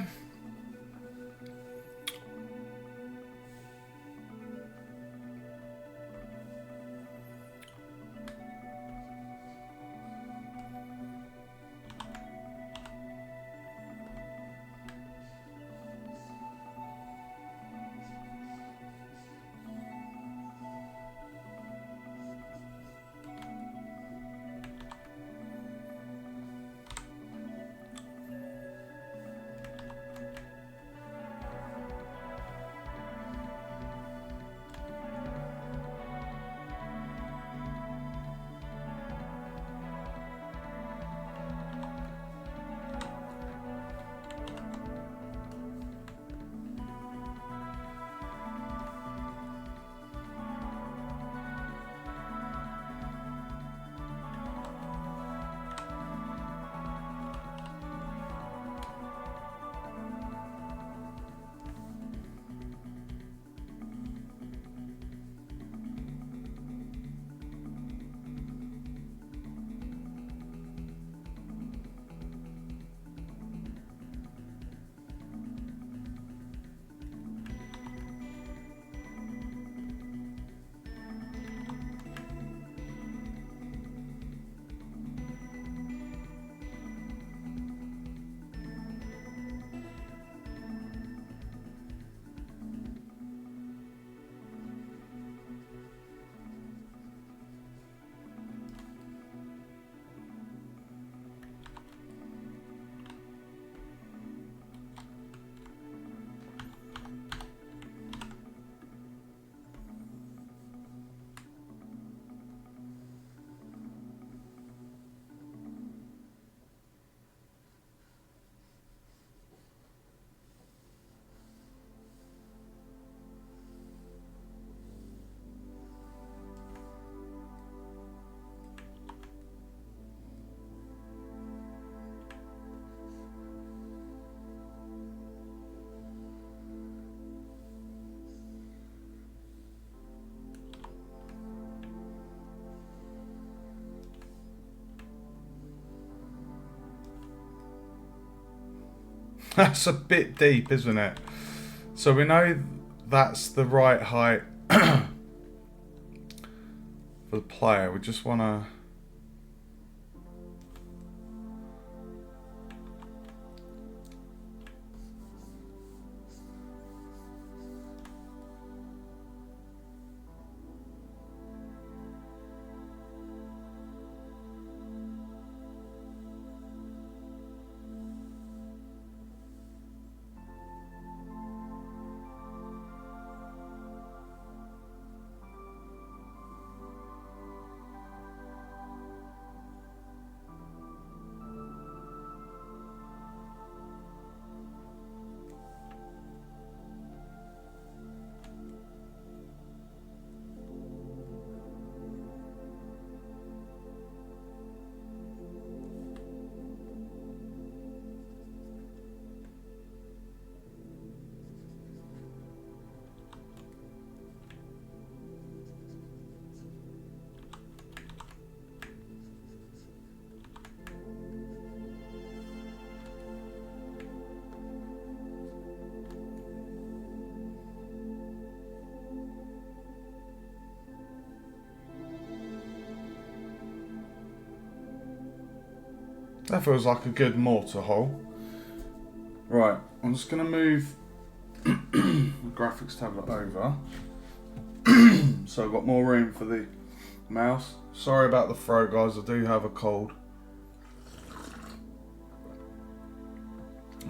That's a bit deep, isn't it? So we know that's the right height for the player. We just want to... That feels like a good mortar hole. Right, I'm just going to move the graphics tablet over. So I've got more room for the mouse. Sorry about the throat, guys, I do have a cold.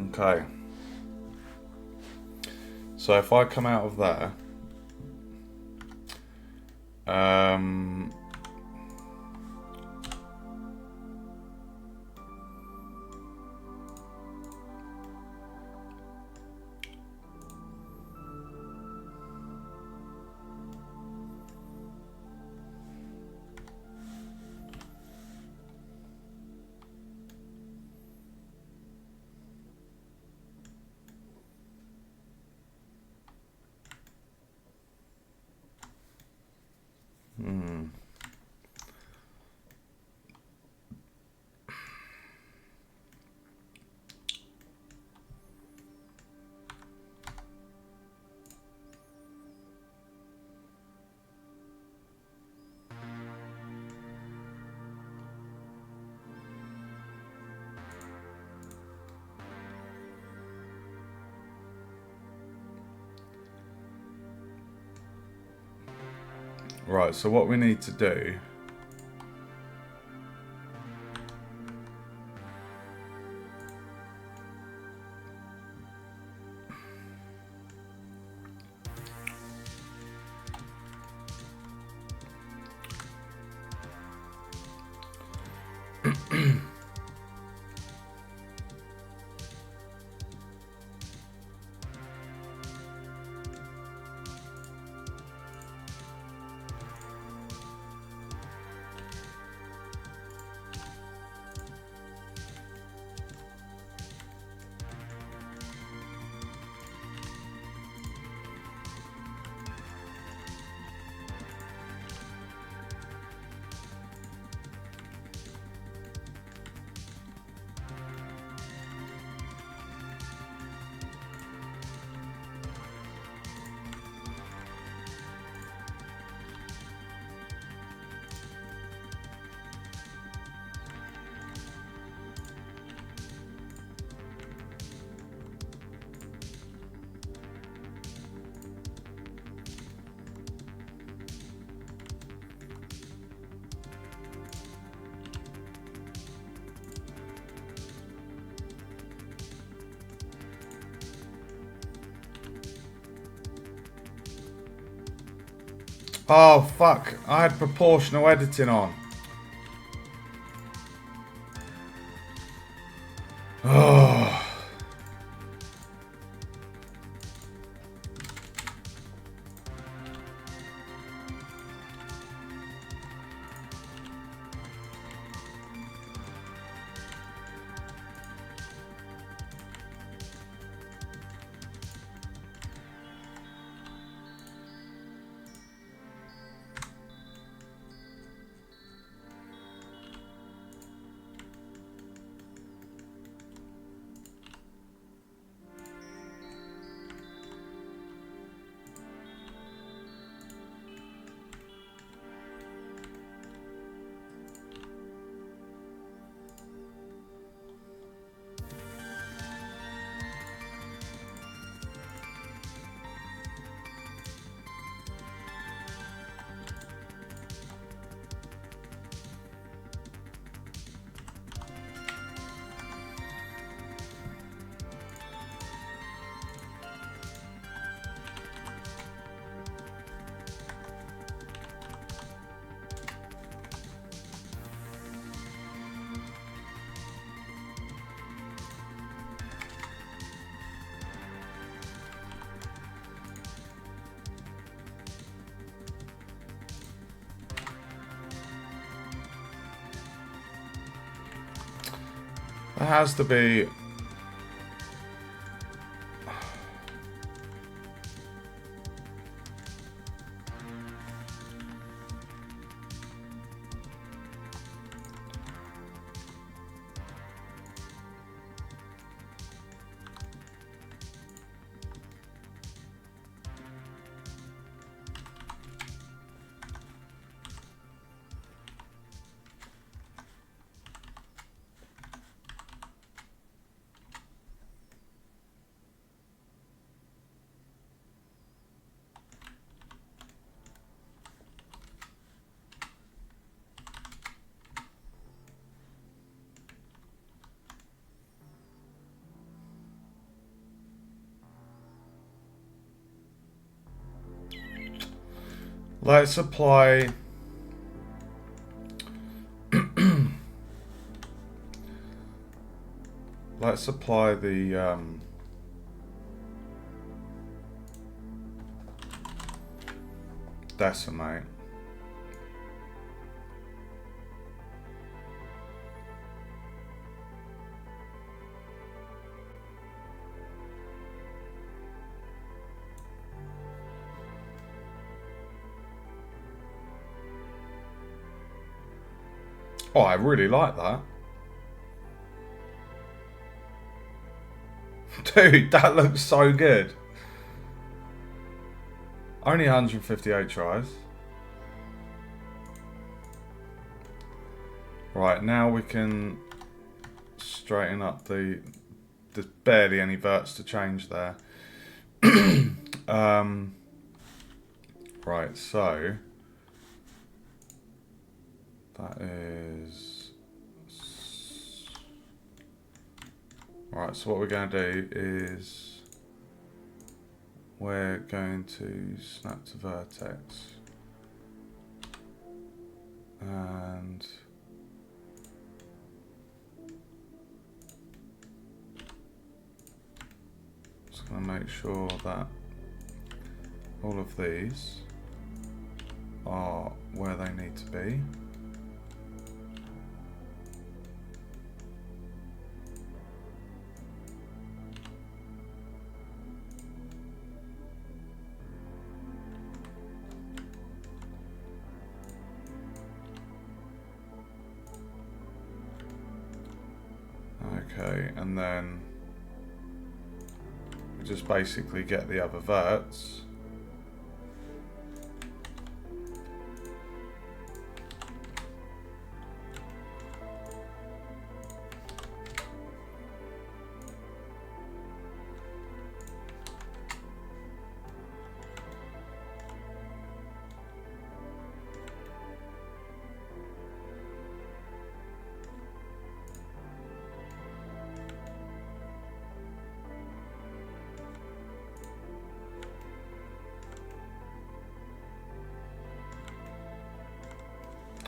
Okay. So if I come out of there, Um, right, so what we need to do oh fuck, I had proportional editing on. Oh. There has to be... let's apply. Let's apply the decimate. Oh, I really like that. Dude, that looks so good. Only 158 tries. Right, now we can straighten up there's barely any verts to change there. Right, so that is... Right, so what we're going to do is we're going to snap to vertex and just going to make sure that all of these are where they need to be. Okay, and then we just basically get the other verts.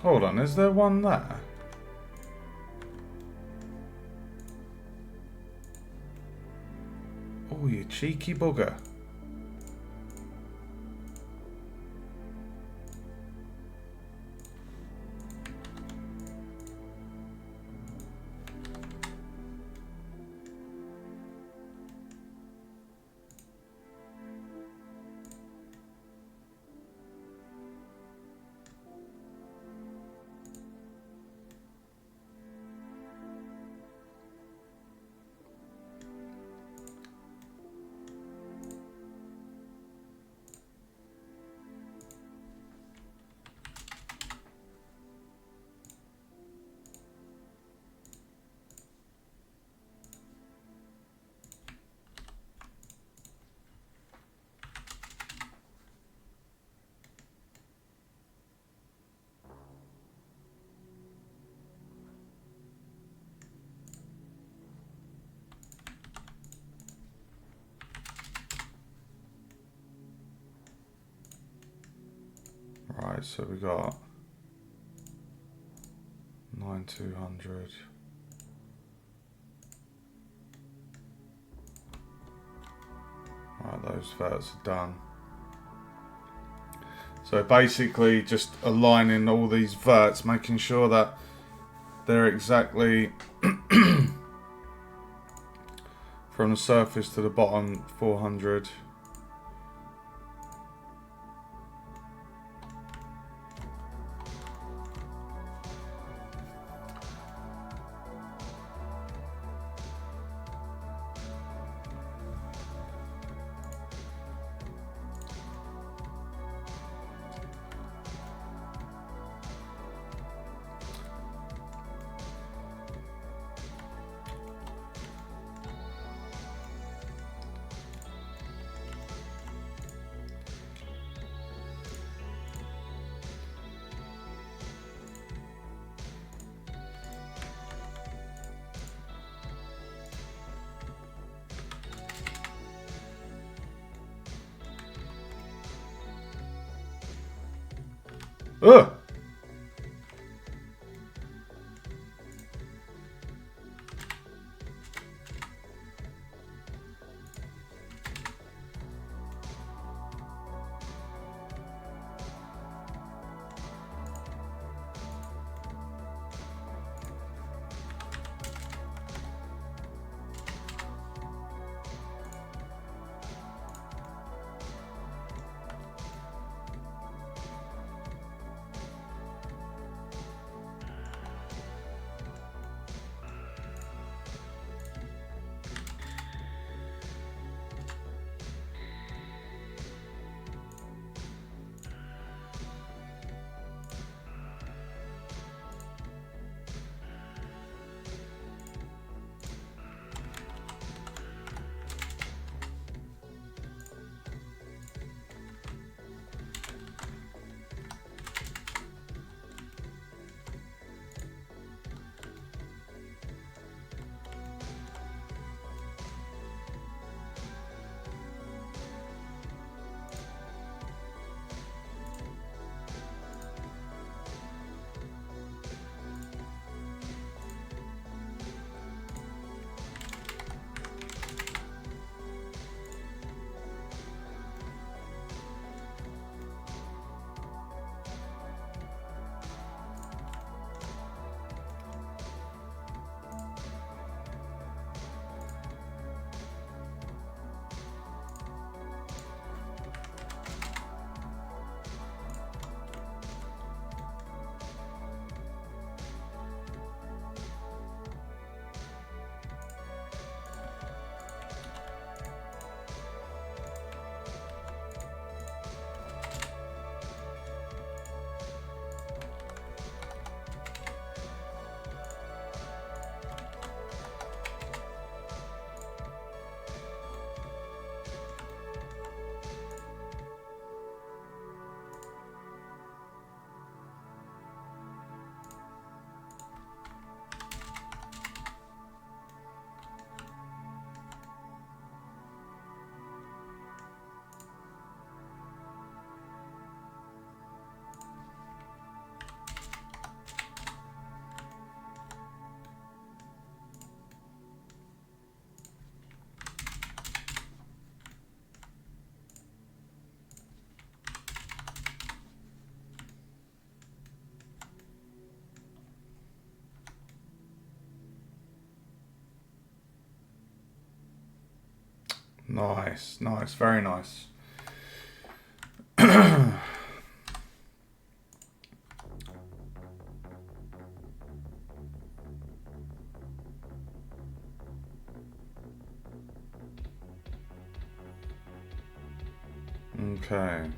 Hold on, is there one there? Oh, you cheeky bugger. Right, so we got 9200. Right, those verts are done. So basically just aligning all these verts, making sure that they're exactly from the surface to the bottom 400. Ugh! Nice, nice, very nice. Okay.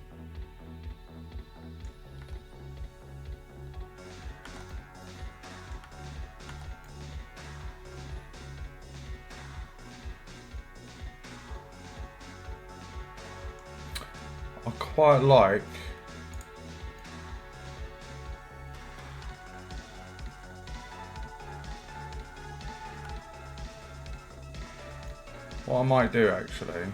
I quite like what I might do actually.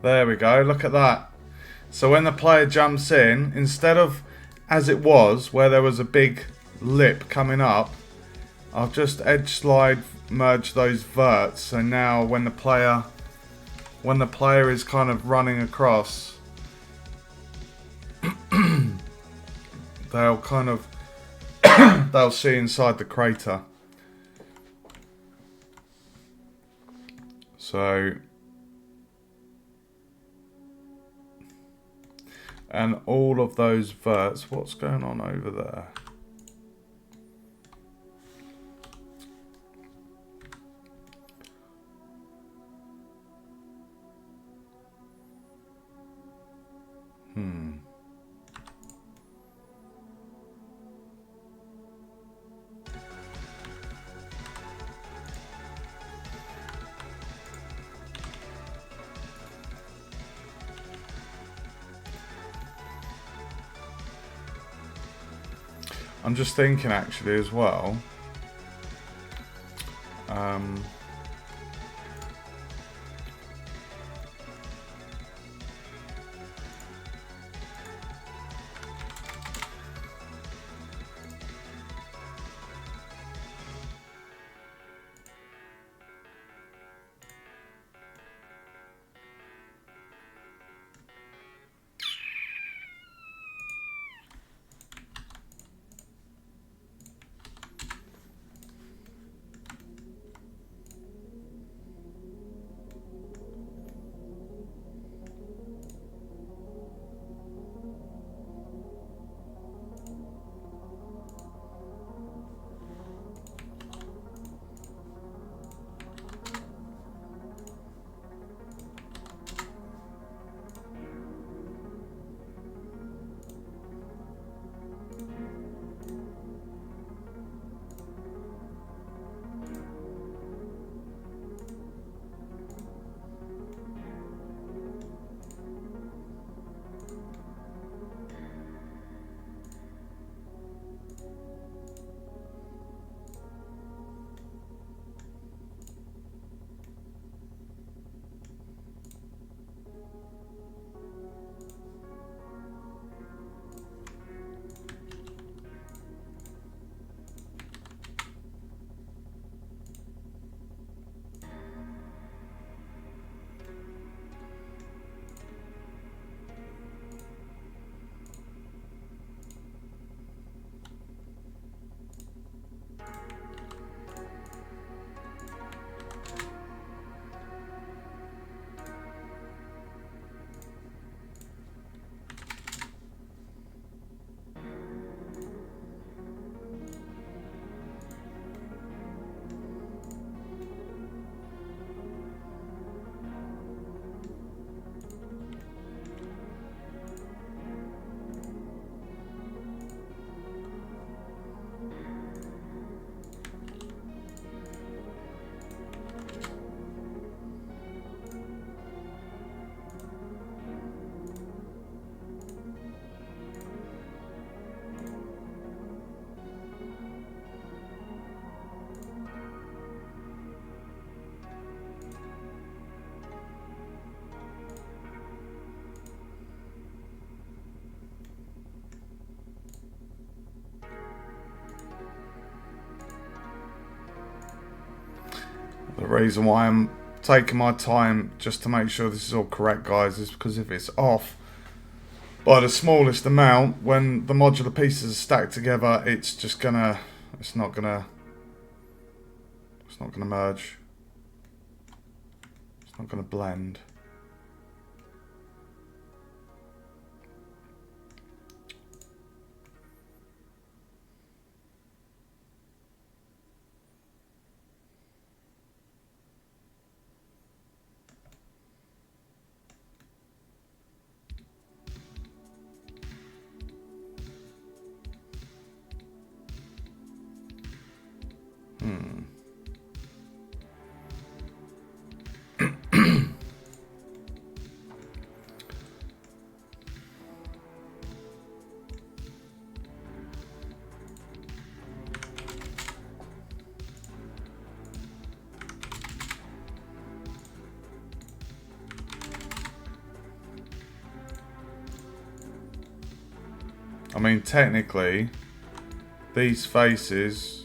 There we go, look at that. So when the player jumps in, instead of as it was, where there was a big lip coming up, I'll just edge slide merge those verts. So now when the player is kind of running across, they'll kind of they'll see inside the crater. So, and all of those verts, what's going on over there? I'm just thinking actually as well. The reason why I'm taking my time just to make sure this is all correct, guys, is because if it's off by the smallest amount, when the modular pieces are stacked together, it's just gonna, it's not gonna merge. It's not gonna blend. I mean, technically, these faces,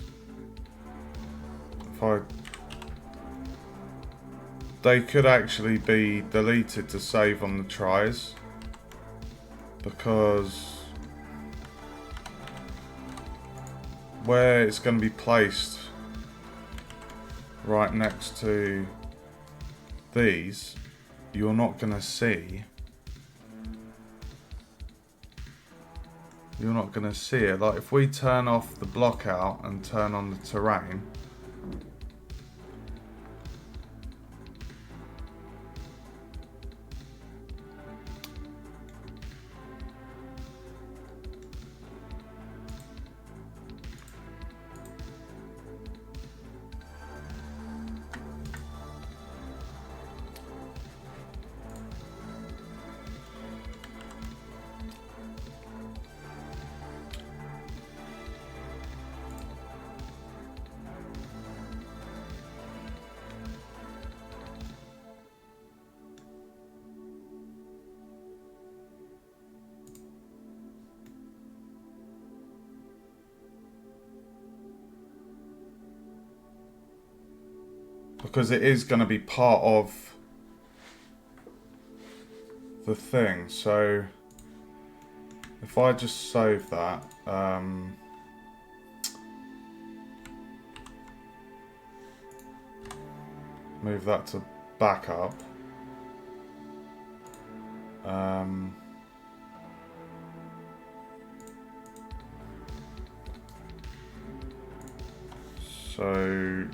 they could actually be deleted to save on the tries, because where it's going to be placed right next to these, you're not going to see. You're not going to see it. Like if we turn off the block out and turn on the terrain, because it is going to be part of the thing. So if I just save that, move that to backup. So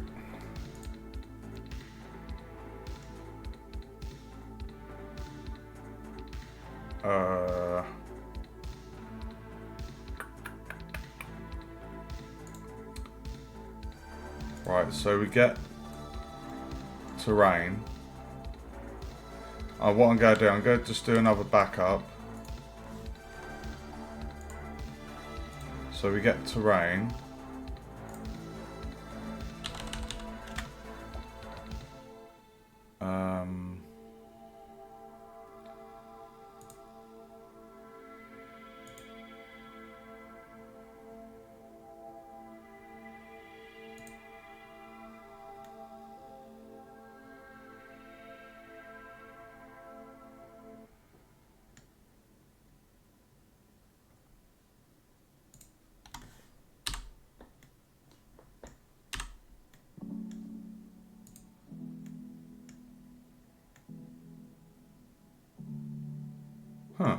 right, so we get terrain. What I'm going to do, I'm going to just do another backup. So we get terrain. Huh.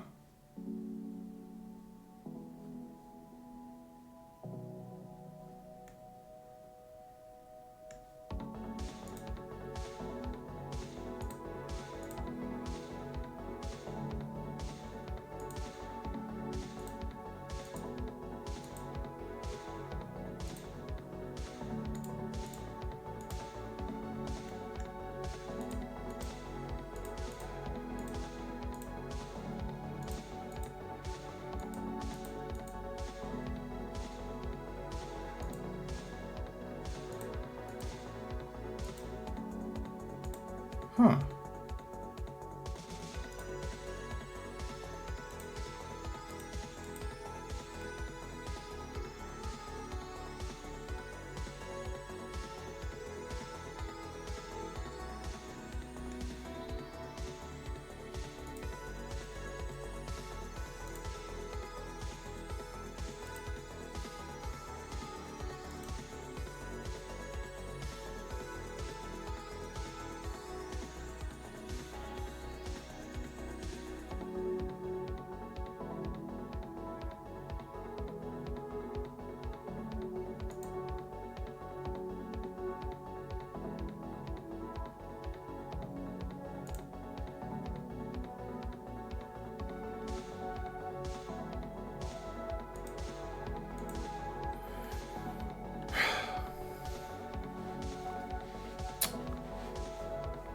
Huh.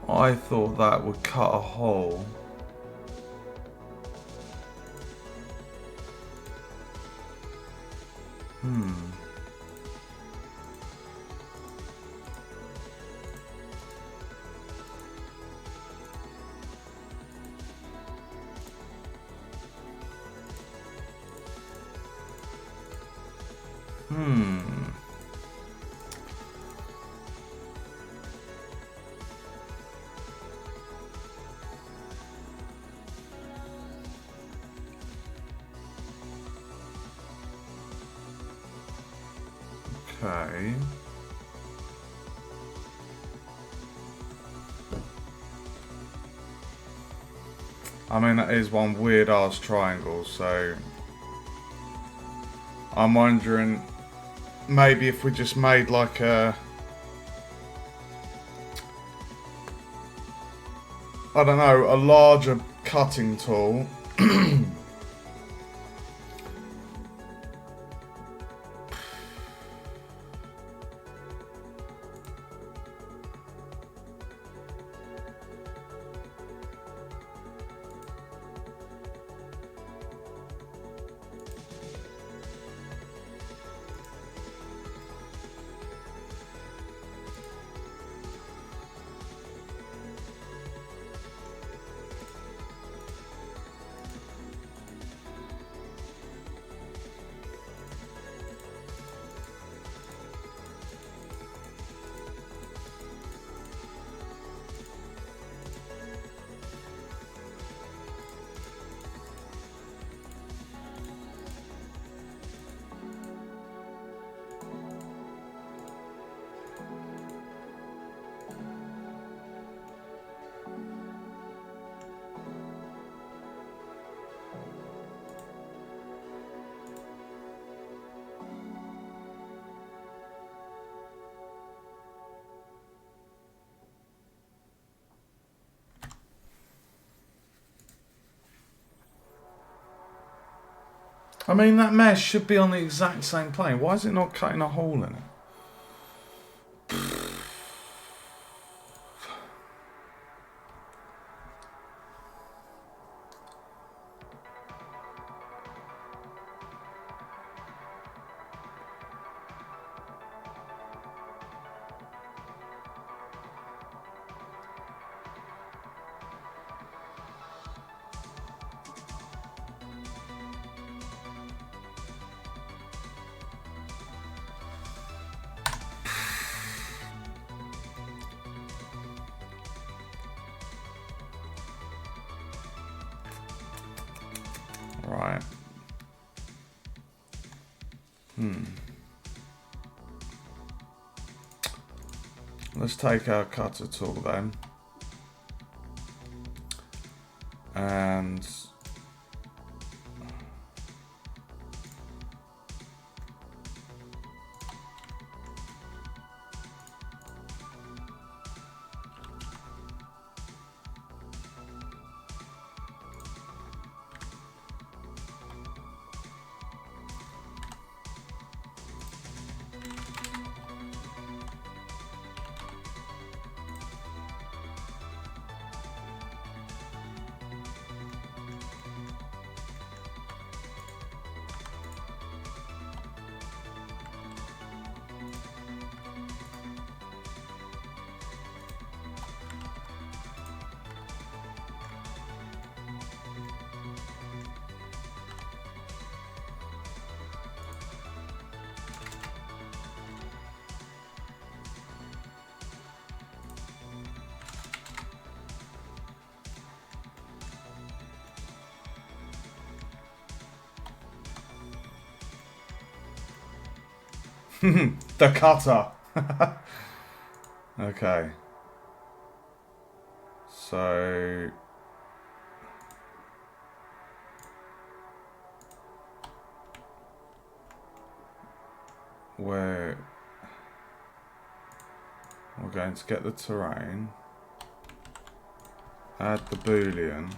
I thought that would cut a hole. Okay. I mean, that is one weird ass triangle, so I'm wondering maybe if we just made like a, I don't know, a larger cutting tool. I mean, that mesh should be on the exact same plane. Why is it not cutting a hole in it? Right. Let's take our cutter tool then. And the cutter. Okay. So we're going to get the terrain, add the boolean.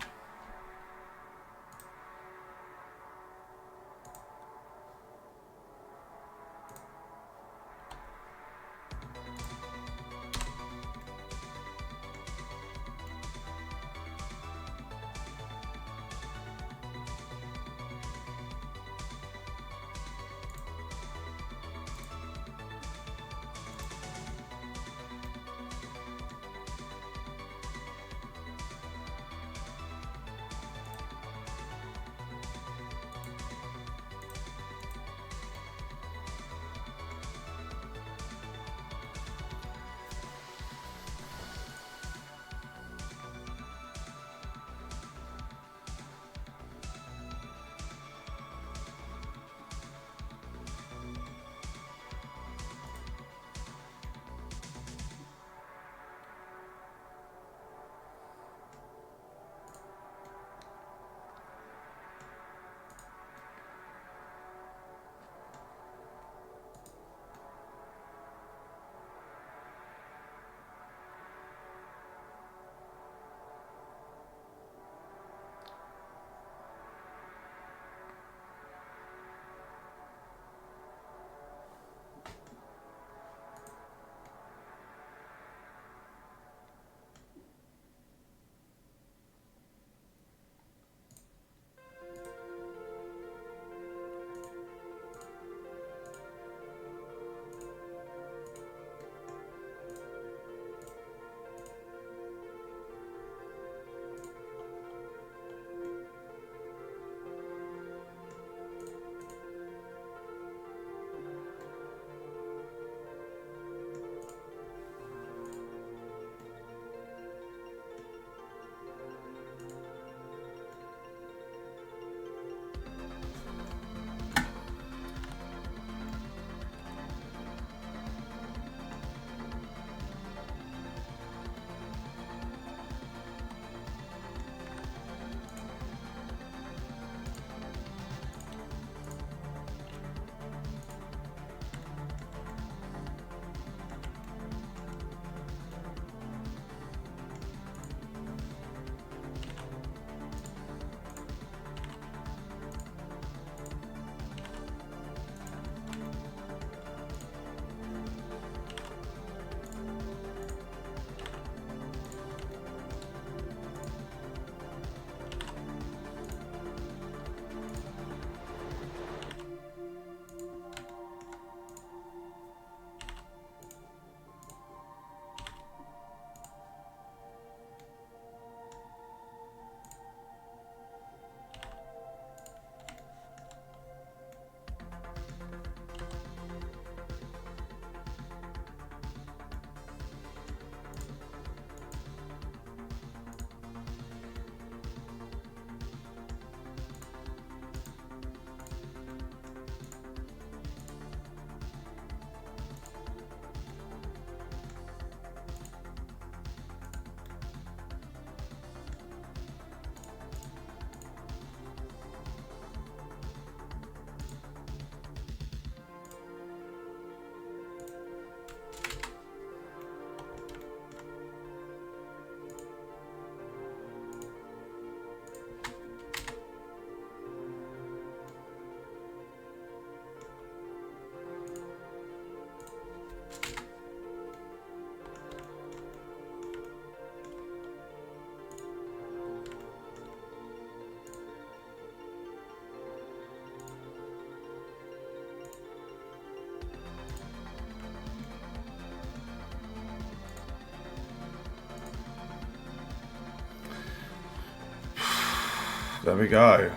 There we go.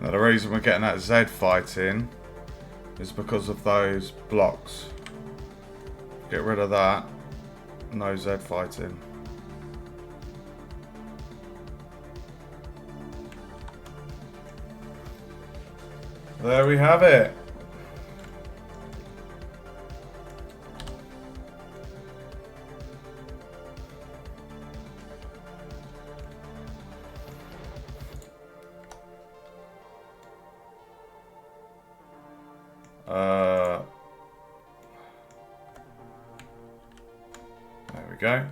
Now the reason we're getting that Z fight in is because of those blocks. Get rid of that. No Z fighting. There we have it. There we go.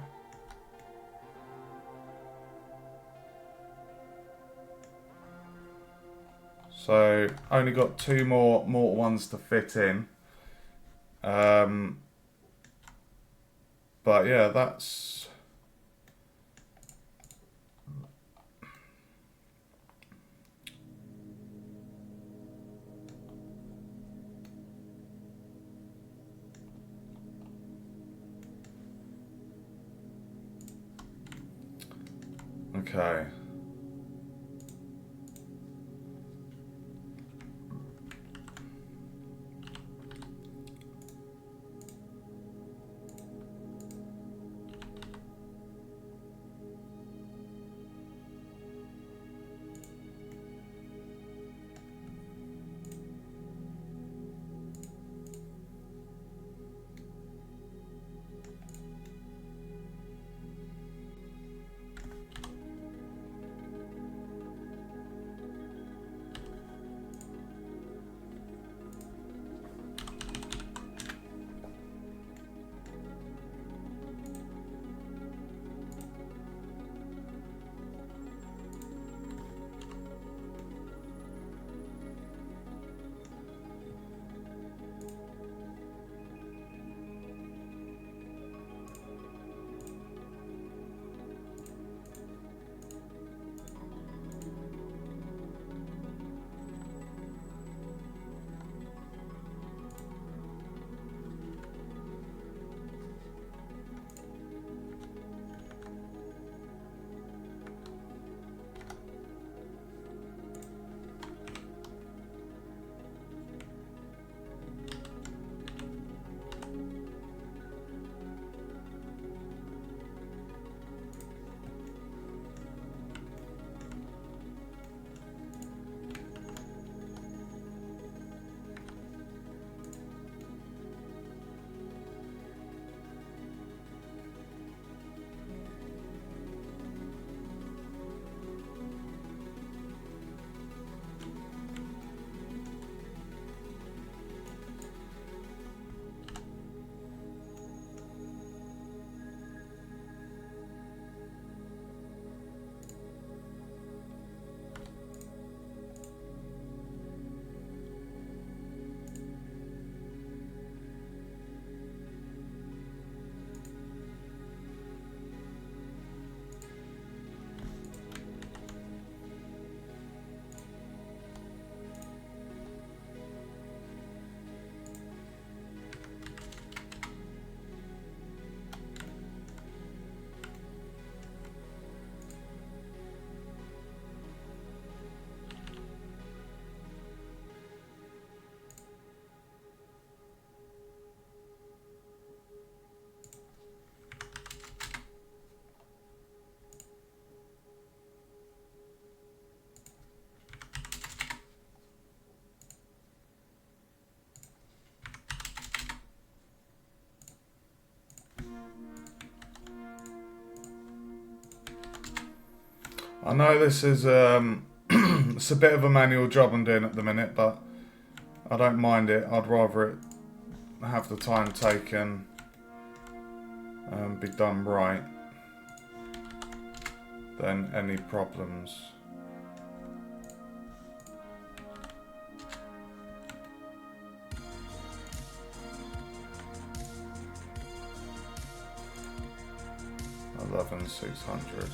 So only got 2 more mortar ones to fit in. But yeah, that's okay. I know this is it's a bit of a manual job I'm doing at the minute, but I don't mind it. I'd rather it have the time taken and be done right than any problems. $11,600.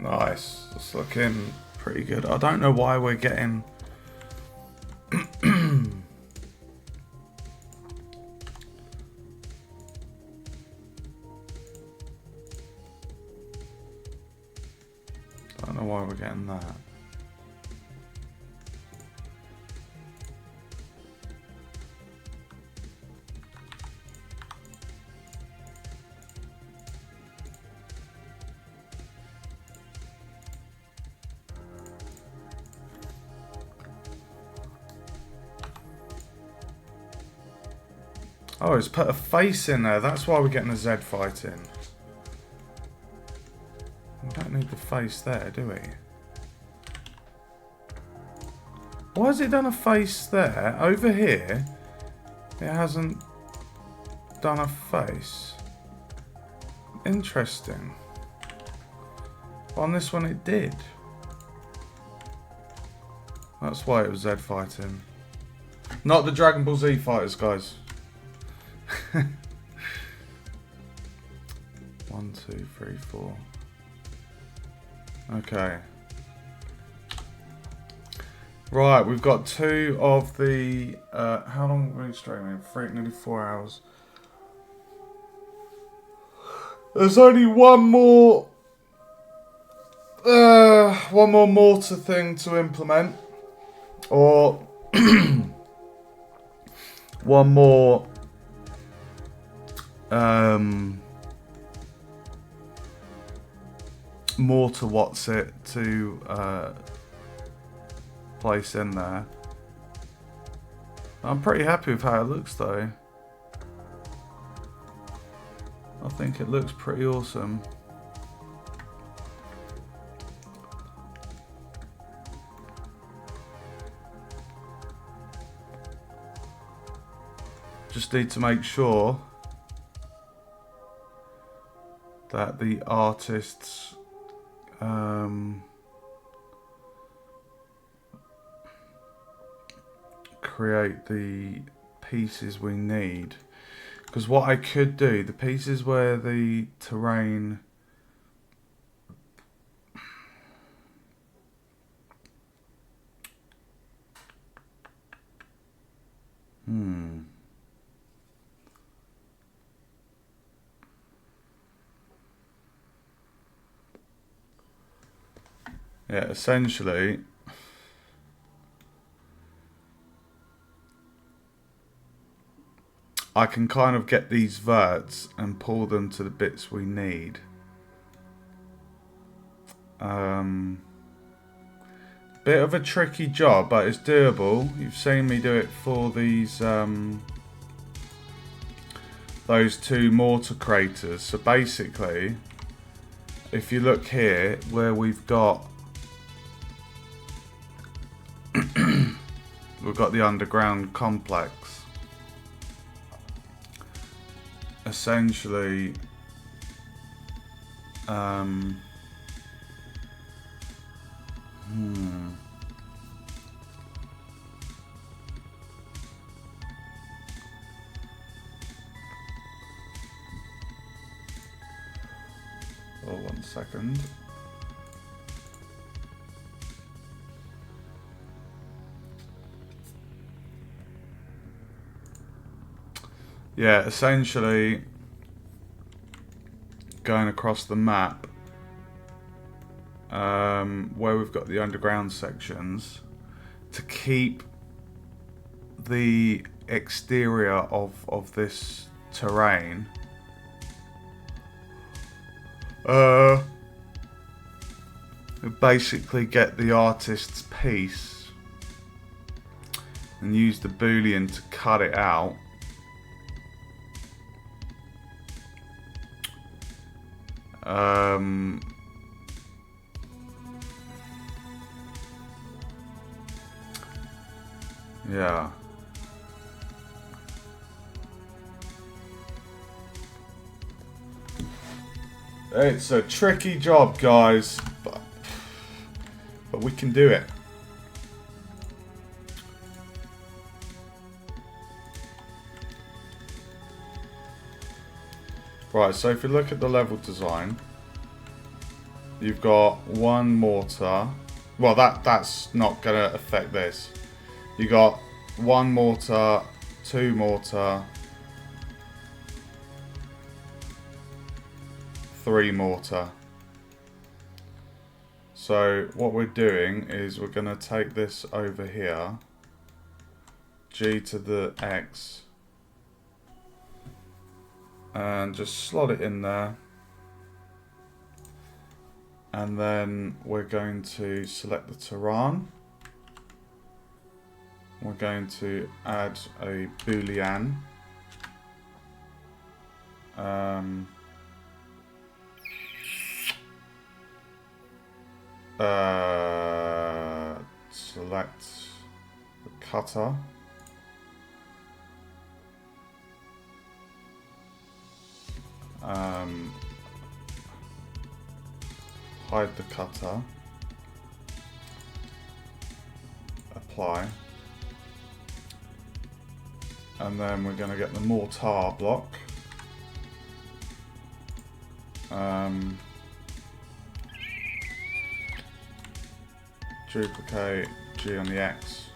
Nice. It's looking pretty good. I don't know why we're getting... I don't know why we're getting that. Oh, it's put a face in there. That's why we're getting a Z fighting. We don't need the face there, do we? Why has it done a face there? Over here, it hasn't done a face. Interesting. On this one it did. That's why it was Z fighting. Not the Dragon Ball Z fighters, guys. 1, 2, 3, 4. Okay. Right, we've got 2 of the... how long have we been streaming? Nearly 4 hours. There's only one more mortar thing to implement. Or... one more... mortar what's it to place in there. I'm pretty happy with how it looks though. I think it looks pretty awesome. Just need to make sure that the artists create the pieces we need, because what I could do, the pieces where the terrain yeah, essentially I can kind of get these verts and pull them to the bits we need. Bit of a tricky job, but it's doable. You've seen me do it for these those 2 mortar craters. So basically, if you look here where we've got we've got the underground complex. Essentially, oh, 1 second. Yeah, essentially going across the map where we've got the underground sections to keep the exterior of this terrain basically get the artist's piece and use the boolean to cut it out. Yeah. It's a tricky job, guys, but we can do it. Right, so if you look at the level design, You've got one mortar. Well, that's not going to affect this. You got one mortar, two mortar, three mortar. So what we're doing is we're going to take this over here, G to the X, and just slot it in there. And then we're going to select the Tehran. We're going to add a Boolean. Select the cutter. Hide the cutter. Apply. And then we're going to get the mortar block. Duplicate G on the X.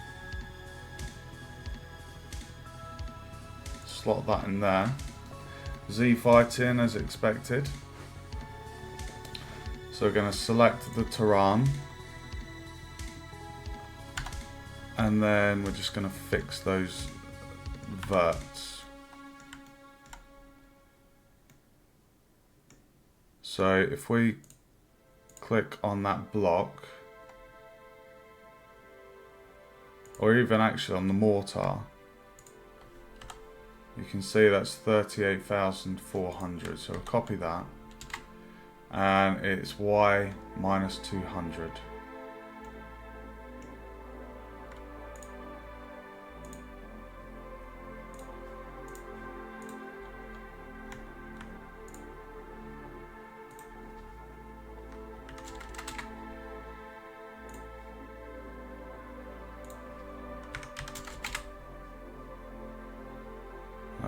Slot that in there. Z fighting as expected. So we're going to select the Tehran. And then we're just going to fix those verts. So if we click on that block, or even actually on the mortar, you can see that's 38,400. So we'll copy that, and it's Y minus 200.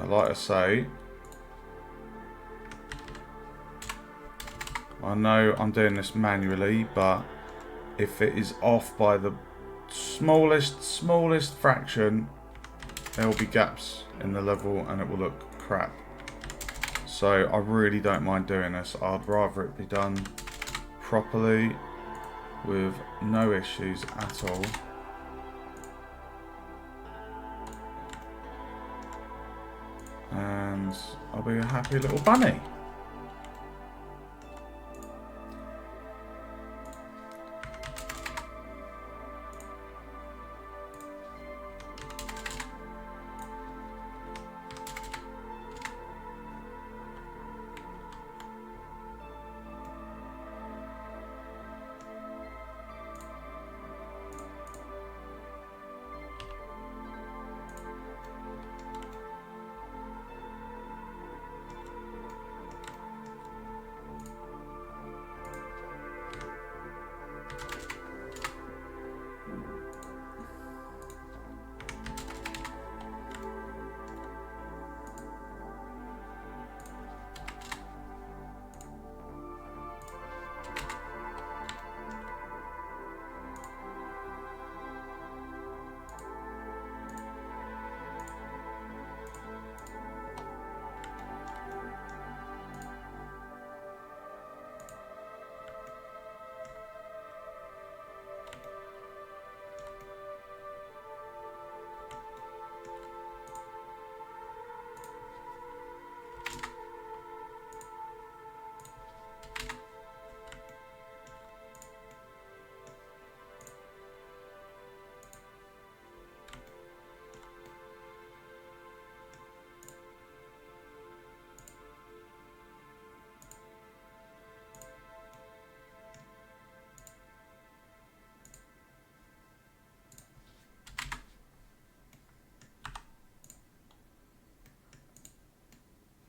Like I say, I know I'm doing this manually, but if it is off by the smallest fraction, there will be gaps in the level and it will look crap. So I really don't mind doing this. I'd rather it be done properly with no issues at all. And I'll be a happy little bunny.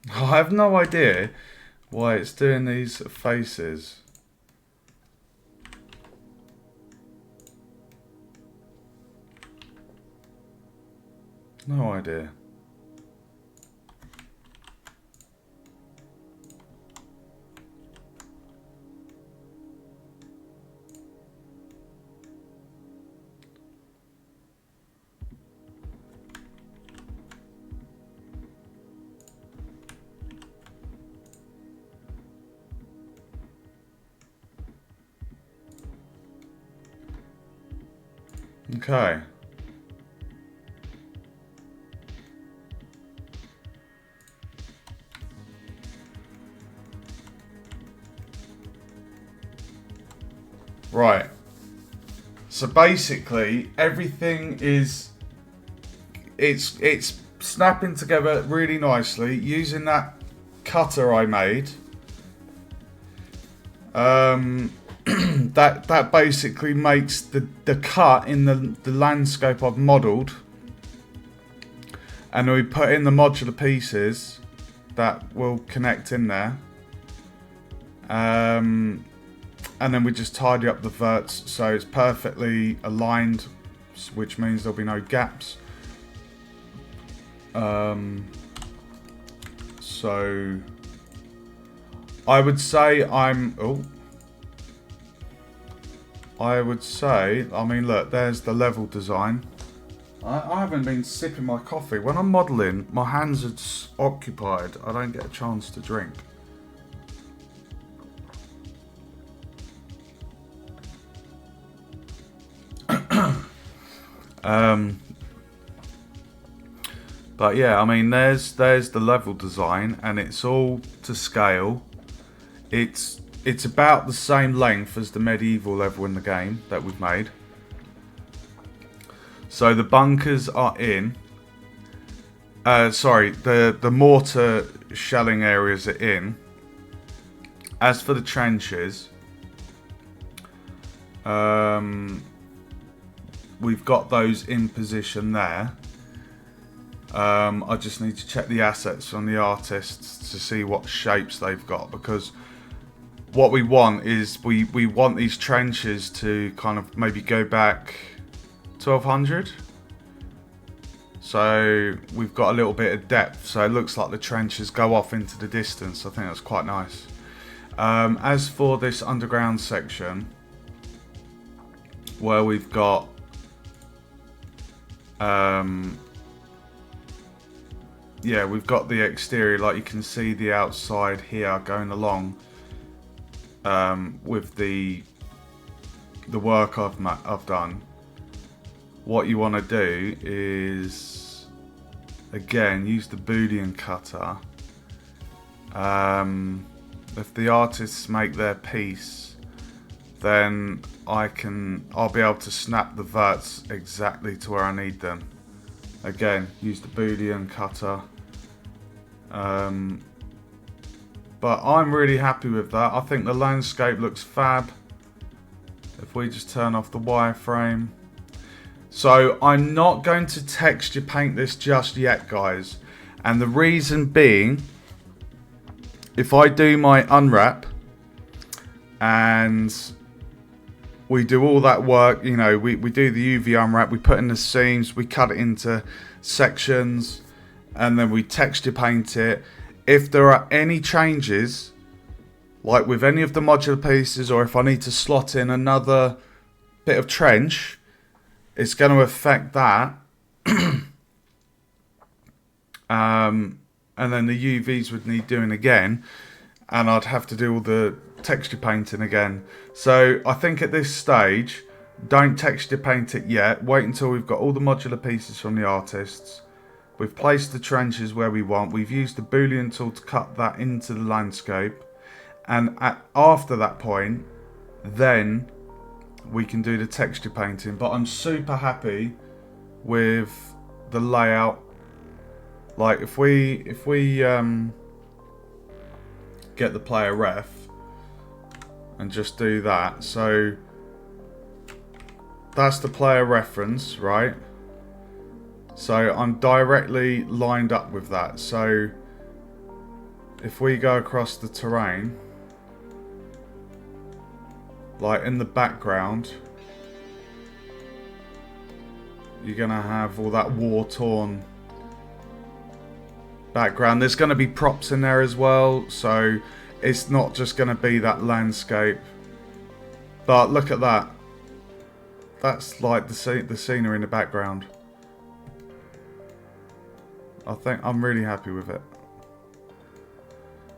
I have no idea why it's doing these faces. No idea. Okay. Right. So basically, everything is it's snapping together really nicely using that cutter I made. That basically makes the cut in the landscape I've modelled, and we put in the modular pieces that will connect in there. And then we just tidy up the verts so it's perfectly aligned, which means there'll be no gaps. So I would say I mean, look, there's the level design. I haven't been sipping my coffee. When I'm modelling, my hands are occupied. I don't get a chance to drink. But yeah, I mean, there's the level design, and it's all to scale. It's about the same length as the medieval level in the game that we've made. So the bunkers are in. Sorry, the mortar shelling areas are in. As for the trenches, we've got those in position there. I just need to check the assets from the artists to see what shapes they've got, because what we want is we want these trenches to kind of maybe go back 1200. So we've got a little bit of depth, so it looks like the trenches go off into the distance. I think that's quite nice. As for this underground section, where we've got yeah, we've got the exterior, like you can see the outside here going along with the work I've done. What you want to do is, again, use the Boolean cutter. If the artists make their piece, then I'll be able to snap the verts exactly to where I need them. Again, use the Boolean cutter. But I'm really happy with that. I think the landscape looks fab. If we just turn off the wireframe. So I'm not going to texture paint this just yet, guys. And the reason being, if I do my unwrap and we do all that work, you know, we do the UV unwrap, we put in the seams, we cut it into sections, and then we texture paint it. If there are any changes, like with any of the modular pieces, or if I need to slot in another bit of trench, it's going to affect that. And then the UVs would need doing again, and I'd have to do all the texture painting again. So I think at this stage, don't texture paint it yet. Wait until we've got all the modular pieces from the artists. We've placed the trenches where we want. We've used the Boolean tool to cut that into the landscape. And after that point, then we can do the texture painting. But I'm super happy with the layout. Like if we get the player ref and just do that. So that's the player reference, right? So I'm directly lined up with that. So if we go across the terrain, like in the background, you're gonna have all that war-torn background. There's gonna be props in there as well, so it's not just gonna be that landscape. But look at that. That's like the scenery in the background. I think I'm really happy with it.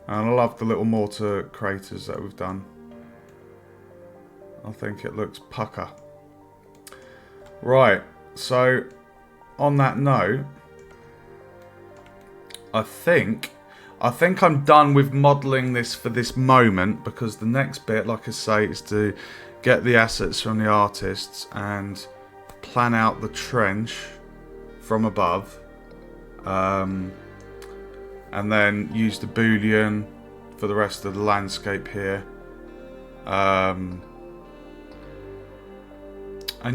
And I love the little mortar craters that we've done. I think it looks pucker. Right, so on that note, I think I'm done with modelling this for this moment, because the next bit, like I say, is to get the assets from the artists and plan out the trench from above, and then use the Boolean for the rest of the landscape here, and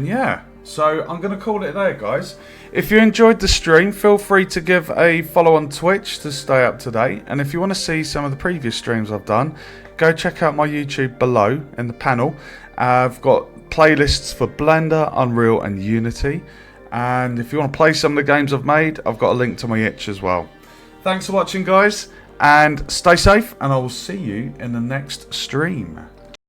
yeah, so I'm going to call it there, guys. If you enjoyed the stream, feel free to give a follow on Twitch to stay up to date. And if you want to see some of the previous streams I've done, go check out my YouTube below in the panel. I've got playlists for Blender, Unreal and Unity. And if you want to play some of the games I've made, I've got a link to my itch as well. Thanks for watching, guys, and stay safe, and I will see you in the next stream.